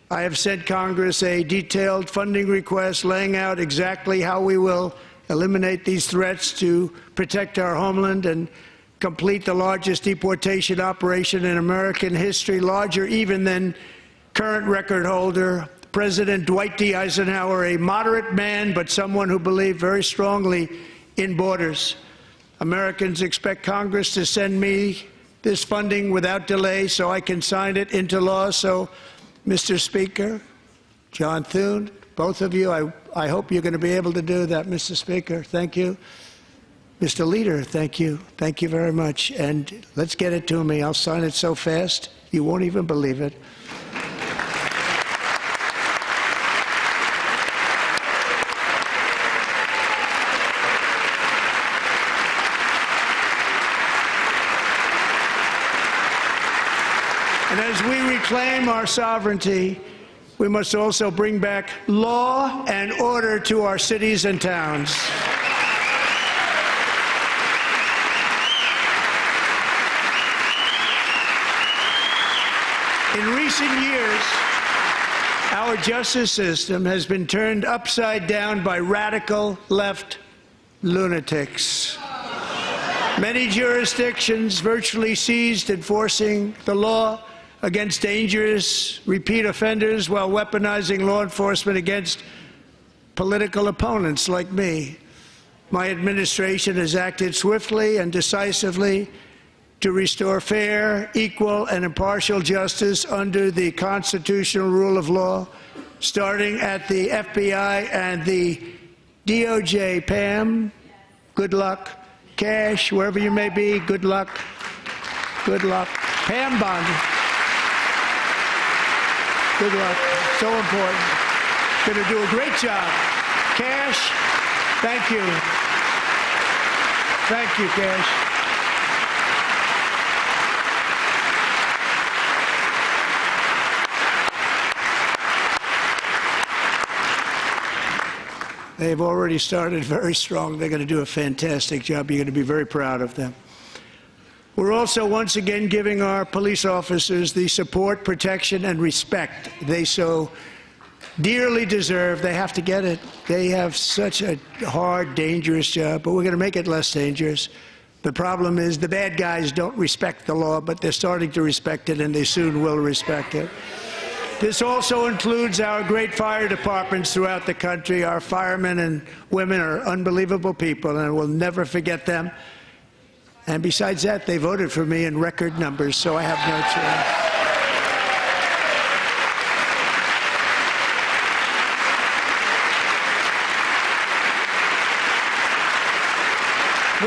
I have sent Congress a detailed funding request laying out exactly how we will eliminate these threats to protect our homeland and complete the largest deportation operation in American history, larger even than current record holder, President Dwight D. Eisenhower, a moderate man, but someone who believed very strongly in borders. Americans expect Congress to send me this funding without delay so I can sign it into law. So, Mr. Speaker, John Thune, both of you, I hope you're going to be able to do that, Mr. Speaker. Thank you. Mr. Leader, thank you. Thank you very much. And let's get it to me. I'll sign it so fast, you won't even believe it. And as we reclaim our sovereignty, we must also bring back law and order to our cities and towns. In recent years, our justice system has been turned upside down by radical left lunatics. Many jurisdictions virtually ceased enforcing the law against dangerous repeat offenders while weaponizing law enforcement against political opponents like me. My administration has acted swiftly and decisively to restore fair, equal, and impartial justice under the constitutional rule of law, starting at the FBI and the DOJ. Pam, good luck. Cash, wherever you may be, good luck. Good luck. Pam Bondi. Good luck. So important. Going to do a great job. Cash, thank you. Thank you, Cash. They've already started very strong. They're going to do a fantastic job. You're going to be very proud of them. We're also once again giving our police officers the support, protection, and respect they so dearly deserve. They have to get it. They have such a hard, dangerous job, but we're going to make it less dangerous. The problem is the bad guys don't respect the law, but they're starting to respect it, and they soon will respect it. This also includes our great fire departments throughout the country. Our firemen and women are unbelievable people, and we'll never forget them. And besides that, they voted for me in record numbers, so I have no choice.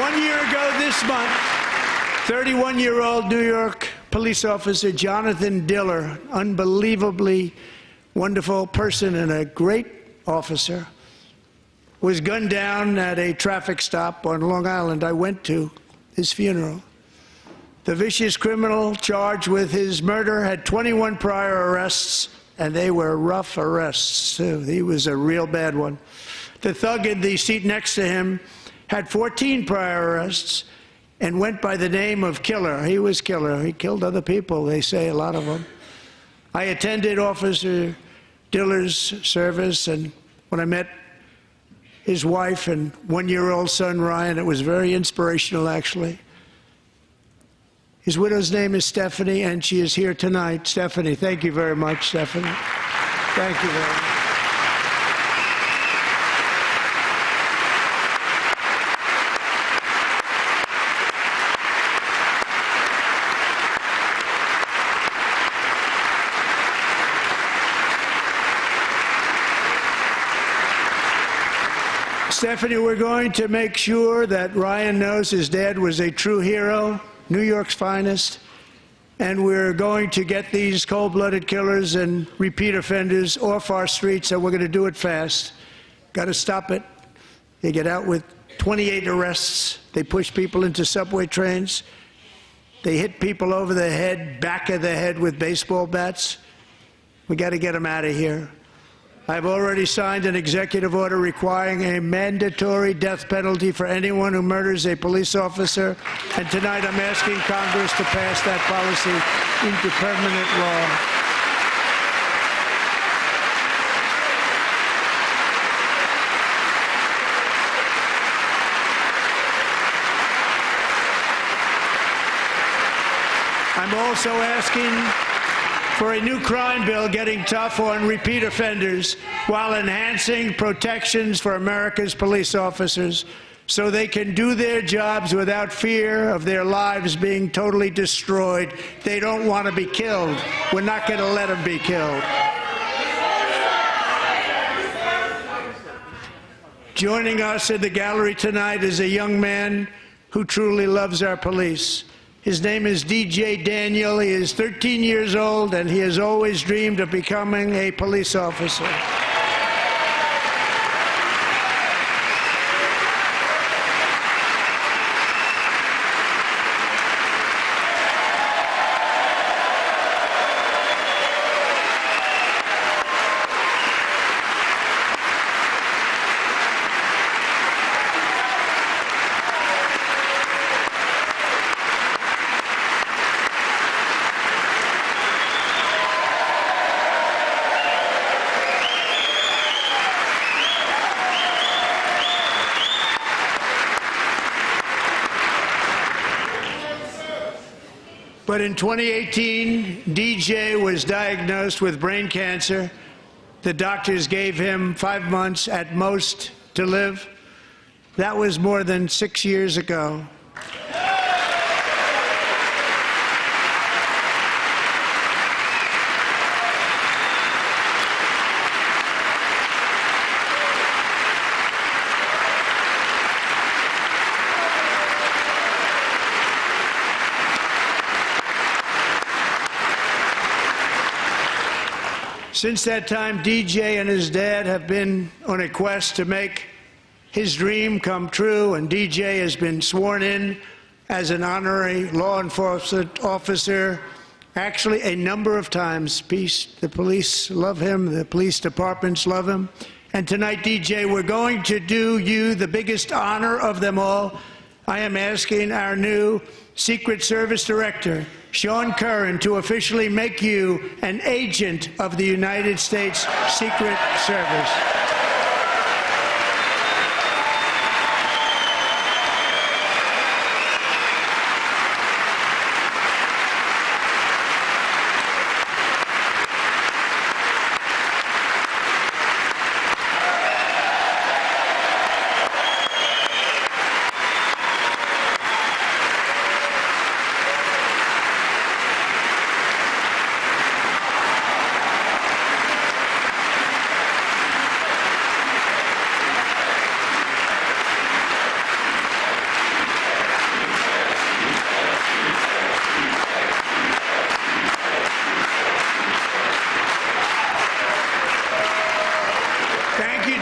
One year ago this month, 31-year-old New York police officer Jonathan Diller, unbelievably wonderful person and a great officer, was gunned down at a traffic stop on Long Island. I went to his funeral. The vicious criminal charged with his murder had 21 prior arrests, and they were rough arrests, too. He was a real bad one. The thug in the seat next to him had 14 prior arrests and went by the name of Killer. He was Killer. He killed other people, they say, a lot of them. I attended Officer Diller's service, and when I met his wife and one-year-old son, Ryan, it was very inspirational, actually. His widow's name is Stephanie, and she is here tonight. Stephanie, thank you very much, Stephanie. Thank you very much. Stephanie, we're going to make sure that Ryan knows his dad was a true hero, New York's finest, and we're going to get these cold-blooded killers and repeat offenders off our streets, and we're going to do it fast. Got to stop it. They get out with 28 arrests. They push people into subway trains. They hit people over the head, back of the head with baseball bats. We got to get them out of here. I've already signed an executive order requiring a mandatory death penalty for anyone who murders a police officer, and tonight I'm asking Congress to pass that policy into permanent law. I'm also asking for a new crime bill getting tough on repeat offenders while enhancing protections for America's police officers so they can do their jobs without fear of their lives being totally destroyed. They don't want to be killed. We're not going to let them be killed. Joining us in the gallery tonight is a young man who truly loves our police. His name is DJ Daniel. He is 13 years old, and he has always dreamed of becoming a police officer. But in 2018, DJ was diagnosed with brain cancer. The doctors gave him 5 months at most to live. That was more than 6 years ago. Since that time, DJ and his dad have been on a quest to make his dream come true, and DJ has been sworn in as an honorary law enforcement officer, actually a number of times. The police love him, the police departments love him. And tonight, DJ, we're going to do you the biggest honor of them all. I am asking our new Secret Service Director, Sean Curran, to officially make you an agent of the United States Secret Service.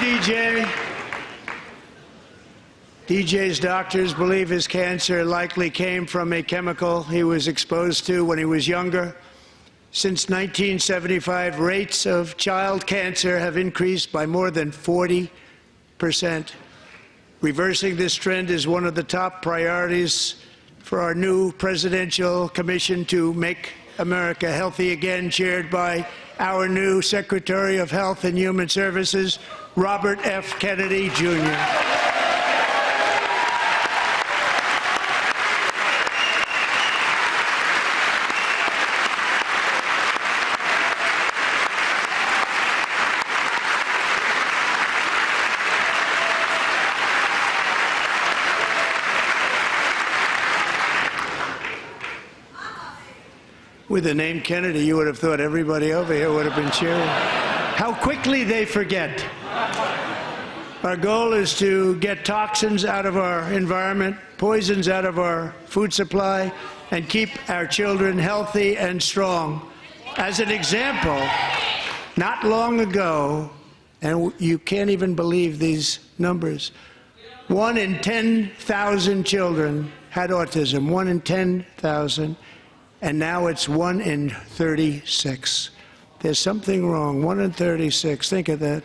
DJ. DJ's doctors believe his cancer likely came from a chemical he was exposed to when he was younger. Since 1975, rates of child cancer have increased by more than 40%. Reversing this trend is one of the top priorities for our new presidential commission to make America healthy again, chaired by our new Secretary of Health and Human Services, Robert F. Kennedy, Jr. With the name Kennedy, you would have thought everybody over here would have been cheering. How quickly they forget. Our goal is to get toxins out of our environment, poisons out of our food supply, and keep our children healthy and strong. As an example, not long ago, and you can't even believe these numbers, 1 in 10,000 children had autism, 1 in 10,000. And now it's 1 in 36. There's something wrong. 1 in 36. Think of that.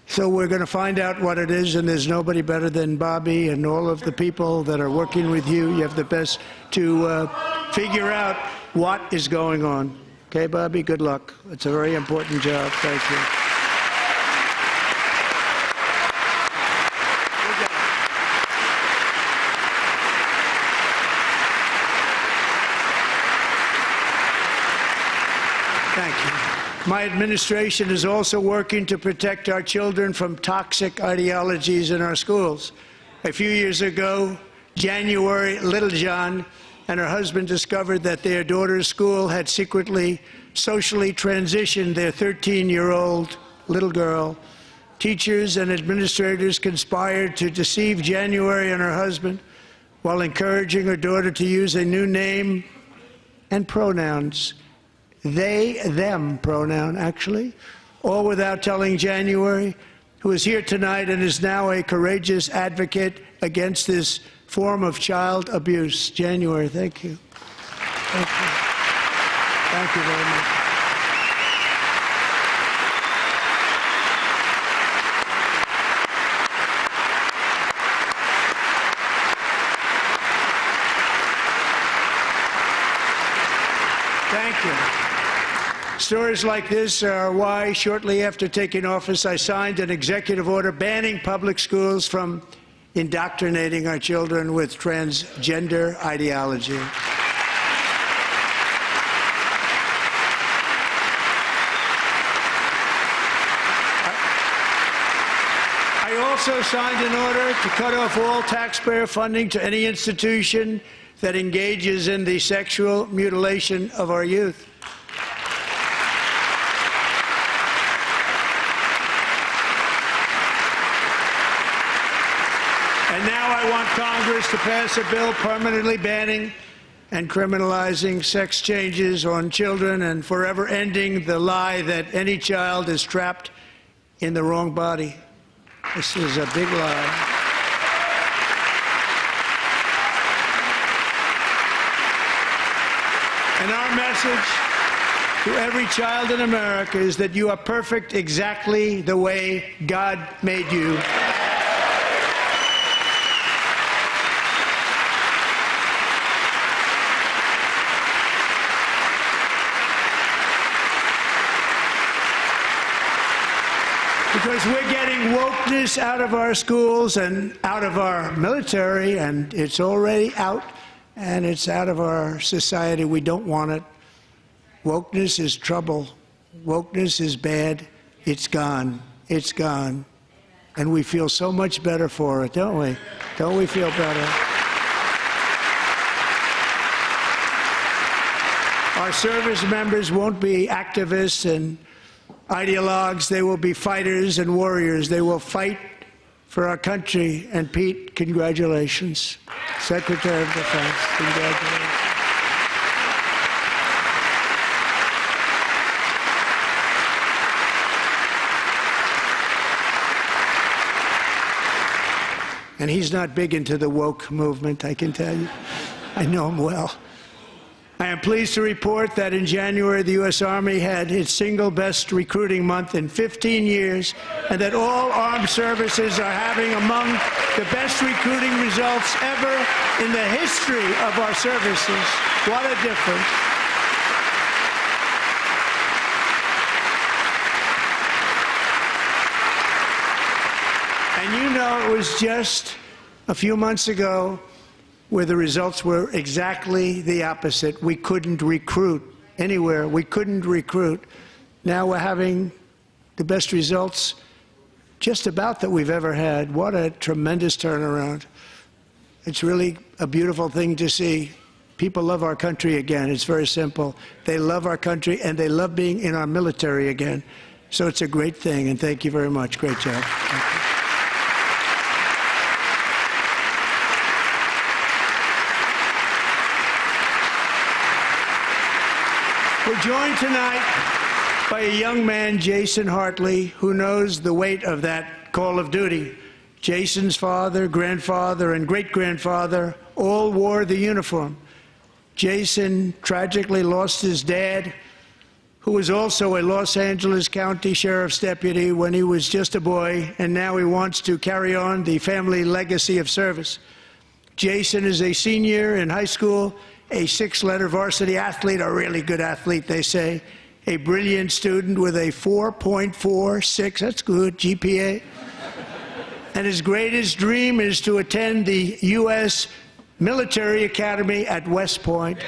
So we're going to find out what it is, and there's nobody better than Bobby and all of the people that are working with you. You have the best to figure out what is going on. Okay, Bobby? Good luck. It's a very important job. Thank you. My administration is also working to protect our children from toxic ideologies in our schools. A few years ago, January Littlejohn and her husband discovered that their daughter's school had secretly socially transitioned their 13-year-old little girl. Teachers and administrators conspired to deceive January and her husband while encouraging her daughter to use a new name and pronouns. They, them pronoun, actually, all without telling January, who is here tonight and is now a courageous advocate against this form of child abuse. January, thank you. Thank you. Thank you very much. Thank you. Stories like this are why, shortly after taking office, I signed an executive order banning public schools from indoctrinating our children with transgender ideology. I also signed an order to cut off all taxpayer funding to any institution that engages in the sexual mutilation of our youth. And now I want Congress to pass a bill permanently banning and criminalizing sex changes on children and forever ending the lie that any child is trapped in the wrong body. This is a big lie. And our message to every child in America is that you are perfect exactly the way God made you. Because we're getting wokeness out of our schools and out of our military, and it's already out, and it's out of our society. We don't want it. Wokeness is trouble. Wokeness is bad. It's gone. It's gone. And we feel so much better for it, don't we? Don't we feel better? Our service members won't be activists and ideologues. They will be fighters and warriors. They will fight for our country. And Pete, congratulations. Secretary of Defense, congratulations. and he's not big into the woke movement, I can tell you. I know him well. I am pleased to report that in January, the U.S. Army had its single best recruiting month in 15 years, and that all armed services are having among the best recruiting results ever in the history of our services. What a difference. And you know, it was just a few months ago where the results were exactly the opposite. We couldn't recruit anywhere. We couldn't recruit. Now we're having the best results just about that we've ever had. What a tremendous turnaround. It's really a beautiful thing to see. People love our country again. It's very simple. They love our country, and they love being in our military again. So it's a great thing, and thank you very much. Great job. Thank you. We're joined tonight by a young man, Jason Hartley, who knows the weight of that call of duty. Jason's father, grandfather, and great-grandfather all wore the uniform. Jason tragically lost his dad, who was also a Los Angeles County Sheriff's deputy when he was just a boy, and now he wants to carry on the family legacy of service. Jason is a senior in high school, a 6-letter varsity athlete, a really good athlete, they say, a brilliant student with a 4.46, that's good, GPA. And his greatest dream is to attend the U.S. Military Academy at West Point.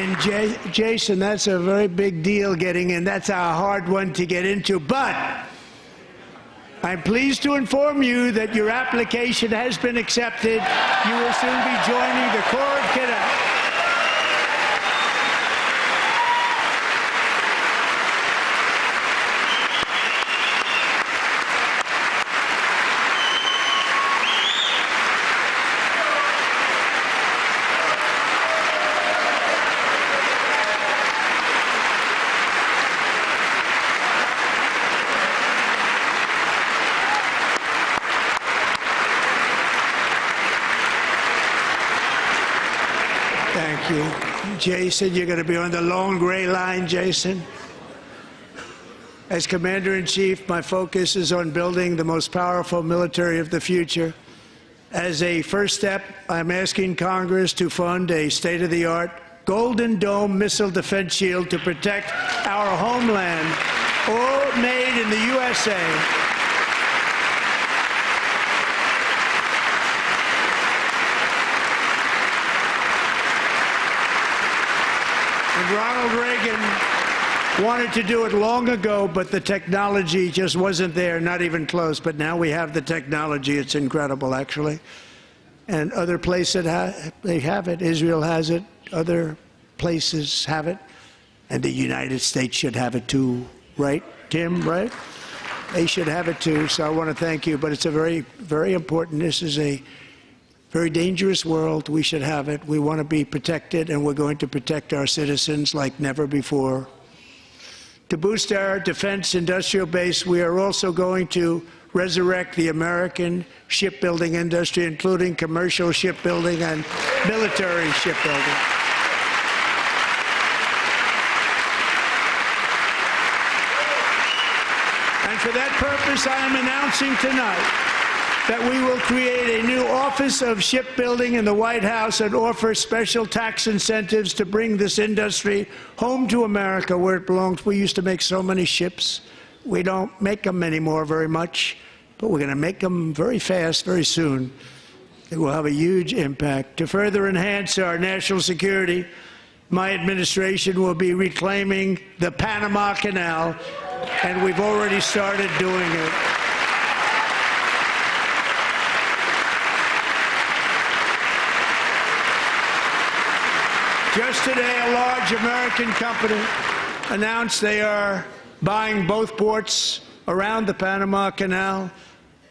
And Jason, that's a very big deal getting in. That's a hard one to get into. But I'm pleased to inform you that your application has been accepted. You will soon be joining the Corps of Cadets. Thank you. Jason, you're going to be on the long gray line, Jason. As Commander-in-Chief, my focus is on building the most powerful military of the future. As a first step, I'm asking Congress to fund a state-of-the-art Golden Dome missile defense shield to protect our homeland, all made in the USA. Ronald Reagan wanted to do it long ago, but the technology just wasn't there, not even close. But now we have the technology. It's incredible, actually. And other places, they have it. Israel has it. Other places have it. And the United States should have it too, right, Tim, right? They should have it too. So I want to thank you. But it's a very, very important. This is a very dangerous world. We should have it. We want to be protected, and we're going to protect our citizens like never before. To boost our defense industrial base, we are also going to resurrect the American shipbuilding industry, including commercial shipbuilding and military shipbuilding. And for that purpose, I am announcing tonight that we will create a new Office of Shipbuilding in the White House and offer special tax incentives to bring this industry home to America where it belongs. We used to make so many ships. We don't make them anymore very much, but we're going to make them very fast, very soon. It will have a huge impact. To further enhance our national security, my administration will be reclaiming the Panama Canal, and we've already started doing it. Just today, a large American company announced they are buying both ports around the Panama Canal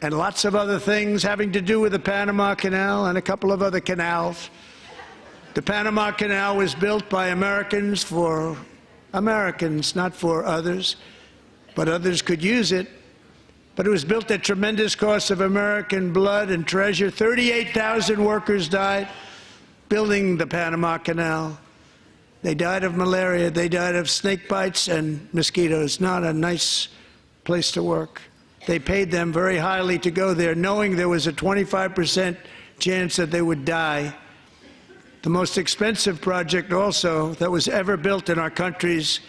and lots of other things having to do with the Panama Canal and a couple of other canals. The Panama Canal was built by Americans for Americans, not for others, but others could use it. But it was built at tremendous cost of American blood and treasure. 38,000 workers died building the Panama Canal. They died of malaria, they died of snake bites and mosquitoes. Not a nice place to work. They paid them very highly to go there, knowing there was a 25% chance that they would die. The most expensive project also that was ever built in our country's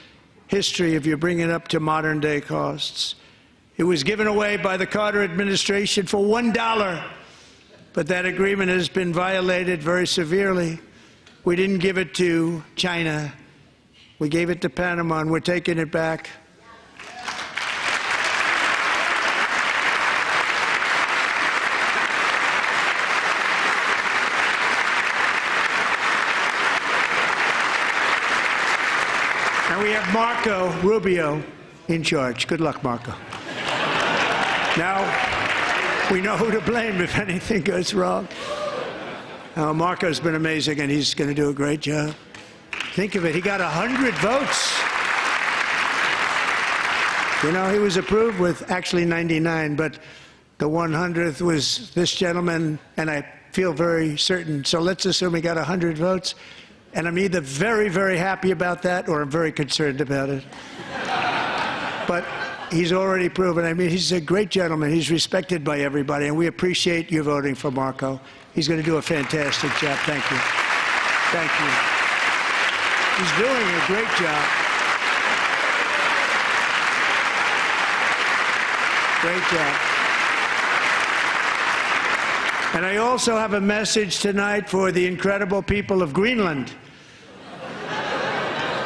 history, if you bring it up to modern day costs. It was given away by the Carter administration for $1. But that agreement has been violated very severely. We didn't give it to China. We gave it to Panama, and we're taking it back. And we have Marco Rubio in charge. Good luck, Marco. Now, we know who to blame if anything goes wrong. Marco's been amazing, and he's going to do a great job. Think of it, he got 100 votes. You know, he was approved with actually 99, but the 100th was this gentleman, and I feel very certain. So let's assume he got 100 votes, and I'm either very, very happy about that or I'm very concerned about it. But he's already proven. I mean, he's a great gentleman. He's respected by everybody, and we appreciate you voting for Marco. He's going to do a fantastic job. Thank you. Thank you. He's doing a great job. Great job. And I also have a message tonight for the incredible people of Greenland.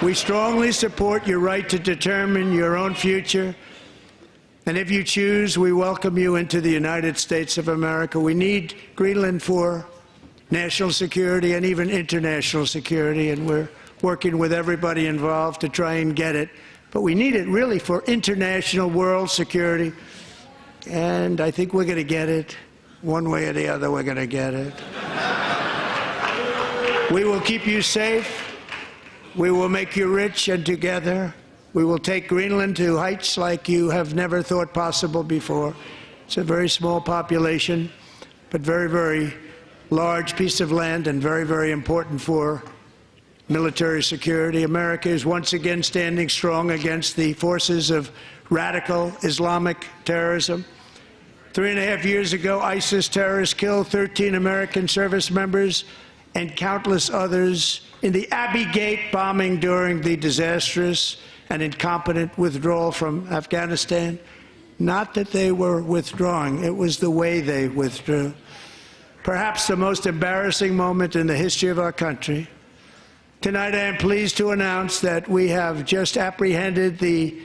We strongly support your right to determine your own future. And if you choose, we welcome you into the United States of America. We need Greenland for national security and even international security, and we're working with everybody involved to try and get it. But we need it really for international world security, and I think we're going to get it. One way or the other, we're going to get it. We will keep you safe. We will make you rich, and together we will take Greenland to heights like you have never thought possible before. It's a very small population, but very, very large piece of land and very, very important for military security. America is once again standing strong against the forces of radical Islamic terrorism. 3.5 years ago, ISIS terrorists killed 13 American service members and countless others in the Abbey Gate bombing during the disastrous and incompetent withdrawal from Afghanistan. Not that they were withdrawing, it was the way they withdrew. Perhaps the most embarrassing moment in the history of our country. Tonight I am pleased to announce that we have just apprehended the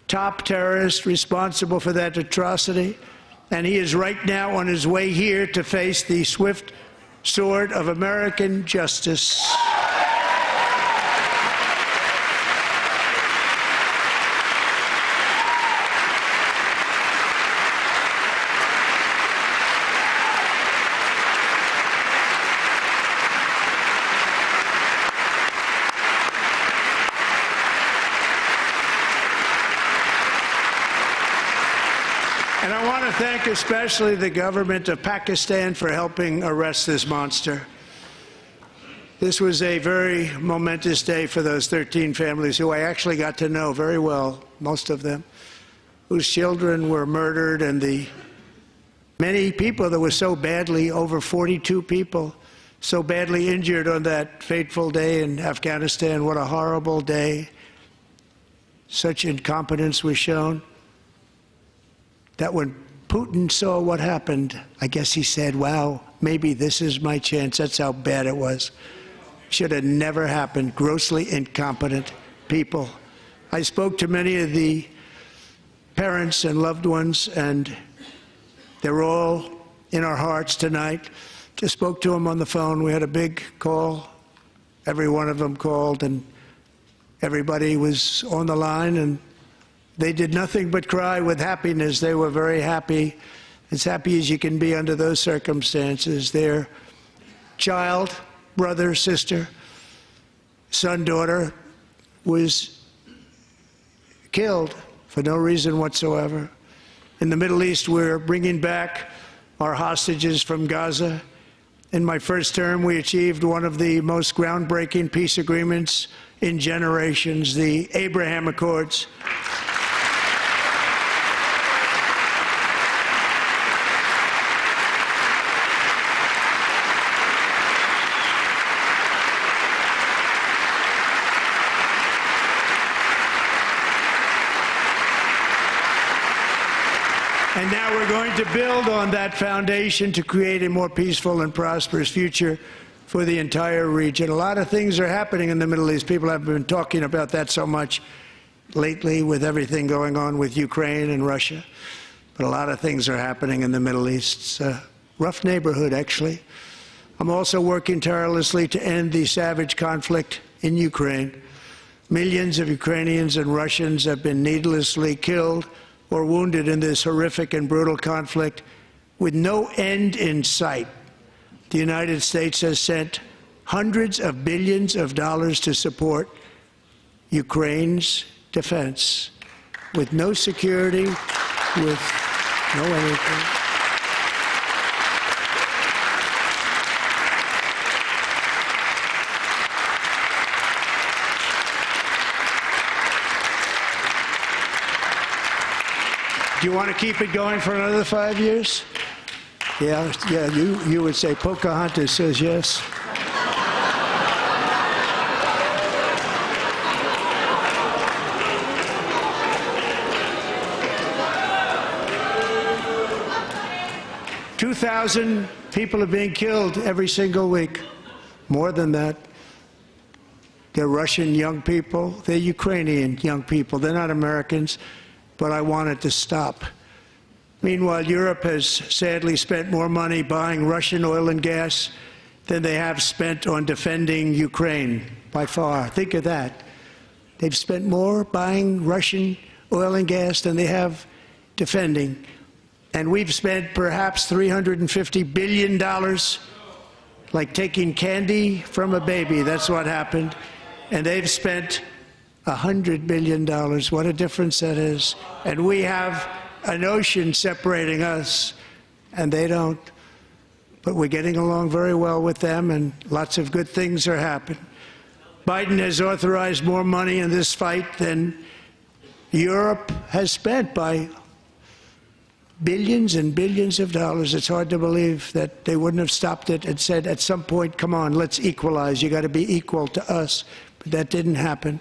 top terrorist responsible for that atrocity, and he is right now on his way here to face the swift sword of American justice. And I want to thank especially the government of Pakistan for helping arrest this monster. This was a very momentous day for those 13 families who I actually got to know very well, most of them, whose children were murdered, and the many people that were so badly, over 42 people, so badly injured on that fateful day in Afghanistan. What a horrible day. Such incompetence was shown that when Putin saw what happened, I guess he said, wow, maybe this is my chance. That's how bad it was. Should have never happened. Grossly incompetent people. I spoke to many of the parents and loved ones, and they're all in our hearts tonight. Just spoke to them on the phone. We had a big call Every one of them called, and everybody was on the line, and they did nothing but cry with happiness. They were very happy, as happy as you can be under those circumstances. Their child, brother, sister, son, daughter was killed for no reason whatsoever. In the Middle East, we're bringing back our hostages from Gaza. In my first term, we achieved one of the most groundbreaking peace agreements in generations, the Abraham Accords. And now we're going to build on that foundation to create a more peaceful and prosperous future for the entire region. A lot of things are happening in the Middle East. People have been talking about that so much lately with everything going on with Ukraine and Russia. But a lot of things are happening in the Middle East. It's a rough neighborhood, actually. I'm also working tirelessly to end the savage conflict in Ukraine. Millions of Ukrainians and Russians have been needlessly killed or wounded in this horrific and brutal conflict with no end in sight. The United States has sent hundreds of billions of dollars to support Ukraine's defense with no security, with no anything. Do you want to keep it going for another 5 years? Yeah, you would say Pocahontas says yes. "2,000 people are being killed every single week. More than that. They're Russian young people. They're Ukrainian young people. They're not Americans. But I want it to stop. Meanwhile, Europe has sadly spent more money buying Russian oil and gas than they have spent on defending Ukraine, by far. Think of that. They've spent more buying Russian oil and gas than they have defending. And we've spent perhaps $350 billion, like taking candy from a baby. That's what happened. And they've spent $100 billion. What a difference that is. And we have an ocean separating us, and they don't. But we're getting along very well with them, and lots of good things are happening. Biden has authorized more money in this fight than Europe has spent, by billions and billions of dollars. It's hard to believe that they wouldn't have stopped it and said at some point, come on, let's equalize. You got to be equal to us. But that didn't happen.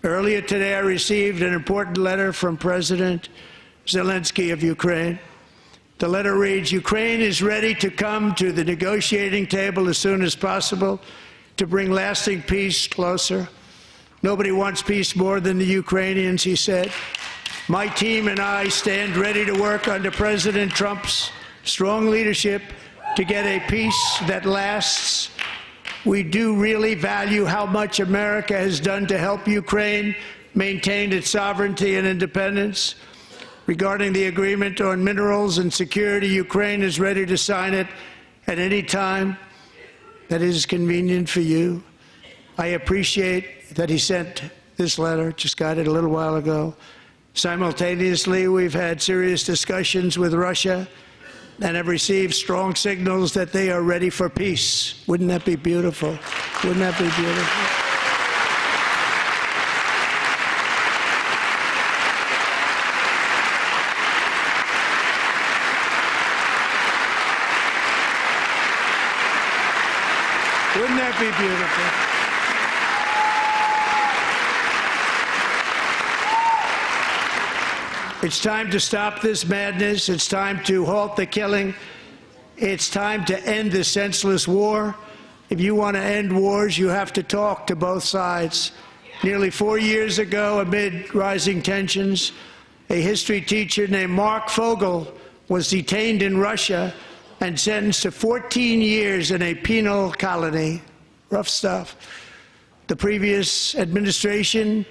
Earlier today, I received an important letter from President Zelensky of Ukraine. The letter reads, "Ukraine is ready to come to the negotiating table as soon as possible to bring lasting peace closer. Nobody wants peace more than the Ukrainians," he said. "My team and I stand ready to work under President Trump's strong leadership to get a peace that lasts. We do really value how much America has done to help Ukraine maintain its sovereignty and independence. Regarding the agreement on minerals and security, Ukraine is ready to sign it at any time that is convenient for you." I appreciate that he sent this letter, just got it a little while ago. Simultaneously, we've had serious discussions with Russia and have received strong signals that they are ready for peace. Wouldn't that be beautiful? Wouldn't that be beautiful? Wouldn't that be beautiful? It's time to stop this madness. It's time to halt the killing. It's time to end this senseless war. If you want to end wars, you have to talk to both sides. Nearly 4 years ago, amid rising tensions, a history teacher named Mark Fogel was detained in Russia and sentenced to 14 years in a penal colony. Rough stuff. The previous administration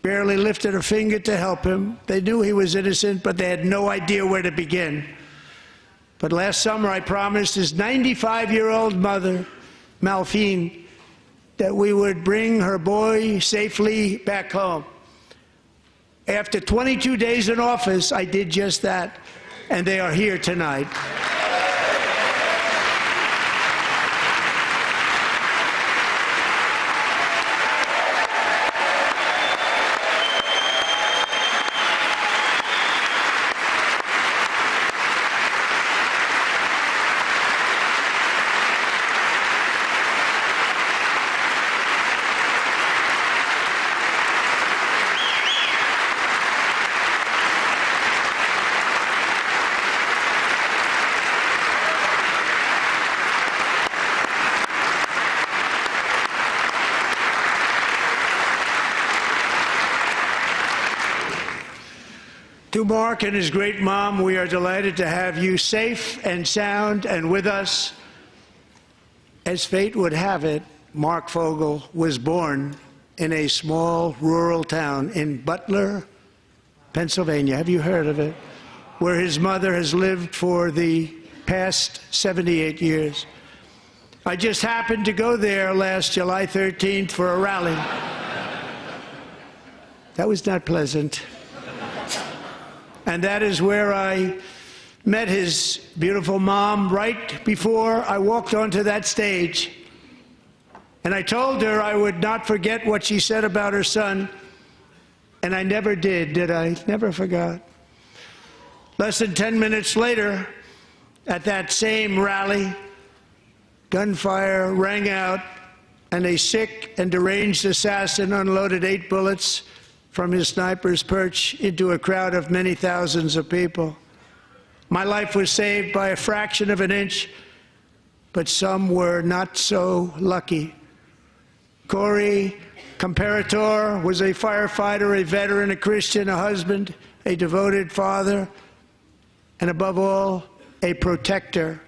barely lifted a finger to help him. They knew he was innocent, but they had no idea where to begin. But last summer, I promised his 95-year-old mother, Malphine, that we would bring her boy safely back home. After 22 days in office, I did just that, and they are here tonight. To Mark and his great mom, we are delighted to have you safe and sound and with us. As fate would have it, Mark Fogel was born in a small rural town in Butler, Pennsylvania. Have you heard of it? Where his mother has lived for the past 78 years. I just happened to go there last July 13th for a rally. That was not pleasant. And that is where I met his beautiful mom right before I walked onto that stage. And I told her I would not forget what she said about her son. And I never did I? Never forgot. Less than 10 minutes later, at that same rally, gunfire rang out, and a sick and deranged assassin unloaded 8 bullets from his sniper's perch into a crowd of many thousands of people. My life was saved by a fraction of an inch, but some were not so lucky. Corey Comparator was a firefighter, a veteran, a Christian, a husband, a devoted father, and above all, a protector.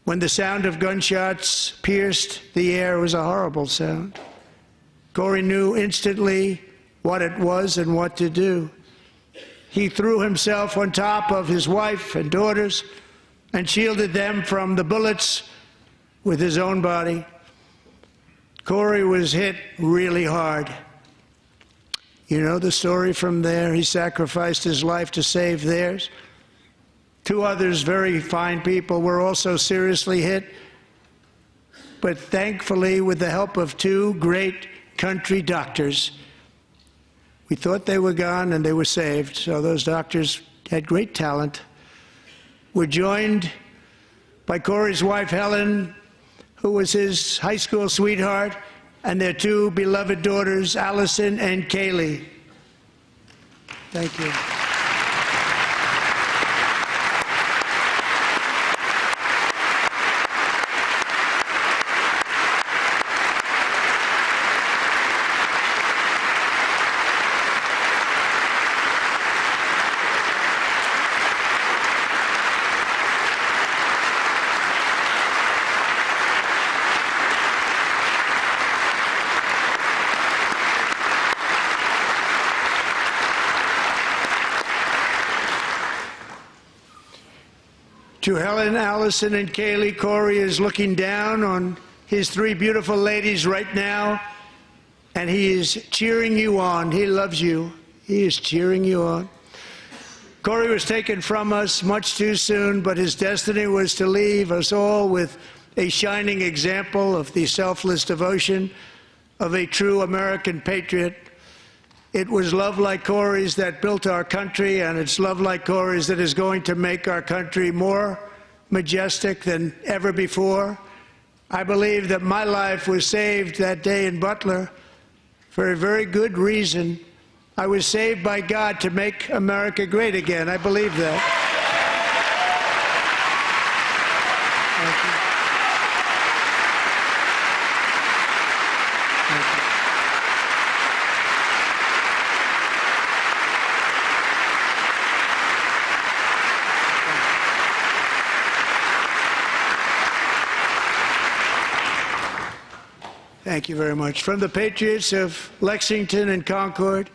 When the sound of gunshots pierced the air, it was a horrible sound. Corey knew instantly what it was and what to do. He threw himself on top of his wife and daughters and shielded them from the bullets with his own body. Corey was hit really hard. You know the story from there. He sacrificed his life to save theirs. 2 others, very fine people, were also seriously hit. But thankfully, with the help of 2 great country doctors, we thought they were gone and they were saved. So those doctors had great talent. We're joined by Corey's wife, Helen, who was his high school sweetheart, and their 2 beloved daughters, Allison and Kaylee. Thank you. To Helen, Allison, and Kaylee, Corey is looking down on his 3 beautiful ladies right now, and he is cheering you on. He loves you. He is cheering you on. Corey was taken from us much too soon, but his destiny was to leave us all with a shining example of the selfless devotion of a true American patriot. It was love like Corey's that built our country, and it's love like Corey's that is going to make our country more majestic than ever before. I believe that my life was saved that day in Butler for a very good reason. I was saved by God to make America great again. I believe that. Thank you. Thank Thank you very much. From the patriots of Lexington and Concord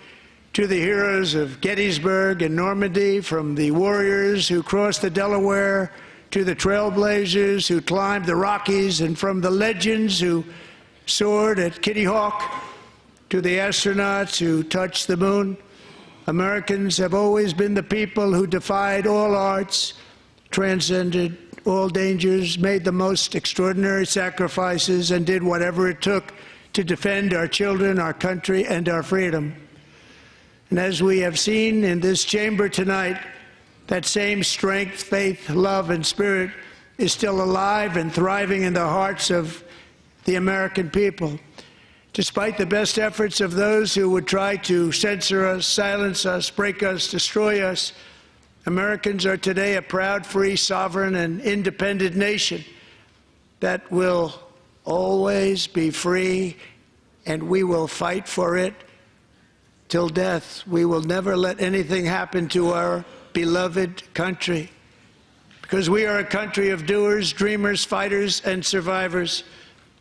to the heroes of Gettysburg and Normandy, from the warriors who crossed the Delaware to the trailblazers who climbed the Rockies, and from the legends who soared at Kitty Hawk to the astronauts who touched the moon, Americans have always been the people who defied all odds, transcended all dangers, made the most extraordinary sacrifices, and did whatever it took to defend our children, our country, and our freedom. And as we have seen in this chamber tonight, that same strength, faith, love, and spirit is still alive and thriving in the hearts of the American people. Despite the best efforts of those who would try to censor us, silence us, break us, destroy us, Americans are today a proud, free, sovereign, and independent nation that will always be free, and we will fight for it till death. We will never let anything happen to our beloved country, because we are a country of doers, dreamers, fighters, and survivors.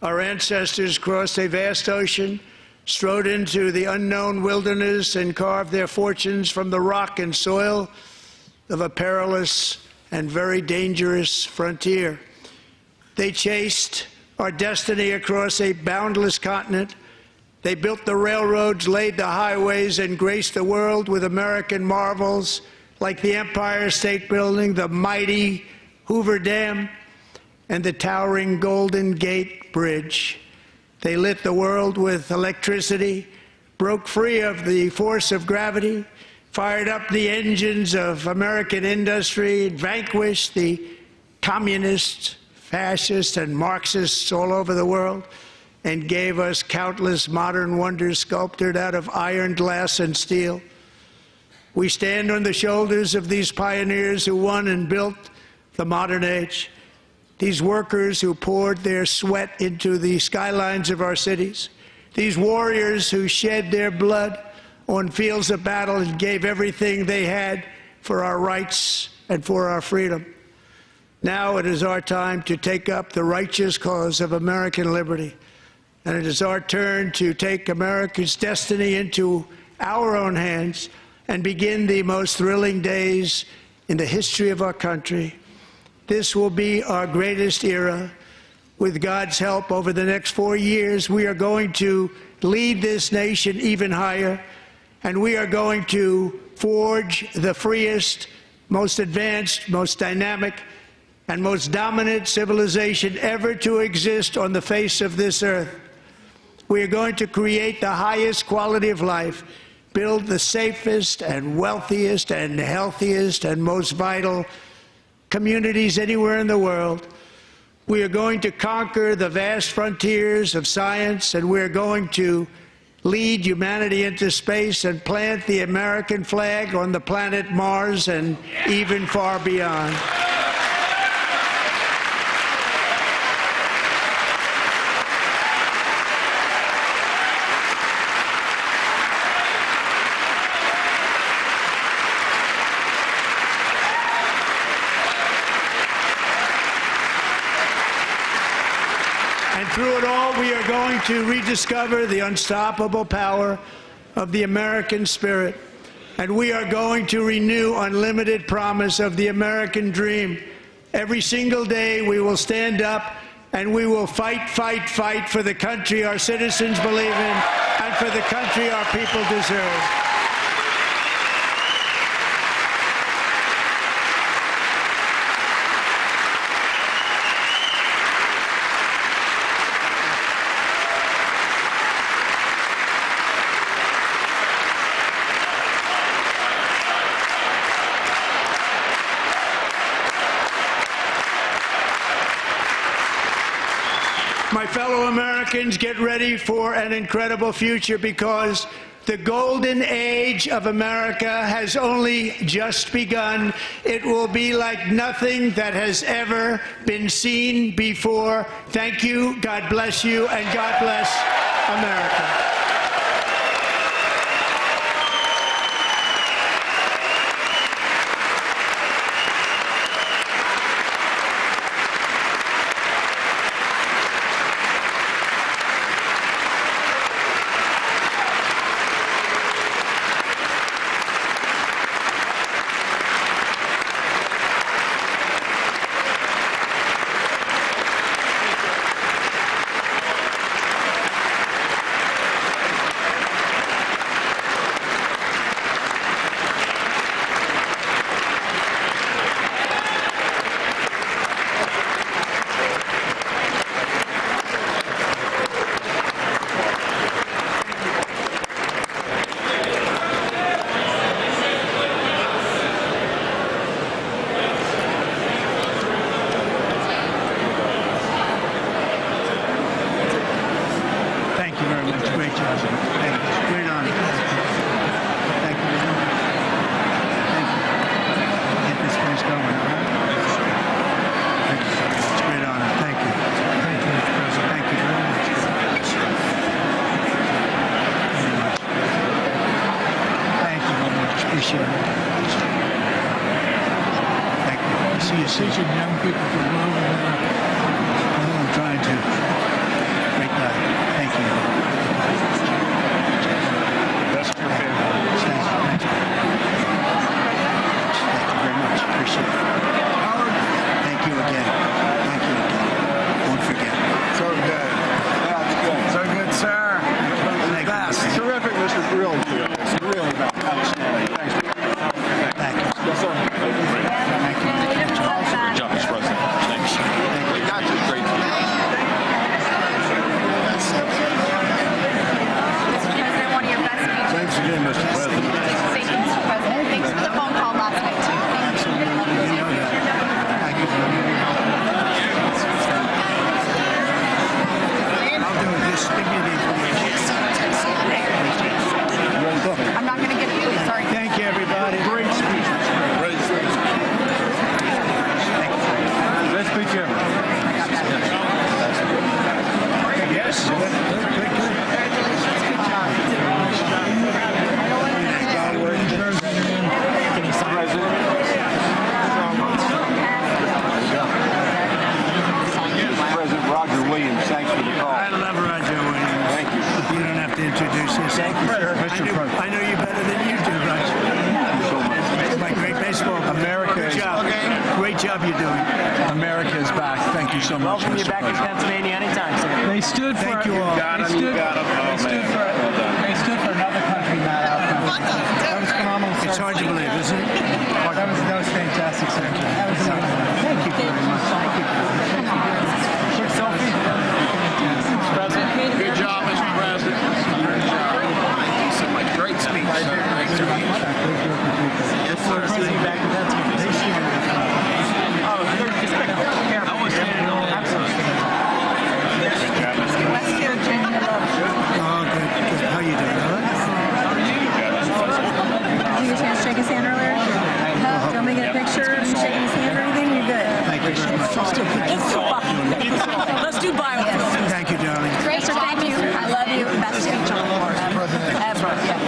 Our ancestors crossed a vast ocean, strode into the unknown wilderness, and carved their fortunes from the rock and soil of a perilous and very dangerous frontier. They chased our destiny across a boundless continent. They built the railroads, laid the highways, and graced the world with American marvels like the Empire State Building, the mighty Hoover Dam, and the towering Golden Gate Bridge. They lit the world with electricity, broke free of the force of gravity, fired up the engines of American industry, vanquished the communists, fascists, and Marxists all over the world, and gave us countless modern wonders sculptured out of iron, glass, and steel. We stand on the shoulders of these pioneers who won and built the modern age. These workers who poured their sweat into the skylines of our cities. These warriors who shed their blood on fields of battle and gave everything they had for our rights and for our freedom. Now it is our time to take up the righteous cause of American liberty. And it is our turn to take America's destiny into our own hands and begin the most thrilling days in the history of our country. This will be our greatest era. With God's help, over the next 4 years, we are going to lead this nation even higher, and we are going to forge the freest, most advanced, most dynamic, and most dominant civilization ever to exist on the face of this earth. We are going to create the highest quality of life, build the safest and wealthiest and healthiest and most vital communities anywhere in the world. We are going to conquer the vast frontiers of science, and we are going to lead humanity into space and plant the American flag on the planet Mars and even far beyond. Through it all, we are going to rediscover the unstoppable power of the American spirit. And we are going to renew unlimited promise of the American dream. Every single day we will stand up and we will fight, fight, fight for the country our citizens believe in and for the country our people deserve. My fellow Americans, get ready for an incredible future, because the golden age of America has only just begun. It will be like nothing that has ever been seen before. Thank you, God bless you, and God bless America. Appreciate it. Thank you. I see you teaching young people from all over America. Well, I'm trying to. Great guy. Thank you. Best to your family. Thank you. Thank you very much. Appreciate it. Howard. Thank you again. Thank you again. Won't forget. So good. Yeah, it's good. So good, sir. Thank you. Terrific, Mr. Really good. It's really outstanding. Thanks. Thank you. Yes, sir. Thank you. Good job, Mr. President. Thanks. Thank you. Not just great. Mr. President, one of your best speeches. Thanks again, Mr. President. Thank you, Mr. President. Thanks for the phone call last night, too. You know that. Thank you. I'll do it. Just give me the information. I'm not going to get it. Sorry. Thank you, everybody. Great speech. Great speech. Best speech ever. Yes. President Roger Williams, thanks for the call. I love Roger Williams. Thank you. You don't have to introduce yourself. I know you better than you do, Roger. Thank you so much. It's my great baseball. America. Good job. Great job you're doing. America is back. Thank you so much. Welcome you back to Pennsylvania anytime, sir. They stood for. Thank you all. They stood for another country, not our country. That was phenomenal. It's hard to believe, isn't it? That was fantastic, sir. That was thank you very much. Thank you. Quick selfie. President. Good job, Mr. President. Great speech. Great speech. Yes, sir. Back to that speech. I was standing on. Oh, good. How you doing? All right? Did you get a chance to shake his hand earlier? Do you want me to get a picture of you shaking his hand or anything? You're good. Thank you very much. Let's do biofilm. Thank you, darling. Great, sir. Thank you. I love you. Best speech on the board ever. Yeah, it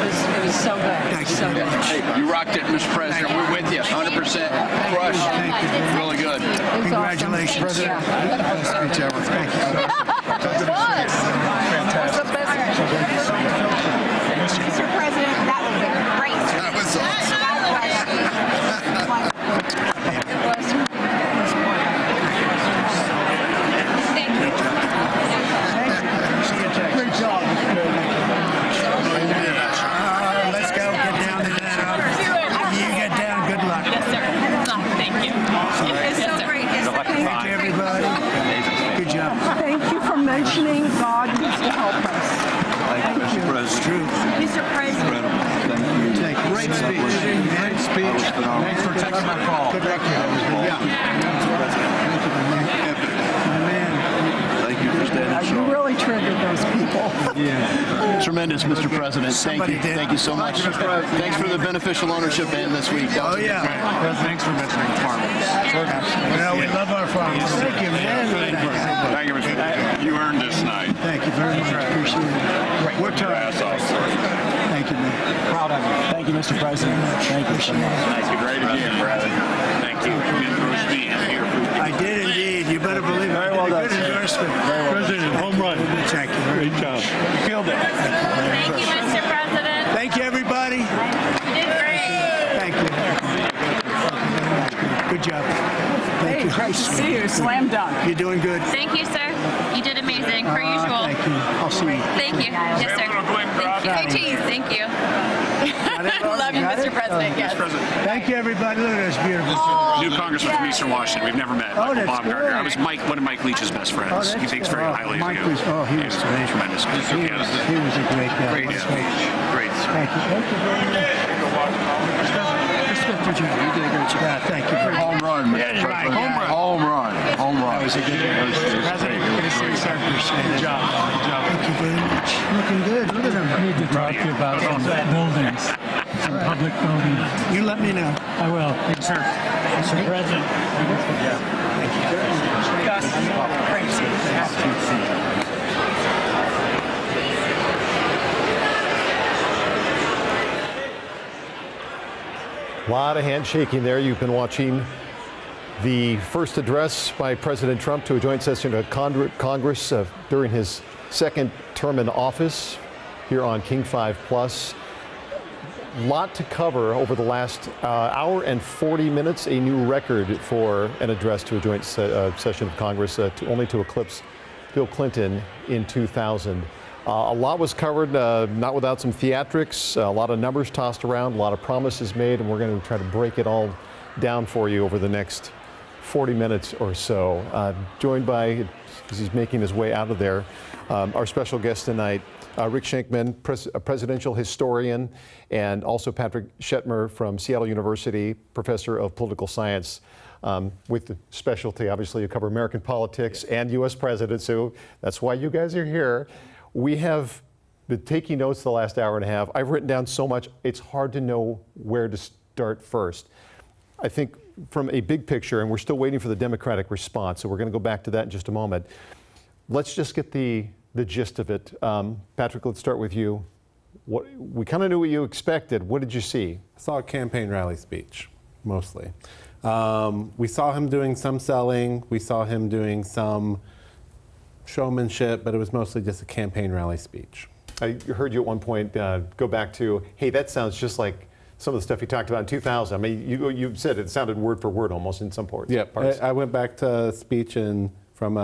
was so good. Thank you. So good. Hey, you rocked it, Mr. President. We're with you. 100% crush. Thank you. Really good. Congratulations. President. Best speech ever. Thank you. It was. Fantastic. Mr. President, that was a great speech. That was awesome. It was. Thank you. Great job. Let's go. Get down to that. You get down. Good luck. Yes, sir. Thank you. It's so great. Thank you, everybody. Good job. Thank you for mentioning God needs to help us. Thank you. It's true. Mr. President. Thank you. Great speech. Great speech. Thanks for taking my call. Good luck. Yeah. My man. Thank you for standing You really triggered those people. Yeah. Tremendous, Mr. President. Thank you. Thank you so much. Thanks for the beneficial ownership ban this week. Oh, yeah. Thanks for mentioning farmers. Well, we love our farmers. Thank you, man. Thank you, Mr. President. You earned this night. Thank you very much. Appreciate it. We're tired. Thank you, man. Proud of you. Thank you, Mr. President. Thank you so much. Thank you. Great again, brother. Thank you. I did indeed. You better believe it. Very well done. Good endorsement. President, home run. Thank you. Great job. You killed it. Thank you, Mr. President. Thank you, everybody. You did great. Thank you. Good job. Thank you. Great to see you. Slam dunk. You're doing good. Thank you, sir. You did amazing, per usual. Thank you. I'll see you. Thank you. Yes, sir. Thank you. Cheese. Thank you. Love you, Mr. President. Yes. Thank you, everybody. Look at this beautiful. New congressman from Eastern Washington. We've never met. Oh, Michael that's Baumgartner. good. I was one of Mike Leach's best friends. Oh, that's He thinks good. very highly Mike of you. was, he was amazing. Tremendous. He was a great guy. Great speech. Great. Thank you. Thank you very much. Good job. You did a great job. Yeah, thank you. Home run, man. Right. Home run. Home run. That was a good one. President, good to see you, sir. Good job. Thank you very much. Looking good. Look at him. I need to talk to you about some buildings, some public buildings. You let me know. I will. Yes, sir. Mr. President. Thank you. Gus, crazy. A lot of handshaking there. You've been watching the first address by President Trump to a joint session of Congress during his second term in office here on King 5 Plus. Lot to cover over the last hour and 40 minutes, a new record for an address to a joint session of Congress, only to eclipse Bill Clinton in 2000. A lot was covered, not without some theatrics, a lot of numbers tossed around, a lot of promises made, and we're going to try to break it all down for you over the next 40 minutes or so. Joined by, as he's making his way out of there, our special guest tonight, Rick Shankman, a presidential historian, and also Patrick Shetmer from Seattle University, professor of political science, with the specialty, obviously, you cover American politics and U.S. presidents, so that's why you guys are here. We have been taking notes the last hour and a half. I've written down so much, it's hard to know where to start first. I think from a big picture, and we're still waiting for the Democratic response, so we're going to go back to that in just a moment. Let's just get the gist of it. Patrick, let's start with you. We kind of knew what you expected. What did you see? I saw a campaign rally speech, mostly. We saw him doing some selling. We saw him doing some showmanship, but it was mostly just a campaign rally speech. I heard you at one point go back to, hey, that sounds just like some of the stuff you talked about in 2000. I mean, you said it sounded word for word almost in some parts. Yeah, I went back to a speech from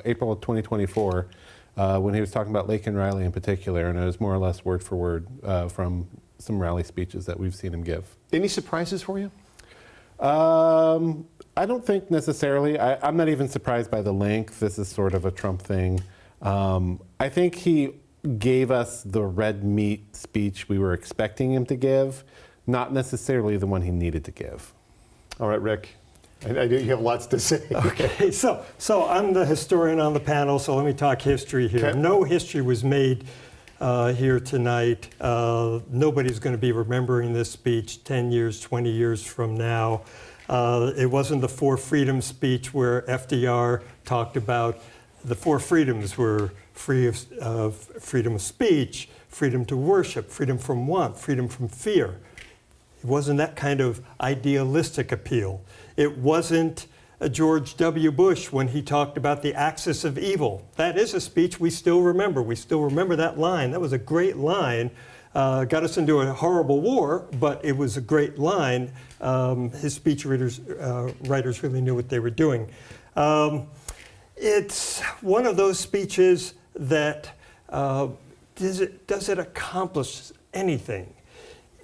April of 2024 when he was talking about Laken Riley in particular, and it was more or less word for word from some rally speeches that we've seen him give. Any surprises for you? I don't think necessarily. I'm not even surprised by the length. This is sort of a Trump thing. I think he gave us the red meat speech we were expecting him to give, not necessarily the one he needed to give. All right, Rick. I know you have lots to say. Okay, so I'm the historian on the panel, so let me talk history here. Okay. No history was made here tonight. Nobody's going to be remembering this speech 10 years, 20 years from now. It wasn't the Four Freedoms speech where FDR talked about the four freedoms were freedom of speech, freedom to worship, freedom from want, freedom from fear. It wasn't that kind of idealistic appeal. It wasn't George W. Bush when he talked about the axis of evil. That is a speech we still remember. We still remember that line. That was a great line. Got us into a horrible war, but it was a great line. His speech writers really knew what they were doing. It's one of those speeches that, does it accomplish anything?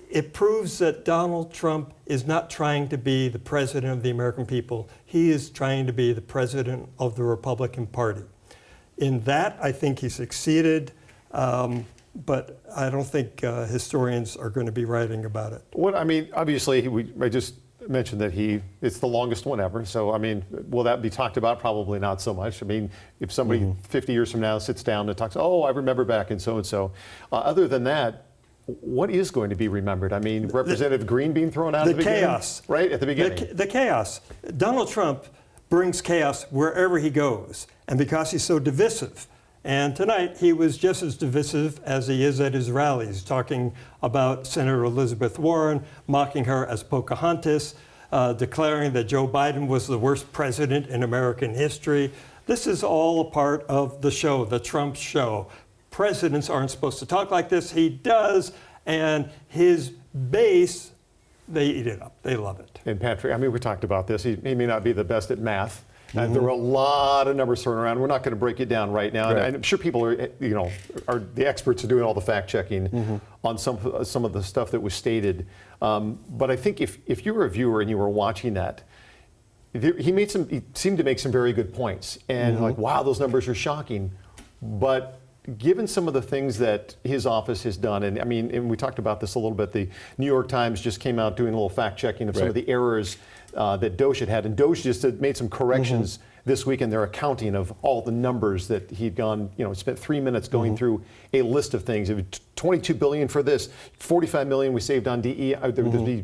It proves that Donald Trump is not trying to be the president of the American people. He is trying to be the president of the Republican Party. In that, I think he succeeded, but I don't think historians are going to be writing about it. What I mean, obviously, I just mentioned that it's the longest one ever. So, I mean, will that be talked about? Probably not so much. I mean, if somebody 50 years from now sits down and talks, oh, I remember back in so-and-so. Other than that, what is going to be remembered? I mean, Representative Green being thrown out at the beginning? Chaos. Right, at the beginning. The chaos. Donald Trump brings chaos wherever he goes, and because he's so divisive. And tonight, he was just as divisive as he is at his rallies, talking about Senator Elizabeth Warren, mocking her as Pocahontas, declaring that Joe Biden was the worst president in American history. This is all a part of the show, the Trump show. Presidents aren't supposed to talk like this. He does, and his base, they eat it up. They love it. And Patrick, I mean, we talked about this. He may not be the best at math. And there were a lot of numbers thrown around. We're not going to break it down right now. Right. And I'm sure people are the experts are doing all the fact checking on some of the stuff that was stated. But I think if you were a viewer and you were watching that, he seemed to make some very good points. And like, wow, those numbers are shocking. But given some of the things that his office has done, and I mean, and we talked about this a little bit, the New York Times just came out doing a little fact checking of some of the errors that Doge had, and Doge just had made some corrections this week in their accounting of all the numbers that he'd gone, spent 3 minutes going through a list of things. It was $22 billion for this, $45 million we saved on DEI,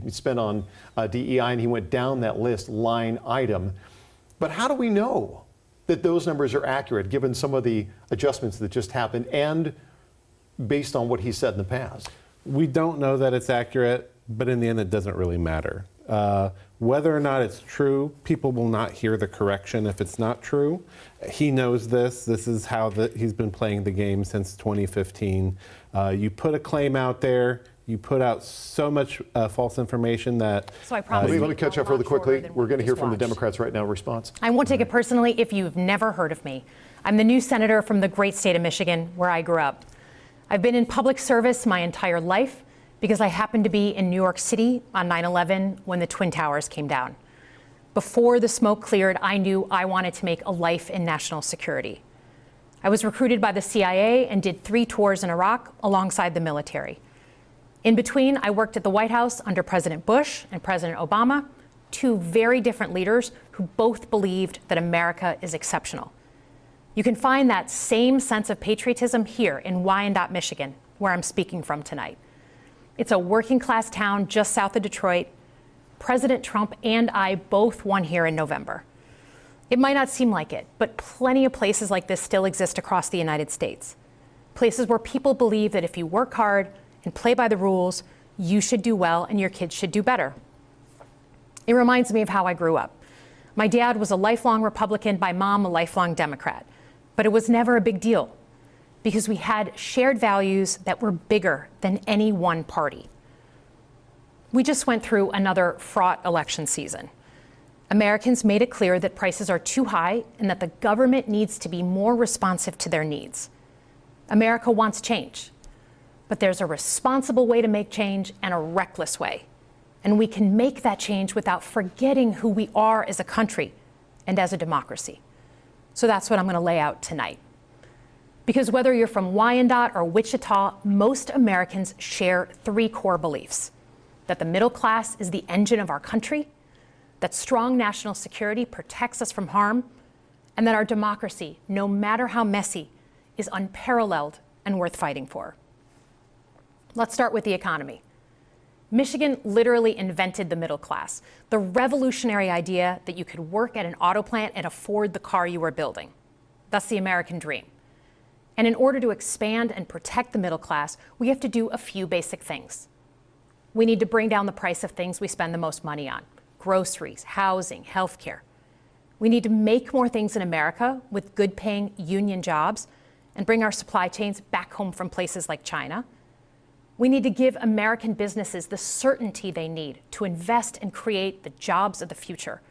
we spent on DEI, and he went down that list line item. But how do we know that those numbers are accurate given some of the adjustments that just happened and based on what he said in the past? We don't know that it's accurate. but in the end, it doesn't really matter. Whether or not it's true, people will not hear the correction if it's not true. He knows this. This is how he's been playing the game since 2015. You put a claim out there, you put out so much false information that... So I promise let me catch up really quickly. We're going to hear from the Democrats right now. Response. I won't take it personally if you've never heard of me. I'm the new senator from the great state of Michigan, where I grew up. I've been in public service my entire life because I happened to be in New York City on 9/11 when the Twin Towers came down. Before the smoke cleared, I knew I wanted to make a life in national security. I was recruited by the CIA and did 3 tours in Iraq alongside the military. In between, I worked at the White House under President Bush and President Obama, 2 very different leaders who both believed that America is exceptional. You can find that same sense of patriotism here in Wyandotte, Michigan, where I'm speaking from tonight. It's a working class town just south of Detroit. President Trump and I both won here in November. It might not seem like it, but plenty of places like this still exist across the United States. Places where people believe that if you work hard and play by the rules, you should do well and your kids should do better. It reminds me of how I grew up. My dad was a lifelong Republican, my mom a lifelong Democrat. But it was never a big deal because we had shared values that were bigger than any one party. We just went through another fraught election season. Americans made it clear that prices are too high and that the government needs to be more responsive to their needs. America wants change, but there's a responsible way to make change and a reckless way. And we can make that change without forgetting who we are as a country and as a democracy. So that's what I'm going to lay out tonight. Because whether you're from Wyandotte or Wichita, most Americans share 3 core beliefs: that the middle class is the engine of our country, that strong national security protects us from harm, and that our democracy, no matter how messy, is unparalleled and worth fighting for. Let's start with the economy. Michigan literally invented the middle class, the revolutionary idea that you could work at an auto plant and afford the car you were building. That's the American dream. And in order to expand and protect the middle class, we have to do a few basic things. We need to bring down the price of things we spend the most money on: groceries, housing, healthcare. We need to make more things in America with good-paying union jobs and bring our supply chains back home from places like China. We need to give American businesses the certainty they need to invest and create the jobs of the future.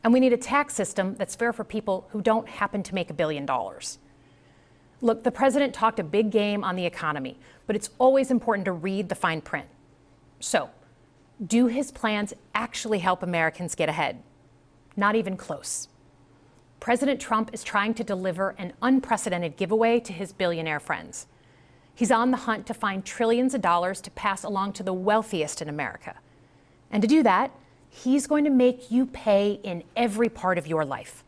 And we need a tax system that's fair for people who don't happen to make $1 billion. Look, the president talked a big game on the economy, but it's always important to read the fine print. So, do his plans actually help Americans get ahead? Not even close. President Trump is trying to deliver an unprecedented giveaway to his billionaire friends. He's on the hunt to find trillions of dollars to pass along to the wealthiest in America. And to do that, he's going to make you pay in every part of your life.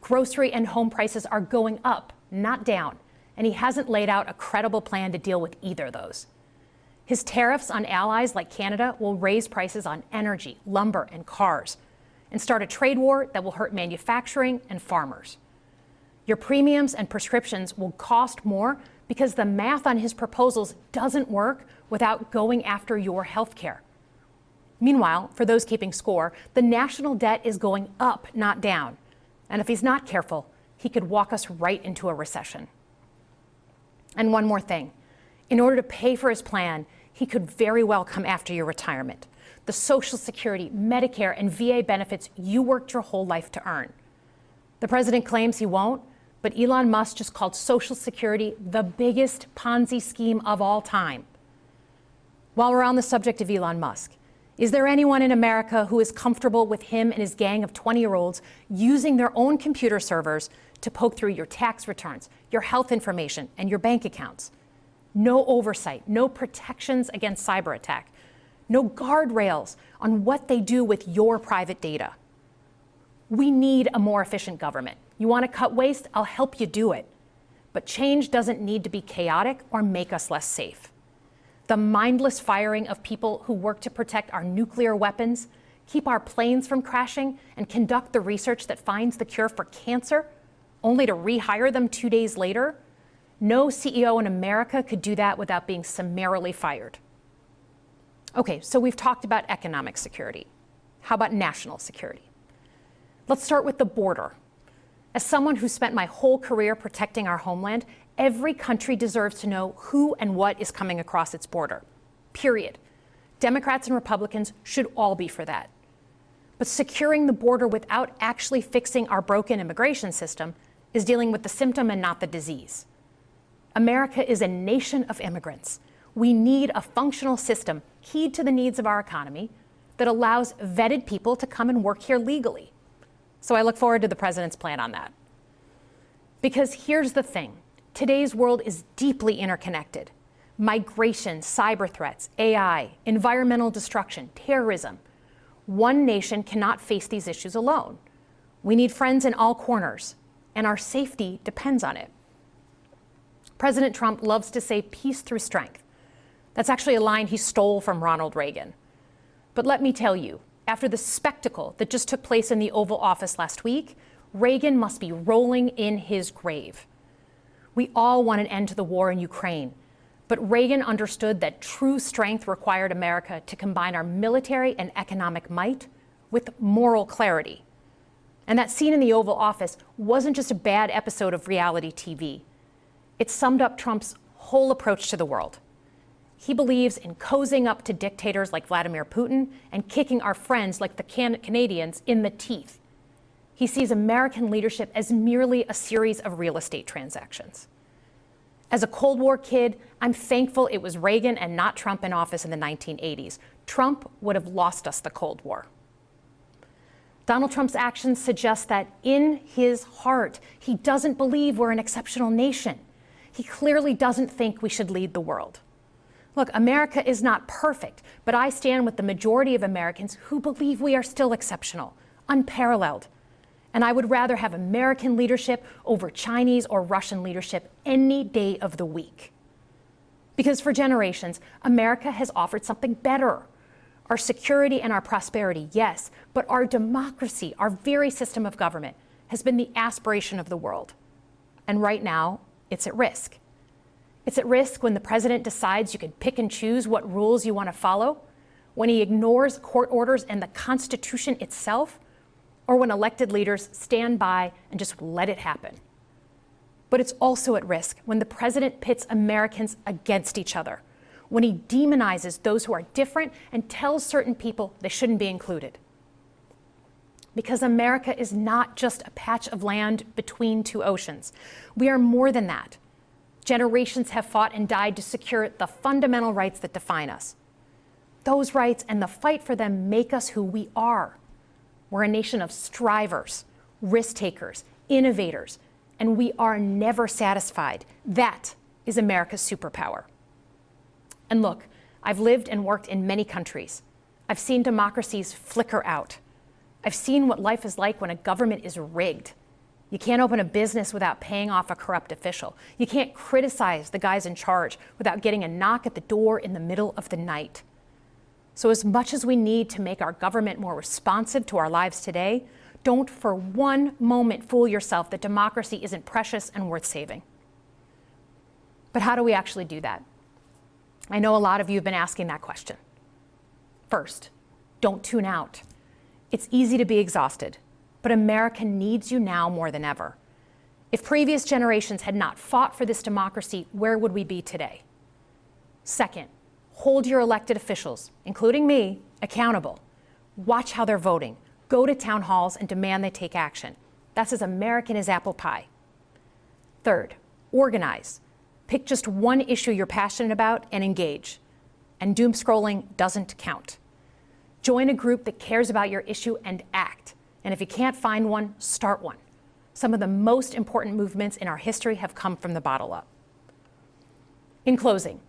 Grocery and home prices are going up, not down, and he hasn't laid out a credible plan to deal with either of those. His tariffs on allies like Canada will raise prices on energy, lumber, and cars, and start a trade war that will hurt manufacturing and farmers. Your premiums and prescriptions will cost more because the math on his proposals doesn't work without going after your health care. Meanwhile, for those keeping score, the national debt is going up, not down. And if he's not careful, he could walk us right into a recession. And one more thing. In order to pay for his plan, he could very well come after your retirement, the Social Security, Medicare, and VA benefits you worked your whole life to earn. The president claims he won't, but Elon Musk just called Social Security the biggest Ponzi scheme of all time. While we're on the subject of Elon Musk, is there anyone in America who is comfortable with him and his gang of 20-year-olds using their own computer servers to poke through your tax returns, your health information, and your bank accounts? No oversight, no protections against cyber attack, no guardrails on what they do with your private data. We need a more efficient government. You want to cut waste? I'll help you do it. But change doesn't need to be chaotic or make us less safe. The mindless firing of people who work to protect our nuclear weapons, keep our planes from crashing, and conduct the research that finds the cure for cancer, only to rehire them 2 days later? No CEO in America could do that without being summarily fired. Okay, so we've talked about economic security. How about national security? Let's start with the border. As someone who spent my whole career protecting our homeland, every country deserves to know who and what is coming across its border. Period. Democrats and Republicans should all be for that. But securing the border without actually fixing our broken immigration system is dealing with the symptom and not the disease. America is a nation of immigrants. We need a functional system keyed to the needs of our economy that allows vetted people to come and work here legally. So I look forward to the president's plan on that. Because here's the thing, today's world is deeply interconnected. Migration, cyber threats, AI, environmental destruction, terrorism. One nation cannot face these issues alone. We need friends in all corners, and our safety depends on it. President Trump loves to say peace through strength. That's actually a line he stole from Ronald Reagan. But let me tell you, after the spectacle that just took place in the Oval Office last week, Reagan must be rolling in his grave. We all want an end to the war in Ukraine, but Reagan understood that true strength required America to combine our military and economic might with moral clarity. And that scene in the Oval Office wasn't just a bad episode of reality TV. It summed up Trump's whole approach to the world. He believes in cozying up to dictators like Vladimir Putin and kicking our friends like the Canadians in the teeth. He sees American leadership as merely a series of real estate transactions. As a Cold War kid, I'm thankful it was Reagan and not Trump in office in the 1980s. Trump would have lost us the Cold War. Donald Trump's actions suggest that in his heart, he doesn't believe we're an exceptional nation. He clearly doesn't think we should lead the world. Look, America is not perfect, but I stand with the majority of Americans who believe we are still exceptional, unparalleled. And I would rather have American leadership over Chinese or Russian leadership any day of the week. Because for generations, America has offered something better. Our security and our prosperity, yes, but our democracy, our very system of government, has been the aspiration of the world. And right now, it's at risk. It's at risk when the president decides you can pick and choose what rules you want to follow, when he ignores court orders and the Constitution itself, or when elected leaders stand by and just let it happen. But it's also at risk when the president pits Americans against each other, when he demonizes those who are different and tells certain people they shouldn't be included. Because America is not just a patch of land between two oceans. We are more than that. Generations have fought and died to secure the fundamental rights that define us. Those rights and the fight for them make us who we are. We're a nation of strivers, risk takers, innovators, and we are never satisfied. That is America's superpower. And look, I've lived and worked in many countries. I've seen democracies flicker out. I've seen what life is like when a government is rigged. You can't open a business without paying off a corrupt official. You can't criticize the guys in charge without getting a knock at the door in the middle of the night. So as much as we need to make our government more responsive to our lives today, don't for one moment fool yourself that democracy isn't precious and worth saving. But how do we actually do that? I know a lot of you have been asking that question. First, don't tune out. It's easy to be exhausted, but America needs you now more than ever. If previous generations had not fought for this democracy, where would we be today? Second, hold your elected officials, including me, accountable. Watch how they're voting. Go to town halls and demand they take action. That's as American as apple pie. Third, organize. Pick just one issue you're passionate about and engage. And doom scrolling doesn't count. Join a group that cares about your issue and act. And if you can't find one, start one. Some of the most important movements in our history have come from the bottom up. In closing,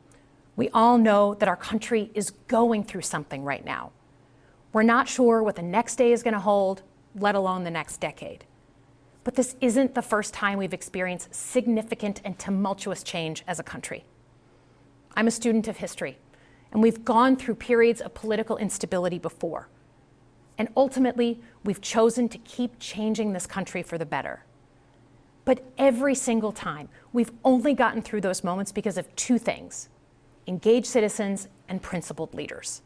we all know that our country is going through something right now. We're not sure what the next day is going to hold, let alone the next decade. But this isn't the first time we've experienced significant and tumultuous change as a country. I'm a student of history, and we've gone through periods of political instability before. And ultimately, we've chosen to keep changing this country for the better. But every single time, we've only gotten through those moments because of two things: engaged citizens and principled leaders.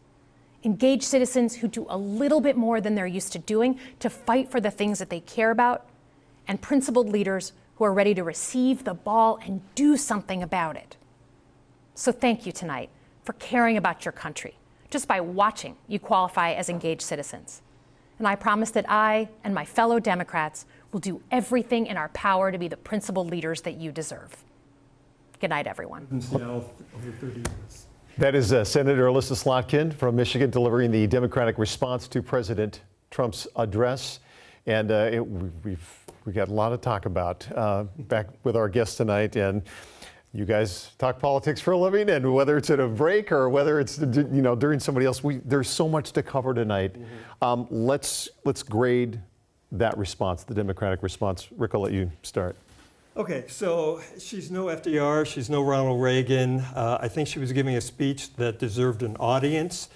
engaged citizens who do a little bit more than they're used to doing to fight for the things that they care about, and principled leaders who are ready to receive the ball and do something about it. So thank you tonight for caring about your country. Just by watching, you qualify as engaged citizens. And I promise that I and my fellow Democrats will do everything in our power to be the principled leaders that you deserve. Good night, everyone. That is Senator Alyssa Slotkin from Michigan delivering the Democratic response to President Trump's address. And we've got a lot to talk about back with our guest tonight. And you guys talk politics for a living, and whether it's at a break or whether it's during somebody else, there's so much to cover tonight. Let's grade that response, the Democratic response. Rick, I'll let you start. Okay, so she's no FDR, she's no Ronald Reagan. I think she was giving a speech that deserved an audience.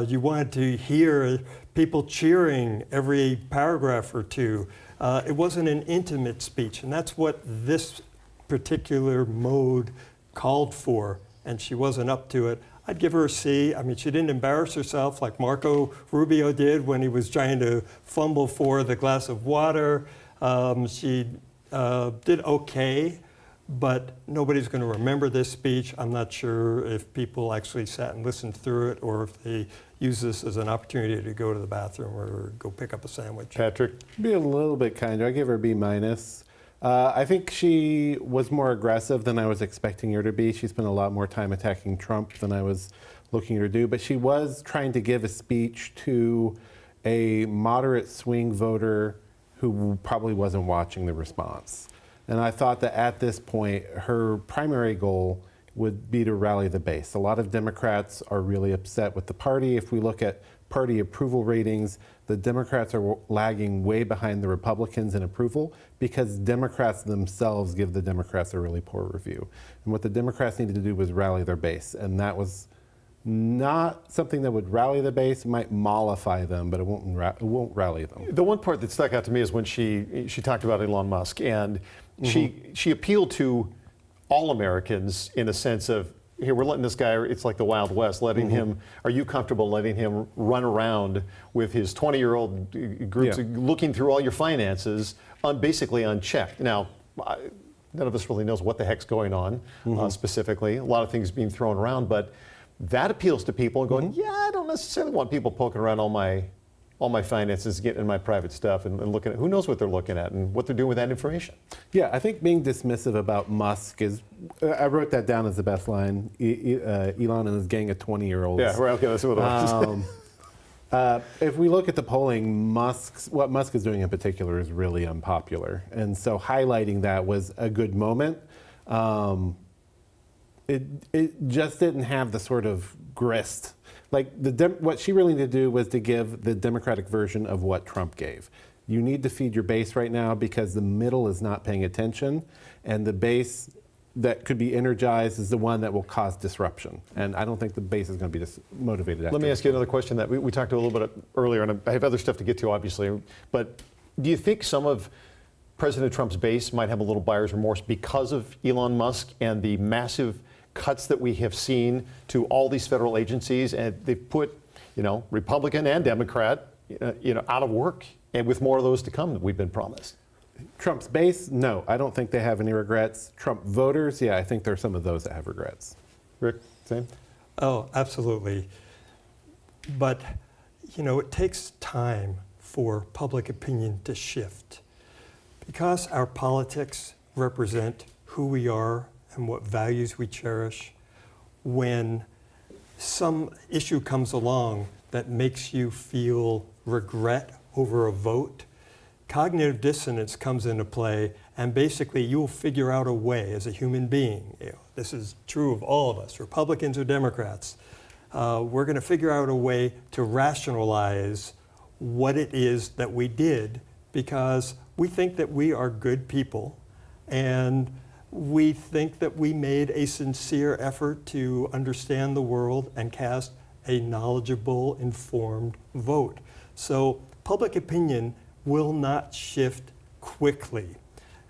You wanted to hear people cheering every paragraph or two. It wasn't an intimate speech, and that's what this particular mode called for, and she wasn't up to it. I'd give her a C. I mean, she didn't embarrass herself like Marco Rubio did when he was trying to fumble for the glass of water. She did okay, but nobody's going to remember this speech. I'm not sure if people actually sat and listened through it or if they use this as an opportunity to go to the bathroom or go pick up a sandwich. Patrick? Be a little bit kinder. I give her a B-. I think she was more aggressive than I was expecting her to be. She spent a lot more time attacking Trump than I was looking her to do, but she was trying to give a speech to a moderate swing voter who probably wasn't watching the response. And I thought that at this point, her primary goal would be to rally the base. A lot of Democrats are really upset with the party. If we look at party approval ratings, the Democrats are lagging way behind the Republicans in approval because Democrats themselves give the Democrats a really poor review. And what the Democrats needed to do was rally their base, and that was not something that would rally the base. It might mollify them, but it won't rally them. The one part that stuck out to me is when she talked about Elon Musk, and she appealed to all Americans in a sense of, here, we're letting this guy, it's like the Wild West, letting him, are you comfortable letting him run around with his 20-year-old groups, looking through all your finances, basically unchecked? Now, none of us really knows what the heck's going on specifically. A lot of things being thrown around, but that appeals to people and going, yeah, I don't necessarily want people poking around all my finances, getting in my private stuff and looking at, who knows what they're looking at and what they're doing with that information. Yeah, I think being dismissive about Musk is, I wrote that down as the best line, Elon and his gang of 20-year-olds. Yeah, right, okay, that's what it was. If we look at the polling, what Musk is doing in particular is really unpopular. And so highlighting that was a good moment. It just didn't have the sort of grist. Like what she really needed to do was to give the Democratic version of what Trump gave. You need to feed your base right now because the middle is not paying attention, and the base that could be energized is the one that will cause disruption. And I don't think the base is going to be motivated. Let me ask you another question that we talked a little bit earlier, and I have other stuff to get to, obviously. But do you think some of President Trump's base might have a little buyer's remorse because of Elon Musk and the massive cuts that we have seen to all these federal agencies, and they've put, Republican and Democrat, out of work, and with more of those to come that we've been promised? Trump's base, no, I don't think they have any regrets. Trump voters, yeah, I think there are some of those that have regrets. Rick, same? Oh, absolutely. But, it takes time for public opinion to shift. Because our politics represent who we are and what values we cherish, when some issue comes along that makes you feel regret over a vote, cognitive dissonance comes into play, and basically you'll figure out a way as a human being. This is true of all of us, Republicans or Democrats. We're going to figure out a way to rationalize what it is that we did because we think that we are good people, and we think that we made a sincere effort to understand the world and cast a knowledgeable, informed vote. So public opinion will not shift quickly.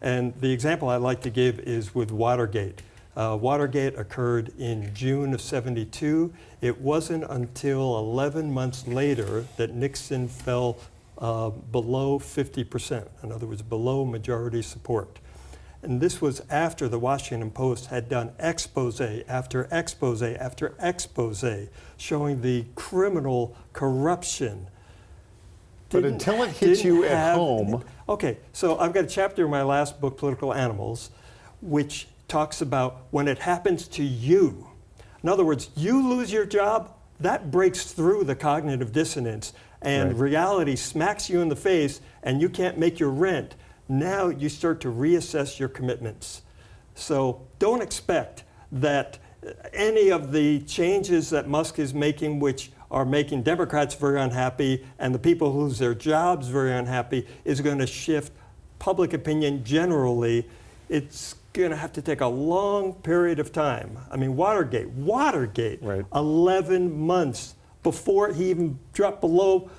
And the example I like to give is with Watergate. Watergate occurred in June of '72. It wasn't until 11 months later that Nixon fell below 50%, in other words, below majority support. And this was after the Washington Post had done expose after expose after expose showing the criminal corruption. But until it hits you at home. Okay, so I've got a chapter in my last book, Political Animals, which talks about when it happens to you. In other words, you lose your job, that breaks through the cognitive dissonance, and reality smacks you in the face, and you can't make your rent. Now you start to reassess your commitments. So don't expect that any of the changes that Musk is making, which are making Democrats very unhappy and the people who lose their jobs very unhappy, is going to shift public opinion generally. It's going to have to take a long period of time. I mean, Watergate, 11 months before he even dropped below.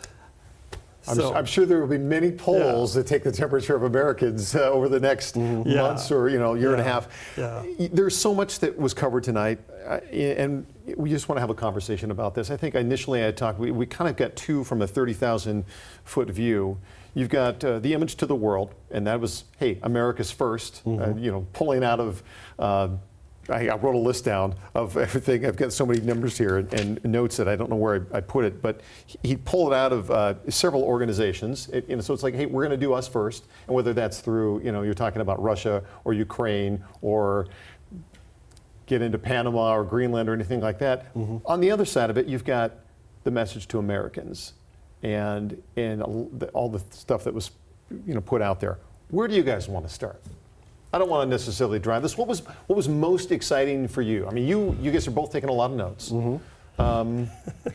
I'm sure there will be many polls that take the temperature of Americans over the next months or year and a half. There's so much that was covered tonight, and we just want to have a conversation about this. I think initially I talked, we kind of got two from a 30,000-foot view. You've got the image to the world, and that was, hey, America's first, pulling out of, I wrote a list down of everything. I've got so many numbers here and notes that I don't know where I put it, but he pulled it out of several organizations. So it's like, hey, we're going to do us first, and whether that's through, you're talking about Russia or Ukraine or get into Panama or Greenland or anything like that. On the other side of it, you've got the message to Americans and all the stuff that was put out there. Where do you guys want to start? I don't want to necessarily drive this. What was most exciting for you? I mean, you guys are both taking a lot of notes.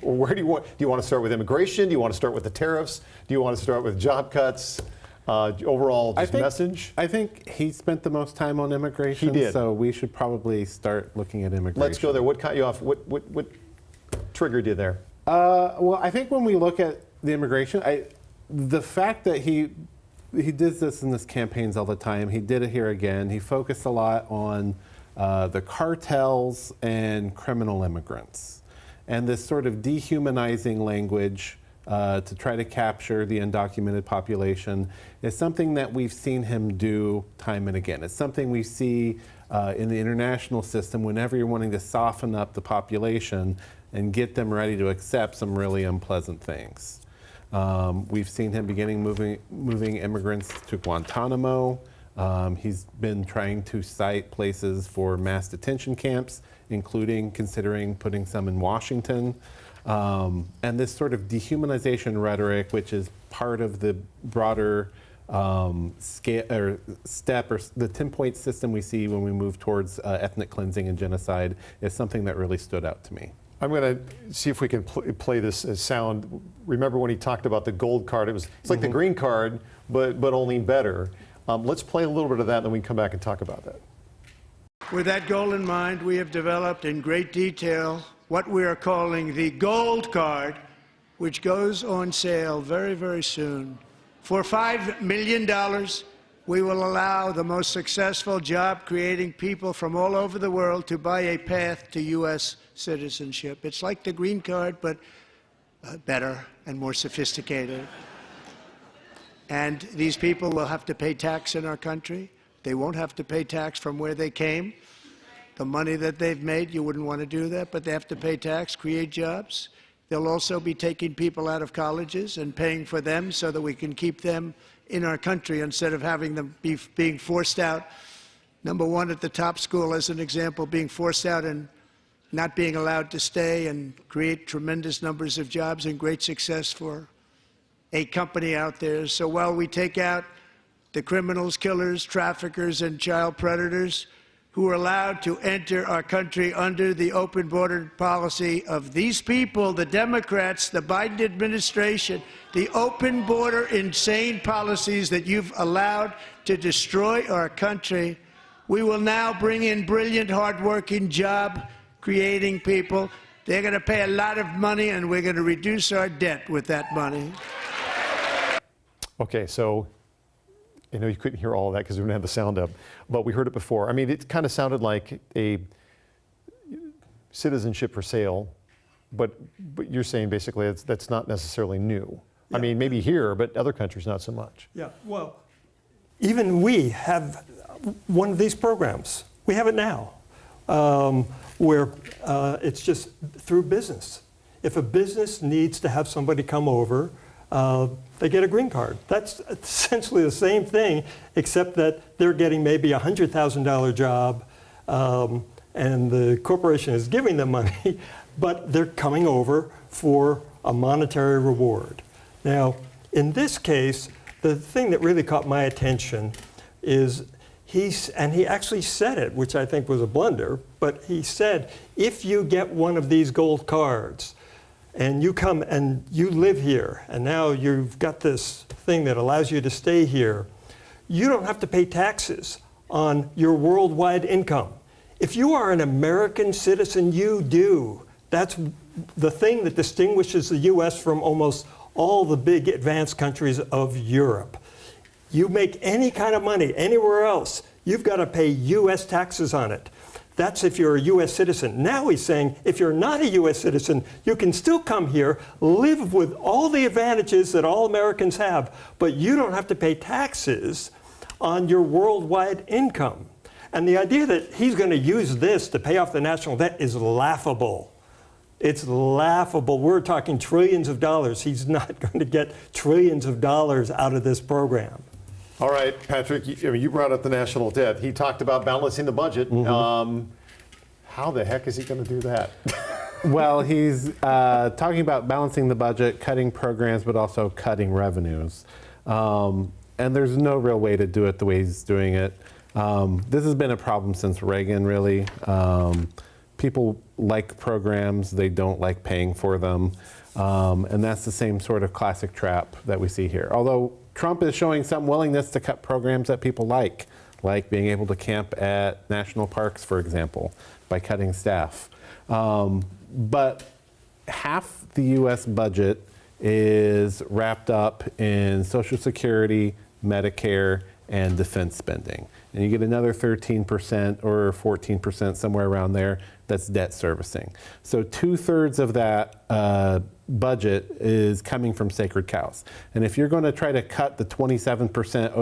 Where do you want to start with immigration? Do you want to start with the tariffs? Do you want to start with job cuts? Overall message? I think he spent the most time on immigration. He did. So we should probably start looking at immigration. Let's go there. What caught you off? What triggered you there? Well, I think when we look at the immigration, the fact that he does this in his campaigns all the time. He did it here again. He focused a lot on the cartels and criminal immigrants. And this sort of dehumanizing language to try to capture the undocumented population is something that we've seen him do time and again. It's something we see in the international system whenever you're wanting to soften up the population and get them ready to accept some really unpleasant things. We've seen him beginning moving immigrants to Guantanamo. He's been trying to cite places for mass detention camps, including considering putting some in Washington. And this sort of dehumanization rhetoric, which is part of the broader step or the 10-point system we see when we move towards ethnic cleansing and genocide, is something that really stood out to me. I'm going to see if we can play this sound. Remember when he talked about the gold card? It's like the green card, but only better. Let's play a little bit of that, and then we can come back and talk about that. With that goal in mind, we have developed in great detail what we are calling the gold card, which goes on sale very, very soon. For $5 million, we will allow the most successful job-creating people from all over the world to buy a path to U.S. citizenship. It's like the green card, but better and more sophisticated. And these people will have to pay tax in our country. They won't have to pay tax from where they came. The money that they've made, you wouldn't want to do that, but they have to pay tax, create jobs. They'll also be taking people out of colleges and paying for them so that we can keep them in our country instead of having them being forced out. Number one, at the top school, as an example, being forced out and not being allowed to stay and create tremendous numbers of jobs and great success for a company out there. So while we take out the criminals, killers, traffickers, and child predators who are allowed to enter our country under the open border policy of these people, the Democrats, the Biden administration, the open border insane policies that you've allowed to destroy our country, we will now bring in brilliant, hardworking, job-creating people. They're going to pay a lot of money, and we're going to reduce our debt with that money. Okay, so I know you couldn't hear all of that because we didn't have the sound up, but we heard it before. I mean, it kind of sounded like a citizenship for sale, but you're saying basically that's not necessarily new. I mean, maybe here, but other countries not so much. Yeah, well, even we have one of these programs. We have it now, where it's just through business. If a business needs to have somebody come over, they get a green card. That's essentially the same thing, except that they're getting maybe a $100,000 job, and the corporation is giving them money, but they're coming over for a monetary reward. Now, in this case, the thing that really caught my attention is he actually said it, which I think was a blunder, but he said, if you get one of these gold cards and you come and you live here and now you've got this thing that allows you to stay here, you don't have to pay taxes on your worldwide income. If you are an American citizen, you do. That's the thing that distinguishes the U.S. from almost all the big advanced countries of Europe. You make any kind of money anywhere else, you've got to pay U.S. taxes on it. That's if you're a U.S. citizen. Now he's saying if you're not a U.S. citizen, you can still come here, live with all the advantages that all Americans have, but you don't have to pay taxes on your worldwide income. And the idea that he's going to use this to pay off the national debt is laughable. It's laughable. We're talking trillions of dollars. He's not going to get trillions of dollars out of this program. All right, Patrick, you brought up the national debt. He talked about balancing the budget. How the heck is he going to do that? Well, he's talking about balancing the budget, cutting programs, but also cutting revenues. And there's no real way to do it the way he's doing it. This has been a problem since Reagan, really. People like programs, they don't like paying for them. And that's the same sort of classic trap that we see here. Although Trump is showing some willingness to cut programs that people like being able to camp at national parks, for example, by cutting staff. But half the US budget is wrapped up in Social Security, Medicare, and defense spending. And you get another 13% or 14%, somewhere around there, that's debt servicing. So 2/3 of that budget is coming from sacred cows. And if you're going to try to cut the 27%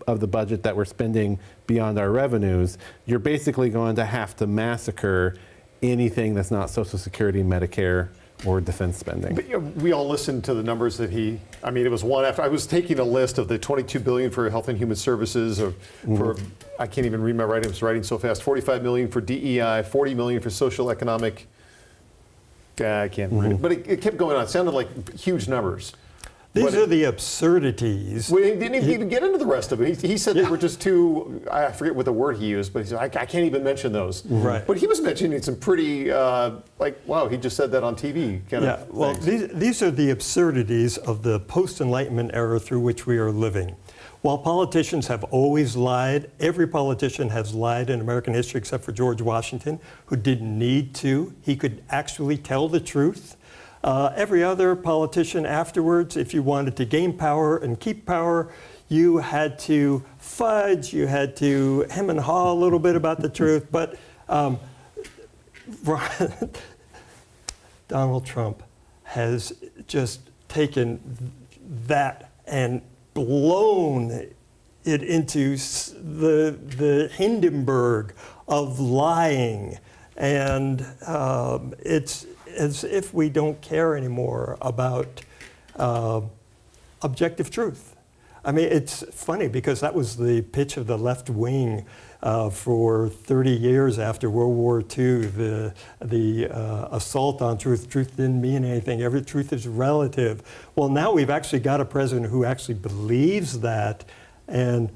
of the budget that we're spending beyond our revenues, you're basically going to have to massacre anything that's not Social Security, Medicare, or defense spending. But, we all listened to the numbers that it was one after. I was taking a list of the $22 billion for Health and Human Services, or for, I can't even read my writing, I was writing so fast, $45 million for DEI, $40 million for social economic, I can't read it, but it kept going on. It sounded like huge numbers. These are the absurdities. Well, he didn't even get into the rest of it. He said they were just too, I forget what the word he used, but he said, I can't even mention those. Right. But he was mentioning some pretty, wow, he just said that on TV. Well, these are the absurdities of the post-Enlightenment era through which we are living. While politicians have always lied, every politician has lied in American history except for George Washington, who didn't need to. He could actually tell the truth. Every other politician afterwards, if you wanted to gain power and keep power, you had to fudge, you had to hem and haw a little bit about the truth. But Donald Trump has just taken that and blown it into the Hindenburg of lying. And it's as if we don't care anymore about objective truth. I mean, it's funny because that was the pitch of the left wing for 30 years after World War II, the assault on truth. Truth didn't mean anything. Every truth is relative. Well, now we've actually got a president who actually believes that, and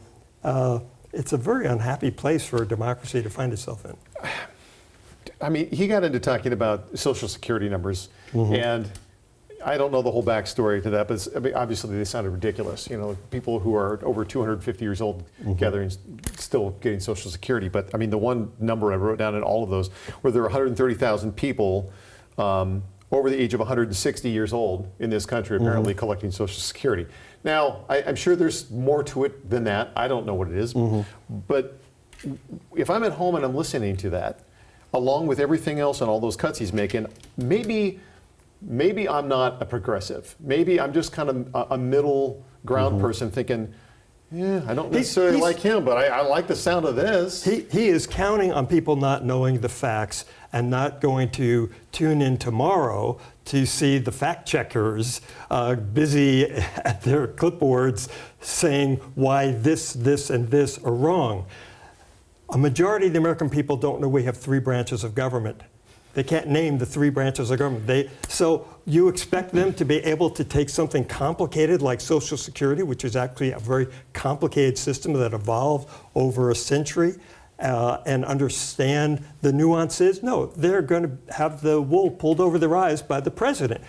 it's a very unhappy place for a democracy to find itself in. I mean, he got into talking about Social Security numbers, and I don't know the whole backstory to that, but obviously they sounded ridiculous. You know, people who are over 250 years old gathering, still getting Social Security. But I mean, the one number I wrote down in all of those were there 130,000 people, or over the age of 160 years old in this country, apparently collecting Social Security. Now, I'm sure there's more to it than that. I don't know what it is. But if I'm at home and I'm listening to that, along with everything else and all those cuts he's making, maybe I'm not a progressive. Maybe I'm just kind of a middle ground person thinking, yeah, I don't necessarily like him, but I like the sound of this. He is counting on people not knowing the facts and not going to tune in tomorrow to see the fact checkers busy at their clipboards saying why this, and this are wrong. A majority of the American people don't know we have 3 branches of government. They can't name the 3 branches of government. So you expect them to be able to take something complicated like Social Security, which is actually a very complicated system that evolved over a century, and understand the nuances? No, they're going to have the wool pulled over their eyes by the president.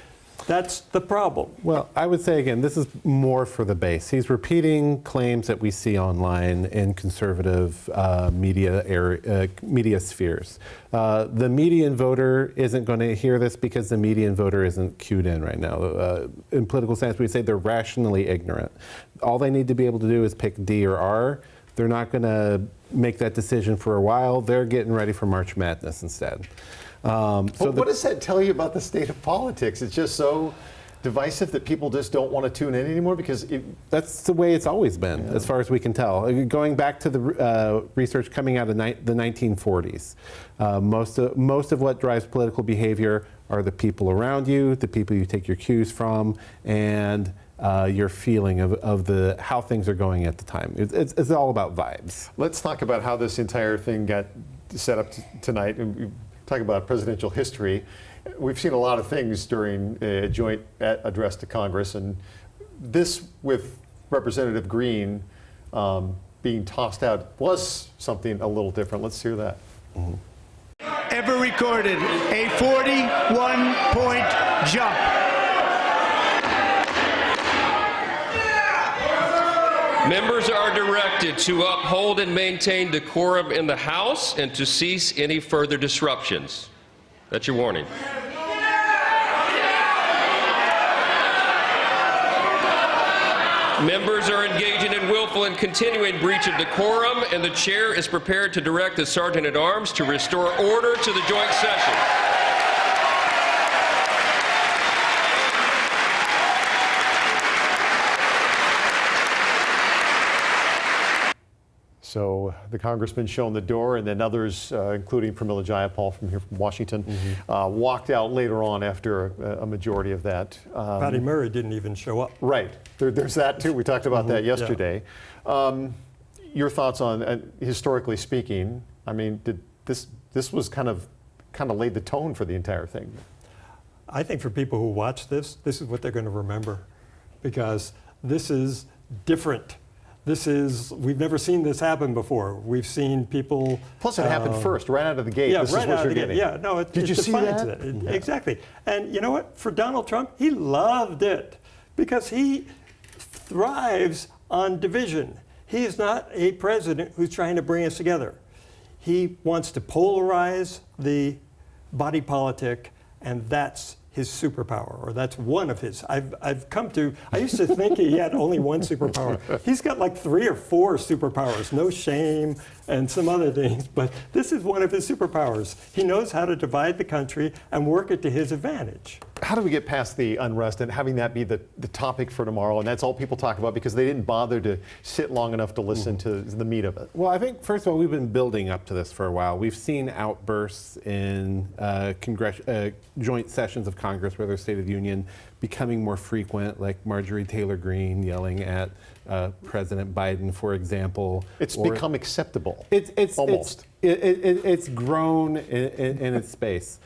That's the problem. Well, I would say, again, this is more for the base. He's repeating claims that we see online in conservative media spheres. The median voter isn't going to hear this because the median voter isn't cued in right now. In political science, we say they're rationally ignorant. All they need to be able to do is pick D or R. They're not going to make that decision for a while. They're getting ready for March Madness instead. What does that tell you about the state of politics? It's just so divisive that people just don't want to tune in anymore because that's the way it's always been, as far as we can tell. Going back to the research coming out of the 1940s, most of what drives political behavior are the people around you, the people you take your cues from, and your feeling of how things are going at the time. It's all about vibes. Let's talk about how this entire thing got set up tonight. Talk about presidential history. We've seen a lot of things during a joint address to Congress, and this with Representative Green being tossed out was something a little different. Let's hear that. Ever recorded a 41-point jump. Members are directed to uphold and maintain decorum in the House and to cease any further disruptions. That's your warning. Members are engaging in willful and continuing breach of decorum, and the chair is prepared to direct the Sergeant-at-Arms to restore order to the joint session. So the congressman shown the door, and then others, including Pramila Jayapal from here from Washington, walked out later on after a majority of that. Patty Murray didn't even show up. Right. There's that too. We talked about that yesterday. Yeah. Your thoughts on, historically speaking, I mean, did this was kind of laid the tone for the entire thing? I think for people who watch this is what they're going to remember, because this is different. We've never seen this happen before. We've seen people. Plus, it happened first, right out of the gate. Yeah, this right is what out you're of the getting. gate. Yeah, no, Did you see that? Yeah. Exactly. And you know what? For Donald Trump, he loved it because he thrives on division. He is not a president who's trying to bring us together. He wants to polarize the body politic, and that's his superpower, or that's one of his. I used to think he had only one superpower. He's got like 3 or 4 superpowers, no shame and some other things, but this is one of his superpowers. He knows how to divide the country and work it to his advantage. How do we get past the unrest and having that be the topic for tomorrow, and that's all people talk about because they didn't bother to sit long enough to listen to the meat of it? Well, I think, first of all, we've been building up to this for a while. We've seen outbursts in joint sessions of Congress, where there's State of the Union, becoming more frequent, like Marjorie Taylor Greene yelling at President Biden, for example. It's become acceptable. It's almost. It's grown in its space.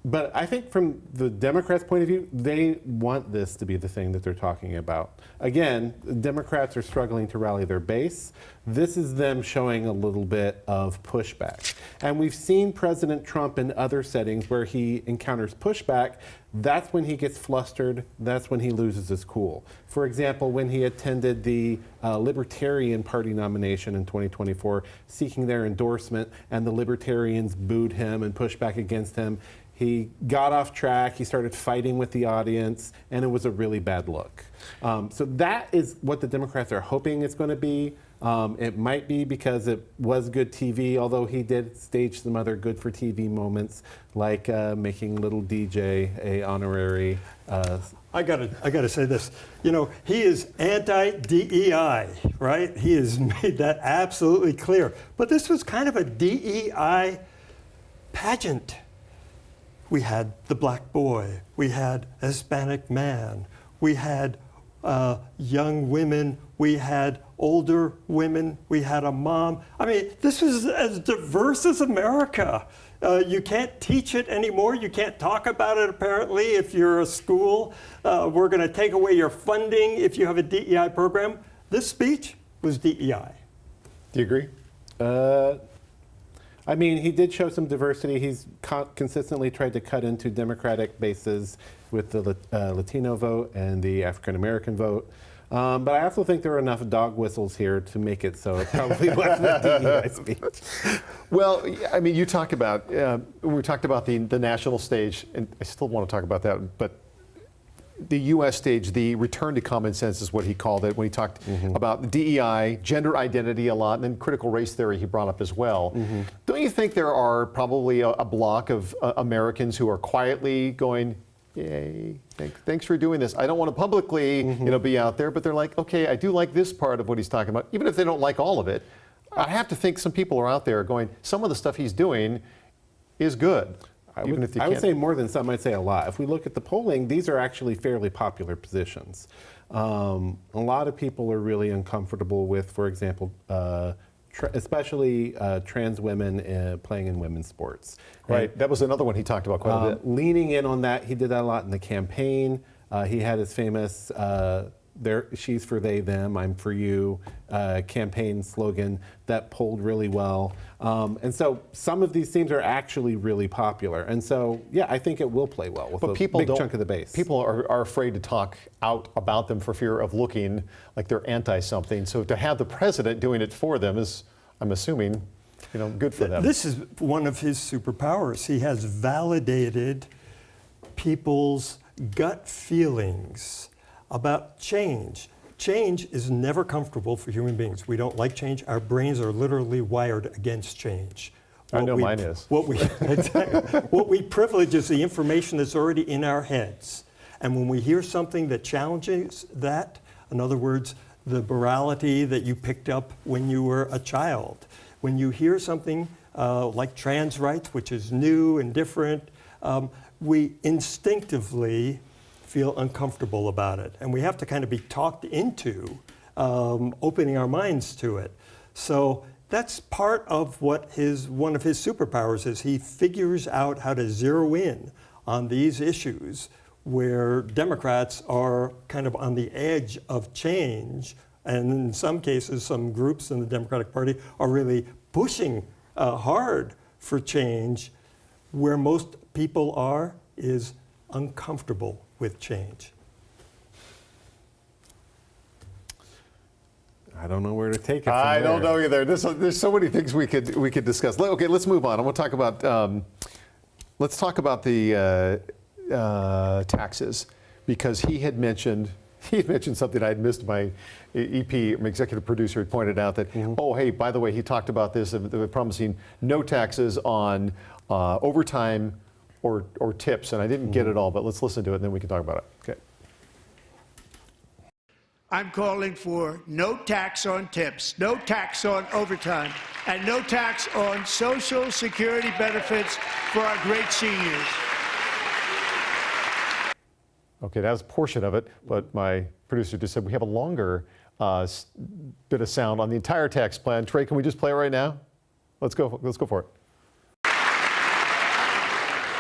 But I think from the Democrats' point of view, they want this to be the thing that they're talking about. Again, Democrats are struggling to rally their base. This is them showing a little bit of pushback. And we've seen President Trump in other settings where he encounters pushback. That's when he gets flustered. That's when he loses his cool. For example, when he attended the Libertarian Party nomination in 2024, seeking their endorsement, and the Libertarians booed him and pushed back against him, He got off track, he started fighting with the audience, and it was a really bad look. So that is what the Democrats are hoping it's going to be. It might be because it was good TV, although he did stage some other good for TV moments, like making little DJ a honorary. I gotta say this. You know, he is anti-DEI, right? He has made that absolutely clear. But this was kind of a DEI pageant. We had the black boy, we had a Hispanic man, we had young women, we had older women, we had a mom. I mean, this was as diverse as America. You can't teach it anymore. You can't talk about it, apparently, if you're a school. We're going to take away your funding if you have a DEI program. This speech was DEI. Do you agree? I mean, he did show some diversity. He's consistently tried to cut into Democratic bases with the Latino vote and the African American vote. But I also think there are enough dog whistles here to make it so it probably wasn't a DEI speech. Well, I mean, you talk about, we talked about the national stage, and I still want to talk about that, but the U.S. stage, the return to common sense is what he called it when he talked about the DEI, gender identity a lot, and then critical race theory he brought up as well. Don't you think there are probably a block of Americans who are quietly going, yay, thanks for doing this. I don't want to publicly be out there, but they're like, okay, I do like this part of what he's talking about, even if they don't like all of it. I have to think some people are out there going, some of the stuff he's doing is good. I would say more than some, I'd say a lot. If we look at the polling, these are actually fairly popular positions. A lot of people are really uncomfortable with, for example, especially trans women playing in women's sports. Right, that was another one he talked about quite a bit. Leaning in on that, he did that a lot in the campaign. He had his famous she's for they, them, I'm for you campaign slogan that polled really well. And so some of these themes are actually really popular. And so, yeah, I think it will play well with a big chunk of the base. People are afraid to talk out about them for fear of looking like they're anti-something. So to have the president doing it for them is, I'm assuming, good for them. This is one of his superpowers. He has validated people's gut feelings about change. Change is never comfortable for human beings. We don't like change. Our brains are literally wired against change. I know mine is. What we privilege is the information that's already in our heads. And when we hear something that challenges that, in other words, the morality that you picked up when you were a child, when you hear something like trans rights, which is new and different, we instinctively feel uncomfortable about it. And we have to kind of be talked into opening our minds to it. So that's part of what one of his superpowers is. He figures out how to zero in on these issues where Democrats are kind of on the edge of change. And in some cases, some groups in the Democratic Party are really pushing hard for change. Where most people are is uncomfortable with change. I don't know where to take it from I don't there. know either. There's so many things we could discuss. Okay, let's move on. I want to talk about the taxes, because he had mentioned something I had missed. My EP, my executive producer, had pointed out that oh hey, by the way, he talked about this. They were promising no taxes on overtime or tips, and I didn't get it all, but let's listen to it and then we can talk about it. Okay. I'm calling for no tax on tips, no tax on overtime, and no tax on Social Security benefits for our great seniors. Okay, that was a portion of it, but my producer just said we have a longer bit of sound on the entire tax plan. Trey, can we just play it right now? Let's go for it.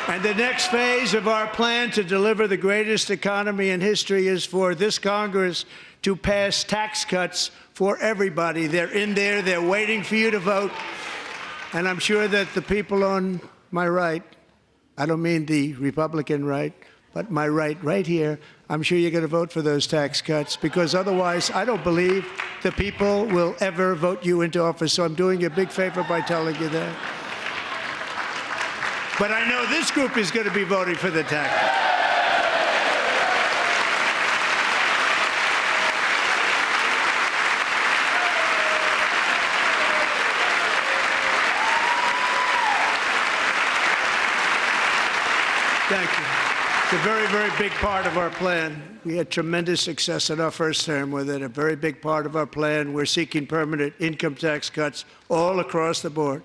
And the next phase of our plan to deliver the greatest economy in history is for this Congress to pass tax cuts for everybody. They're in there, they're waiting for you to vote. And I'm sure that the people on my right, I don't mean the Republican right, but my right here, I'm sure you're going to vote for those tax cuts, because otherwise I don't believe the people will ever vote you into office. So I'm doing you a big favor by telling you that. But I know this group is going to be voting for the tax. Thank you. It's a very, very big part of our plan. We had tremendous success in our first term with it. A very big part of our plan. We're seeking permanent income tax cuts all across the board.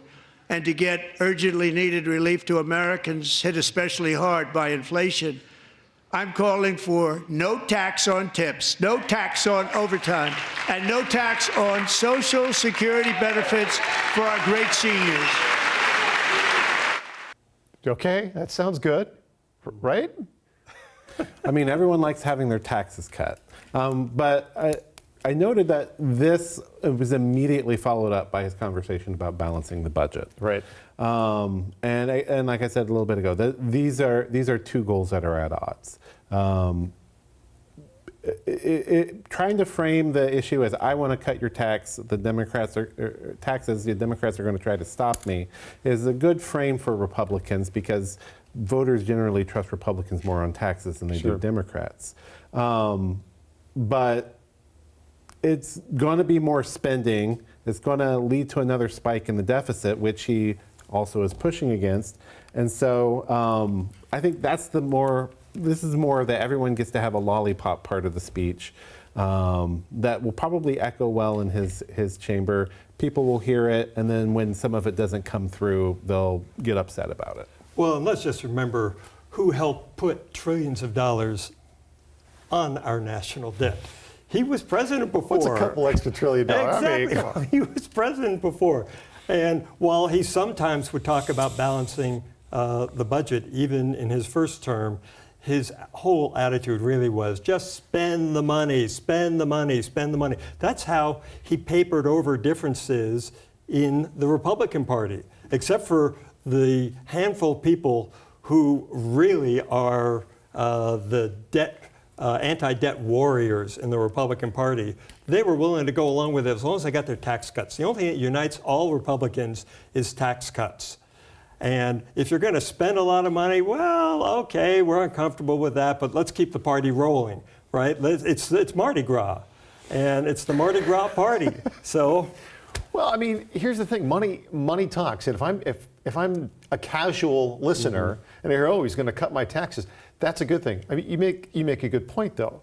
And to get urgently needed relief to Americans hit especially hard by inflation, I'm calling for no tax on tips, no tax on overtime, and no tax on Social Security benefits for our great seniors. Okay, that sounds good, right? I mean, everyone likes having their taxes cut. But I noted that this was immediately followed up by his conversation about balancing the budget. Right. And like I said a little bit ago, these are two goals that are at odds. Trying to frame the issue as I want to cut your taxes, the Democrats are going to try to stop me, is a good frame for Republicans because voters generally trust Republicans more on taxes than they do Democrats. But it's going to be more spending. It's going to lead to another spike in the deficit, which he also is pushing against. And so I think this is more that everyone gets to have a lollipop part of the speech that will probably echo well in his chamber. People will hear it, and then when some of it doesn't come through, they'll get upset about it. Well, and let's just remember who helped put trillions of dollars on our national debt. He was president before. What's a couple extra $1 trillion? Exactly. I mean, come on. He was president before. And while he sometimes would talk about balancing the budget, even in his first term, his whole attitude really was just spend the money, spend the money, spend the money. That's how he papered over differences in the Republican Party, except for the handful of people who really are the anti-debt warriors in the Republican Party. They were willing to go along with it as long as they got their tax cuts. The only thing that unites all Republicans is tax cuts. And if you're going to spend a lot of money, well, okay, we're uncomfortable with that, but let's keep the party rolling, right? It's Mardi Gras, and it's the Mardi Gras party. So, well, I mean, here's the thing: money talks. And if I'm a casual listener and I hear, oh, he's going to cut my taxes, that's a good thing. I mean, you make a good point though.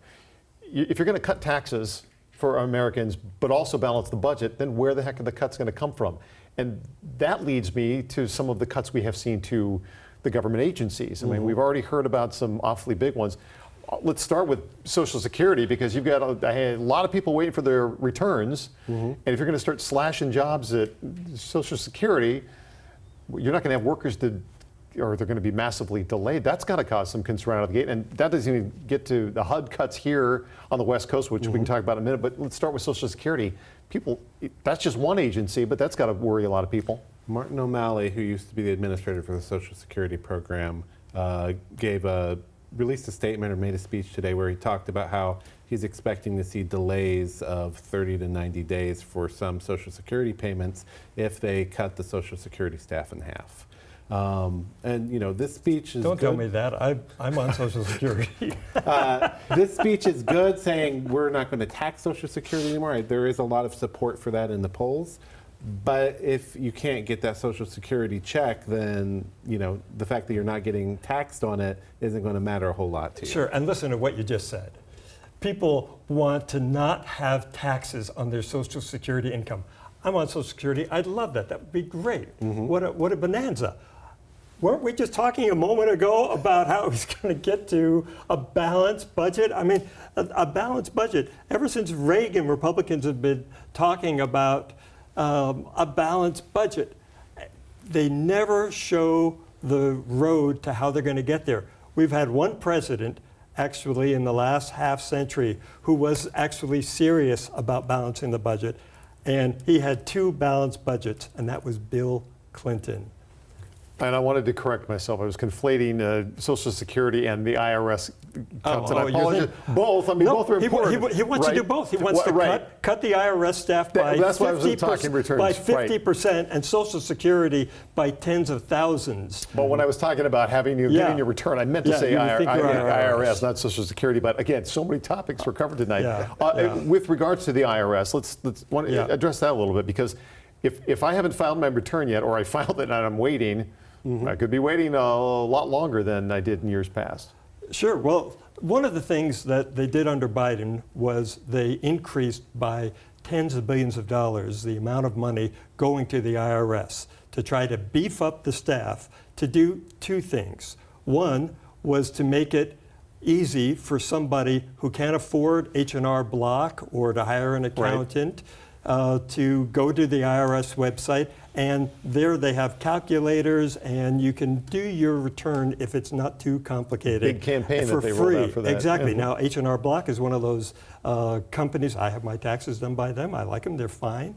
If you're going to cut taxes for Americans, but also balance the budget, then where the heck are the cuts going to come from? And that leads me to some of the cuts we have seen to the government agencies. I mean, we've already heard about some awfully big ones. Let's start with Social Security, because you've got a lot of people waiting for their returns. And if you're going to start slashing jobs at Social Security, you're not going to have workers or they're going to be massively delayed. That's got to cause some concern out of the gate. And that doesn't even get to the HUD cuts here on the West Coast, which we can talk about in a minute. But let's start with Social Security. That's just one agency, but that's got to worry a lot of people. Martin O'Malley, who used to be the administrator for the Social Security program, released a statement or made a speech today where he talked about how he's expecting to see delays of 30 to 90 days for some Social Security payments if they cut the Social Security staff in half. And you know, this speech is Don't good. tell me that. I'm on Social Security. This speech is good, saying we're not going to tax Social Security anymore. There is a lot of support for that in the polls. But if you can't get that Social Security check, then you know the fact that you're not getting taxed on it isn't going to matter a whole lot to you. Sure, and listen to what you just said. People want to not have taxes on their Social Security income. I'm on Social Security. I'd love that. That would be great. What a bonanza. Weren't we just talking a moment ago about how he's going to get to a balanced budget? I mean, a balanced budget. Ever since Reagan, Republicans have been talking about a balanced budget. They never show the road to how they're going to get there. We've had one president, actually, in the last half century, who was actually serious about balancing the budget, and he had two balanced budgets, and that was Bill Clinton. And I wanted to correct myself. I was conflating Social Security and the IRS cuts. And I apologize. Both. I mean, both are important. He wants to do both. He wants to cut the IRS staff by 50% and Social Security by tens of thousands. But when I was talking about having getting your return, I meant to say IRS, not Social Security. But again, so many topics were covered tonight. With regards to the IRS, let's address that a little bit, because if I haven't filed my return yet, or I filed it and I'm waiting, I could be waiting a lot longer than I did in years past. Sure. Well, one of the things that they did under Biden was they increased by tens of billions of dollars the amount of money going to the IRS to try to beef up the staff to do two things. One was to make it easy for somebody who can't afford H&R Block or to hire an accountant to go to the IRS website, and there they have calculators, and you can do your return if it's not too complicated. Big campaign for that they free. rolled out for that. Exactly. Now, H&R Block is one of those companies. I have my taxes done by them. I like them. They're fine.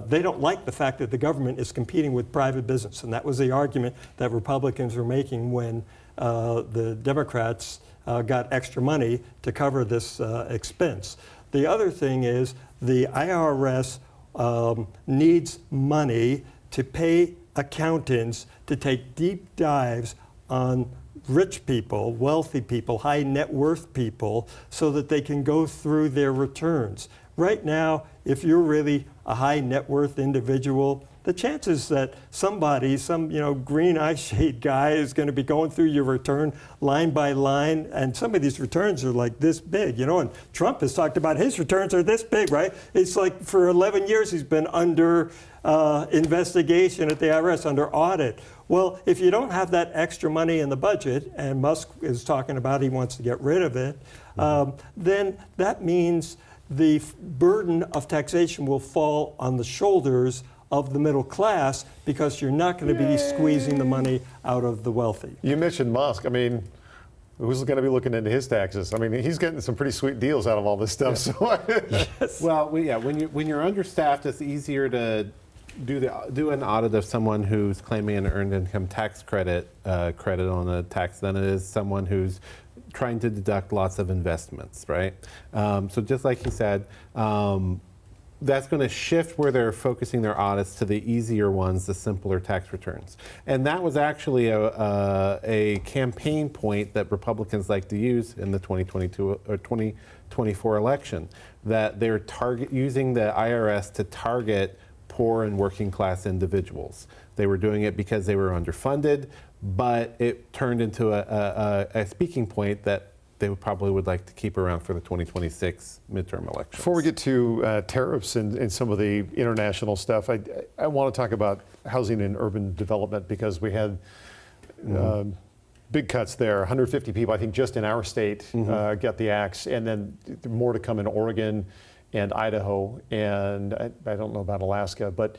They don't like the fact that the government is competing with private business, and that was the argument that Republicans were making when the Democrats got extra money to cover this expense. The other thing is the IRS needs money to pay accountants to take deep dives on rich people, wealthy people, high net worth people, so that they can go through their returns. Right now, if you're really a high net worth individual, the chances that somebody, some green eyeshade guy is going to be going through your return line by line, and some of these returns are like this big, and Trump has talked about his returns are this big, right? It's like for 11 years he's been under investigation at the IRS, under audit. Well, if you don't have that extra money in the budget, and Musk is talking about he wants to get rid of it, then that means the burden of taxation will fall on the shoulders of the middle class, because you're not going to be squeezing the money out of the wealthy. You mentioned Musk. I mean, who's going to be looking into his taxes? I mean, he's getting some pretty sweet deals out of all this stuff. So, well, when you're understaffed, it's easier to do an audit of someone who's claiming an earned income tax credit on a tax than it is someone who's trying to deduct lots of investments, right? So just like you said, that's going to shift where they're focusing their audits to the easier ones, the simpler tax returns. And that was actually a campaign point that Republicans like to use in the 2022 or 2024 election, that they're using the IRS to target poor and working class individuals. They were doing it because they were underfunded, but it turned into a speaking point that they probably would like to keep around for the 2026 midterm elections. Before we get to tariffs and some of the international stuff, I want to talk about housing and urban development, because we had big cuts there. 150 people, I think, just in our state got the axe, and then more to come in Oregon and Idaho, and I don't know about Alaska, but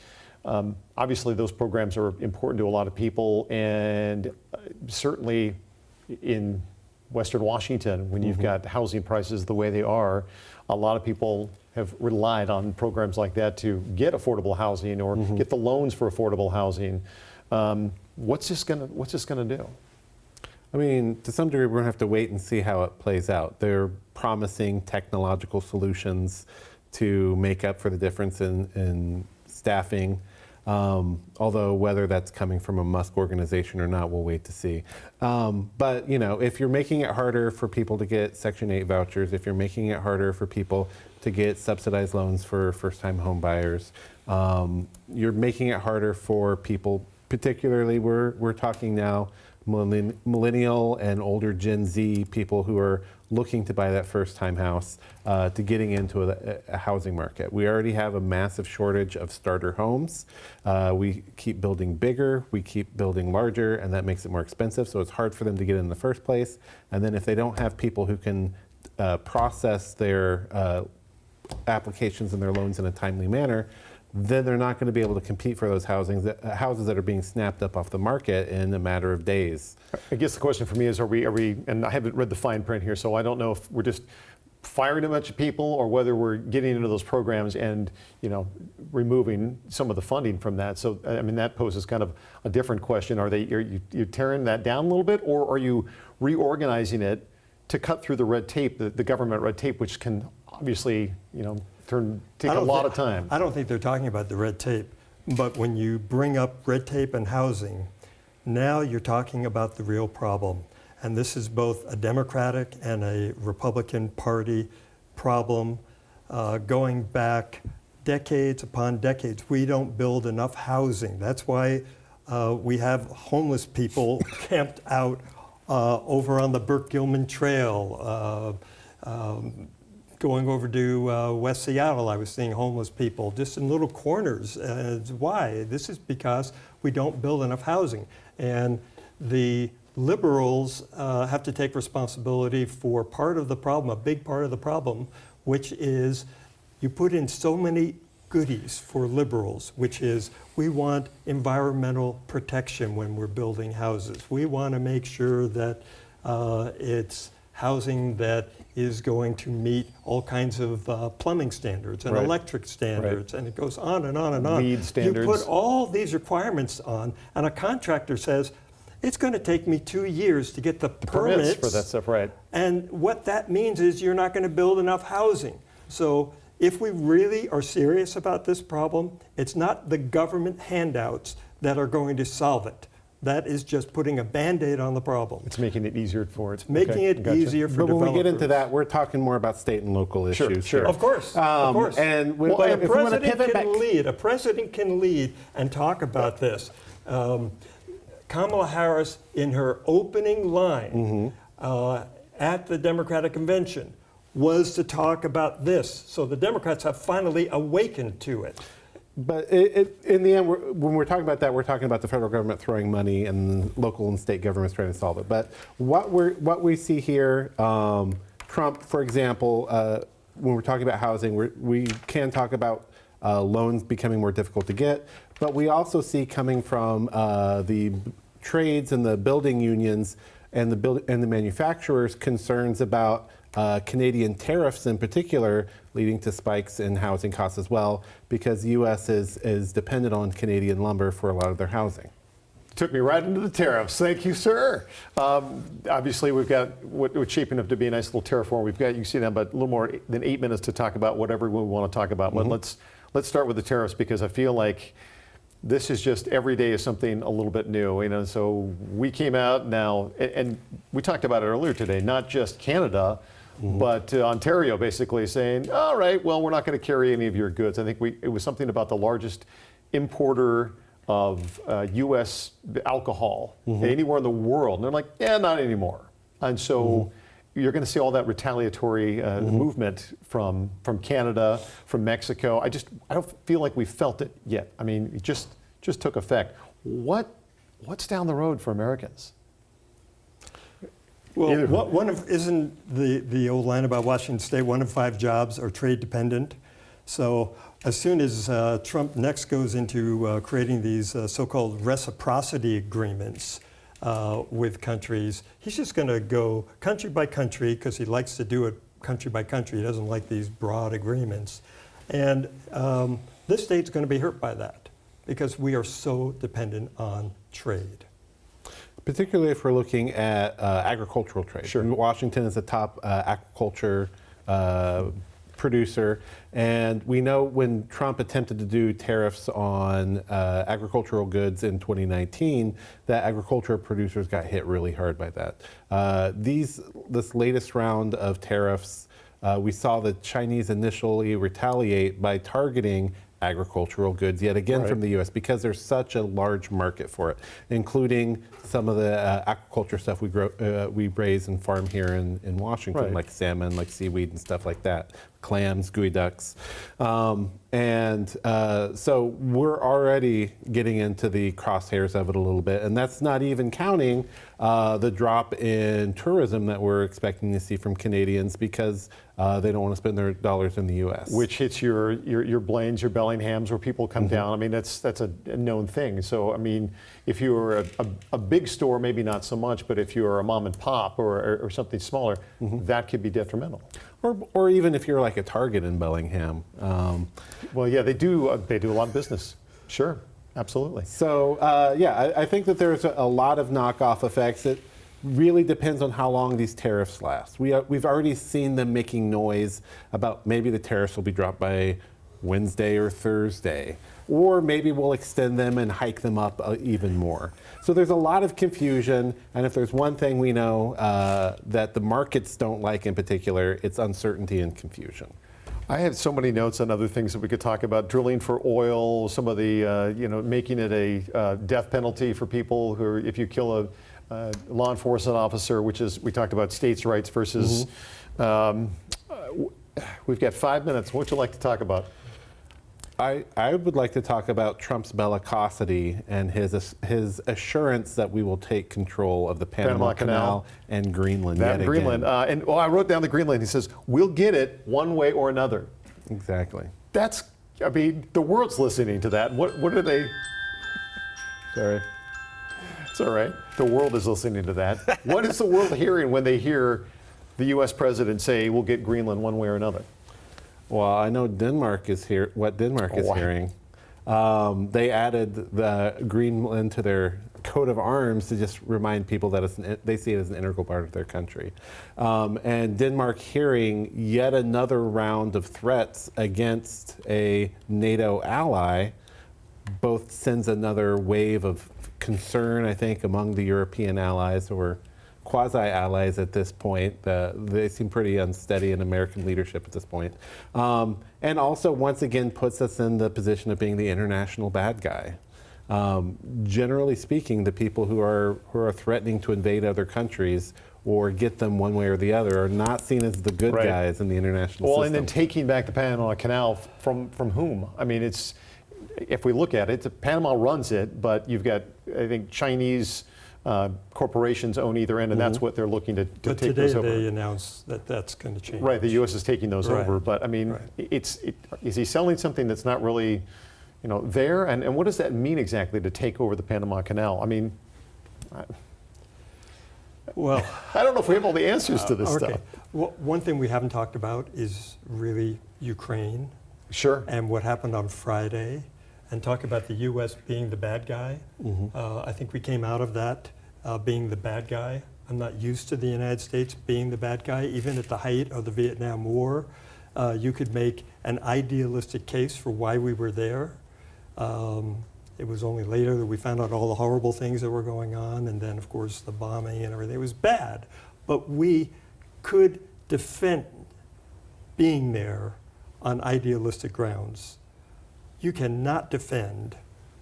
obviously those programs are important to a lot of people, and certainly in Western Washington, when you've got housing prices the way they are, a lot of people have relied on programs like that to get affordable housing or get the loans for affordable housing. What's this gonna do? I mean, to some degree, we're gonna have to wait and see how it plays out. They're promising technological solutions to make up for the difference in staffing. Although whether that's coming from a Musk organization or not, we'll wait to see. But if you're making it harder for people to get Section 8 vouchers, if you're making it harder for people to get subsidized loans for first-time home buyers, you're making it harder for people, particularly we're talking now millennial and older Gen Z people who are looking to buy that first-time house, to getting into a housing market. We already have a massive shortage of starter homes. We keep building bigger, we keep building larger, and that makes it more expensive, so it's hard for them to get in the first place. And then if they don't have people who can process their applications and their loans in a timely manner, then they're not going to be able to compete for those houses that are being snapped up off the market in a matter of days. I guess the question for me is, are we, and I haven't read the fine print here, so I don't know if we're just firing a bunch of people or whether we're getting into those programs and, removing some of the funding from that. So, I mean, that poses kind of a different question. Are you tearing that down a little bit, or are you reorganizing it to cut through the red tape, the government red tape, which can obviously, take a lot of time? I don't think they're talking about the red tape, but when you bring up red tape and housing, now you're talking about the real problem. And this is both a Democratic and a Republican Party problem going back decades upon decades. We don't build enough housing. That's why we have homeless people camped out over on the Burke-Gilman Trail. Going over to West Seattle, I was seeing homeless people just in little corners. Why? This is because we don't build enough housing. And the liberals have to take responsibility for part of the problem, a big part of the problem, which is you put in so many goodies for liberals, which is we want environmental protection when we're building houses. We want to make sure that it's housing that is going to meet all kinds of plumbing standards and electric standards, and it goes on and on and on. LEED standards. You put all these requirements on, and a contractor says, it's going to take me 2 years to get the permits for that stuff, right? And what that means is you're not going to build enough housing. So if we really are serious about this problem, it's not the government handouts that are going to solve it. That is just putting a Band-Aid on the problem. It's making it easier for it. It's making it easier for developers. But when we get into that, we're talking more about state and local issues. Sure. Of course, of course. And But if we want to pivot back, a president can lead and talk about this. Kamala Harris, in her opening line at the Democratic convention, was to talk about this. So the Democrats have finally awakened to it. But in the end, when we're talking about that, we're talking about the federal government throwing money and local and state governments trying to solve it. But what we see here, Trump, for example, when we're talking about housing, we can talk about loans becoming more difficult to get, but we also see coming from the trades and the building unions and the manufacturers concerns about Canadian tariffs in particular, leading to spikes in housing costs as well, because the U.S. is dependent on Canadian lumber for a lot of their housing. Took me right into the tariffs. Thank you, sir. Obviously, we've got what's shaping up to be a nice little tariff war. We've got, you see that, but a little more than 8 minutes to talk about whatever we want to talk about. But let's start with the tariffs, because I feel like this is just every day is something a little bit new. So we came out now, and we talked about it earlier today, not just Canada, but Ontario basically saying, all right, well, we're not going to carry any of your goods. I think it was something about the largest importer of U.S. alcohol anywhere in the world. And they're like, yeah, not anymore. And so you're going to see all that retaliatory movement from Canada, from Mexico. I don't feel like we felt it yet. I mean, it just took effect. What's down the road for Americans? Well, isn't the old line about Washington State, 1 in 5 jobs are trade dependent? So as soon as Trump next goes into creating these so-called reciprocity agreements with countries, he's just going to go country by country, because he likes to do it country by country. He doesn't like these broad agreements. And this state's going to be hurt by that, because we are so dependent on trade. Particularly if we're looking at agricultural trade. Sure. Washington is the top agriculture producer, and we know when Trump attempted to do tariffs on agricultural goods in 2019, that agricultural producers got hit really hard by that. This latest round of tariffs, we saw the Chinese initially retaliate by targeting agricultural goods yet again from the U.S. because there's such a large market for it, including some of the agriculture stuff we raise and farm here in Washington, like salmon, like seaweed and stuff like that, clams, gooey ducks. So we're already getting into the crosshairs of it a little bit, and that's not even counting the drop in tourism that we're expecting to see from Canadians, because they don't want to spend their dollars in the U.S. Which hits your Blaines, your Bellinghams, where people come down. I mean, that's a known thing. So, I mean, if you were a big store, maybe not so much, but if you were a mom and pop or something smaller, that could be detrimental. or even if you're like a Target in Bellingham. Well, yeah, they do a lot of business. Sure, absolutely. So I think that there's a lot of knockoff effects. It really depends on how long these tariffs last. We've already seen them making noise about maybe the tariffs will be dropped by Wednesday or Thursday, or maybe we'll extend them and hike them up even more. So there's a lot of confusion, and if there's one thing we know that the markets don't like in particular, it's uncertainty and confusion. I have so many notes on other things that we could talk about: drilling for oil, some of the, making it a death penalty for people who, if you kill a law enforcement officer, which is, we talked about states' rights versus. We've got 5 minutes. What would you like to talk about? I would like to talk about Trump's bellicosity and his assurance that we will take control of the Panama Canal and Greenland yet Greenland. again. I wrote down the Greenland. He says, we'll get it one way or another. Exactly. The world's listening to that. What are they? Sorry. It's all right. The world is listening to that. What is the world hearing when they hear the U.S. president say, we'll get Greenland one way or another? Well, I know Denmark is here. What Denmark is hearing, they added the Greenland to their coat of arms to just remind people that they see it as an integral part of their country. And Denmark hearing yet another round of threats against a NATO ally both sends another wave of concern, I think, among the European allies, or quasi-allies at this point. They seem pretty unsteady in American leadership at this point. And also, once again, puts us in the position of being the international bad guy. Generally speaking, the people who are threatening to invade other countries or get them one way or the other are not seen as the good guys in the international system. And then taking back the Panama Canal from whom? I mean, if we look at it, Panama runs it, but you've got, I think, Chinese corporations own either end, and that's what they're looking to take those over. Today they announced that that's going to change. Right, the U.S. is taking those over, but I mean, is he selling something that's not really, there? And what does that mean exactly, to take over the Panama Canal? I mean, well, I don't know if we have all the answers to this stuff. Well, one thing we haven't talked about is really Ukraine. Sure. And what happened on Friday, and talk about the U.S. being the bad guy. I think we came out of that being the bad guy. I'm not used to the United States being the bad guy. Even at the height of the Vietnam War, you could make an idealistic case for why we were there. It was only later that we found out all the horrible things that were going on, and then, of course, the bombing and everything. It was bad, but we could defend being there on idealistic grounds. You cannot defend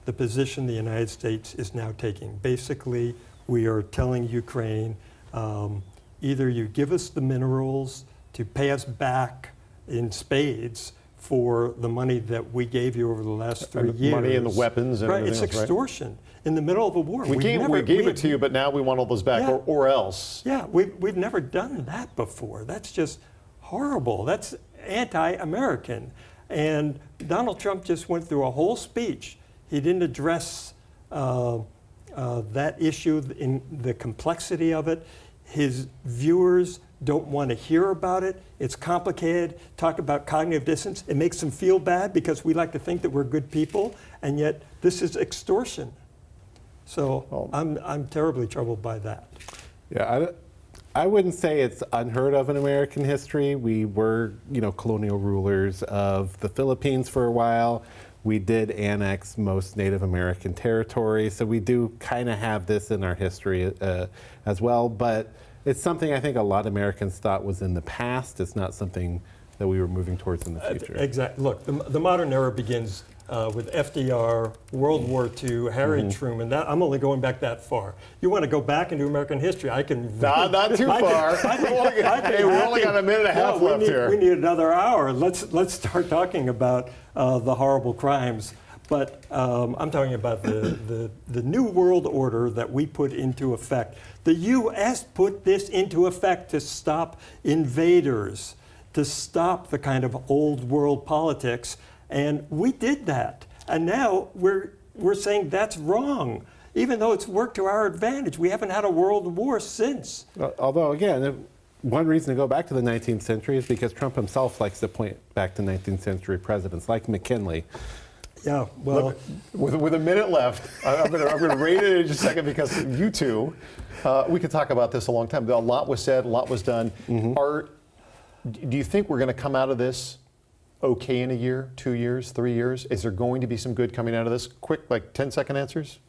the position the United States is now taking. Basically, we are telling Ukraine, either you give us the minerals to pay us back in spades for the money that we gave you over the last 3 years. Money and the weapons and everything it's else, extortion in the middle of a war. We gave it to you, but now we want all those back, or else. Yeah, we've never done that before. That's just horrible. That's anti-American. And Donald Trump just went through a whole speech. He didn't address that issue in the complexity of it. His viewers don't want to hear about it. It's complicated. Talk about cognitive dissonance. It makes them feel bad because we like to think that we're good people, and yet this is extortion. So I'm terribly troubled by that. Yeah, I wouldn't say it's unheard of in American history. We were, colonial rulers of the Philippines for a while. We did annex most Native American territory, so we do kind of have this in our history as well. But it's something I think a lot of Americans thought was in the past. It's not something that we were moving towards in the future. Exactly. Look, the modern era begins with FDR, World War II, Harry Truman. I'm only going back that far. You want to go back into American history? I can. Not too far. Hey, we only got a minute and a half left here. We need another hour. Let's start talking about the horrible crimes. But I'm talking about the new world order that we put into effect. The U.S. put this into effect to stop invaders, to stop the kind of old world politics. And we did that. And now we're saying that's wrong, even though it's worked to our advantage. We haven't had a world war since. Although, again, one reason to go back to the 19th century is because Trump himself likes to point back to 19th century presidents like McKinley. Yeah, well, with a minute left, I'm going to rate it in just a second because you two, we could talk about this a long time. A lot was said, a lot was done. Do you think we're going to come out of this okay in a year, 2 years, 3 years? Is there going to be some good coming out of this? Quick, like 10-second answers?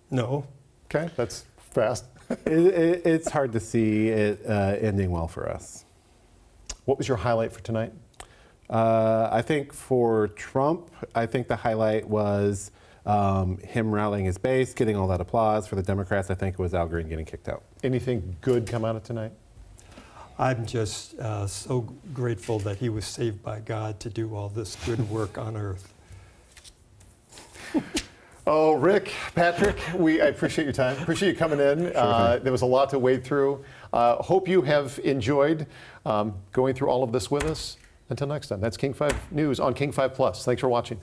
No. Okay, that's fast. It's hard to see it ending well for us. What was your highlight for tonight? I think for Trump, I think the highlight was him rallying his base, getting all that applause. For the Democrats, I think it was Al Green getting kicked out. Anything good come out of tonight? I'm just so grateful that he was saved by God to do all this good work on earth. Oh, Rick, Patrick, I appreciate your time. Appreciate you coming in. There was a lot to wade through. Hope you have enjoyed going through all of this with us. Until next time, that's King 5 News on King 5 Plus. Thanks for watching.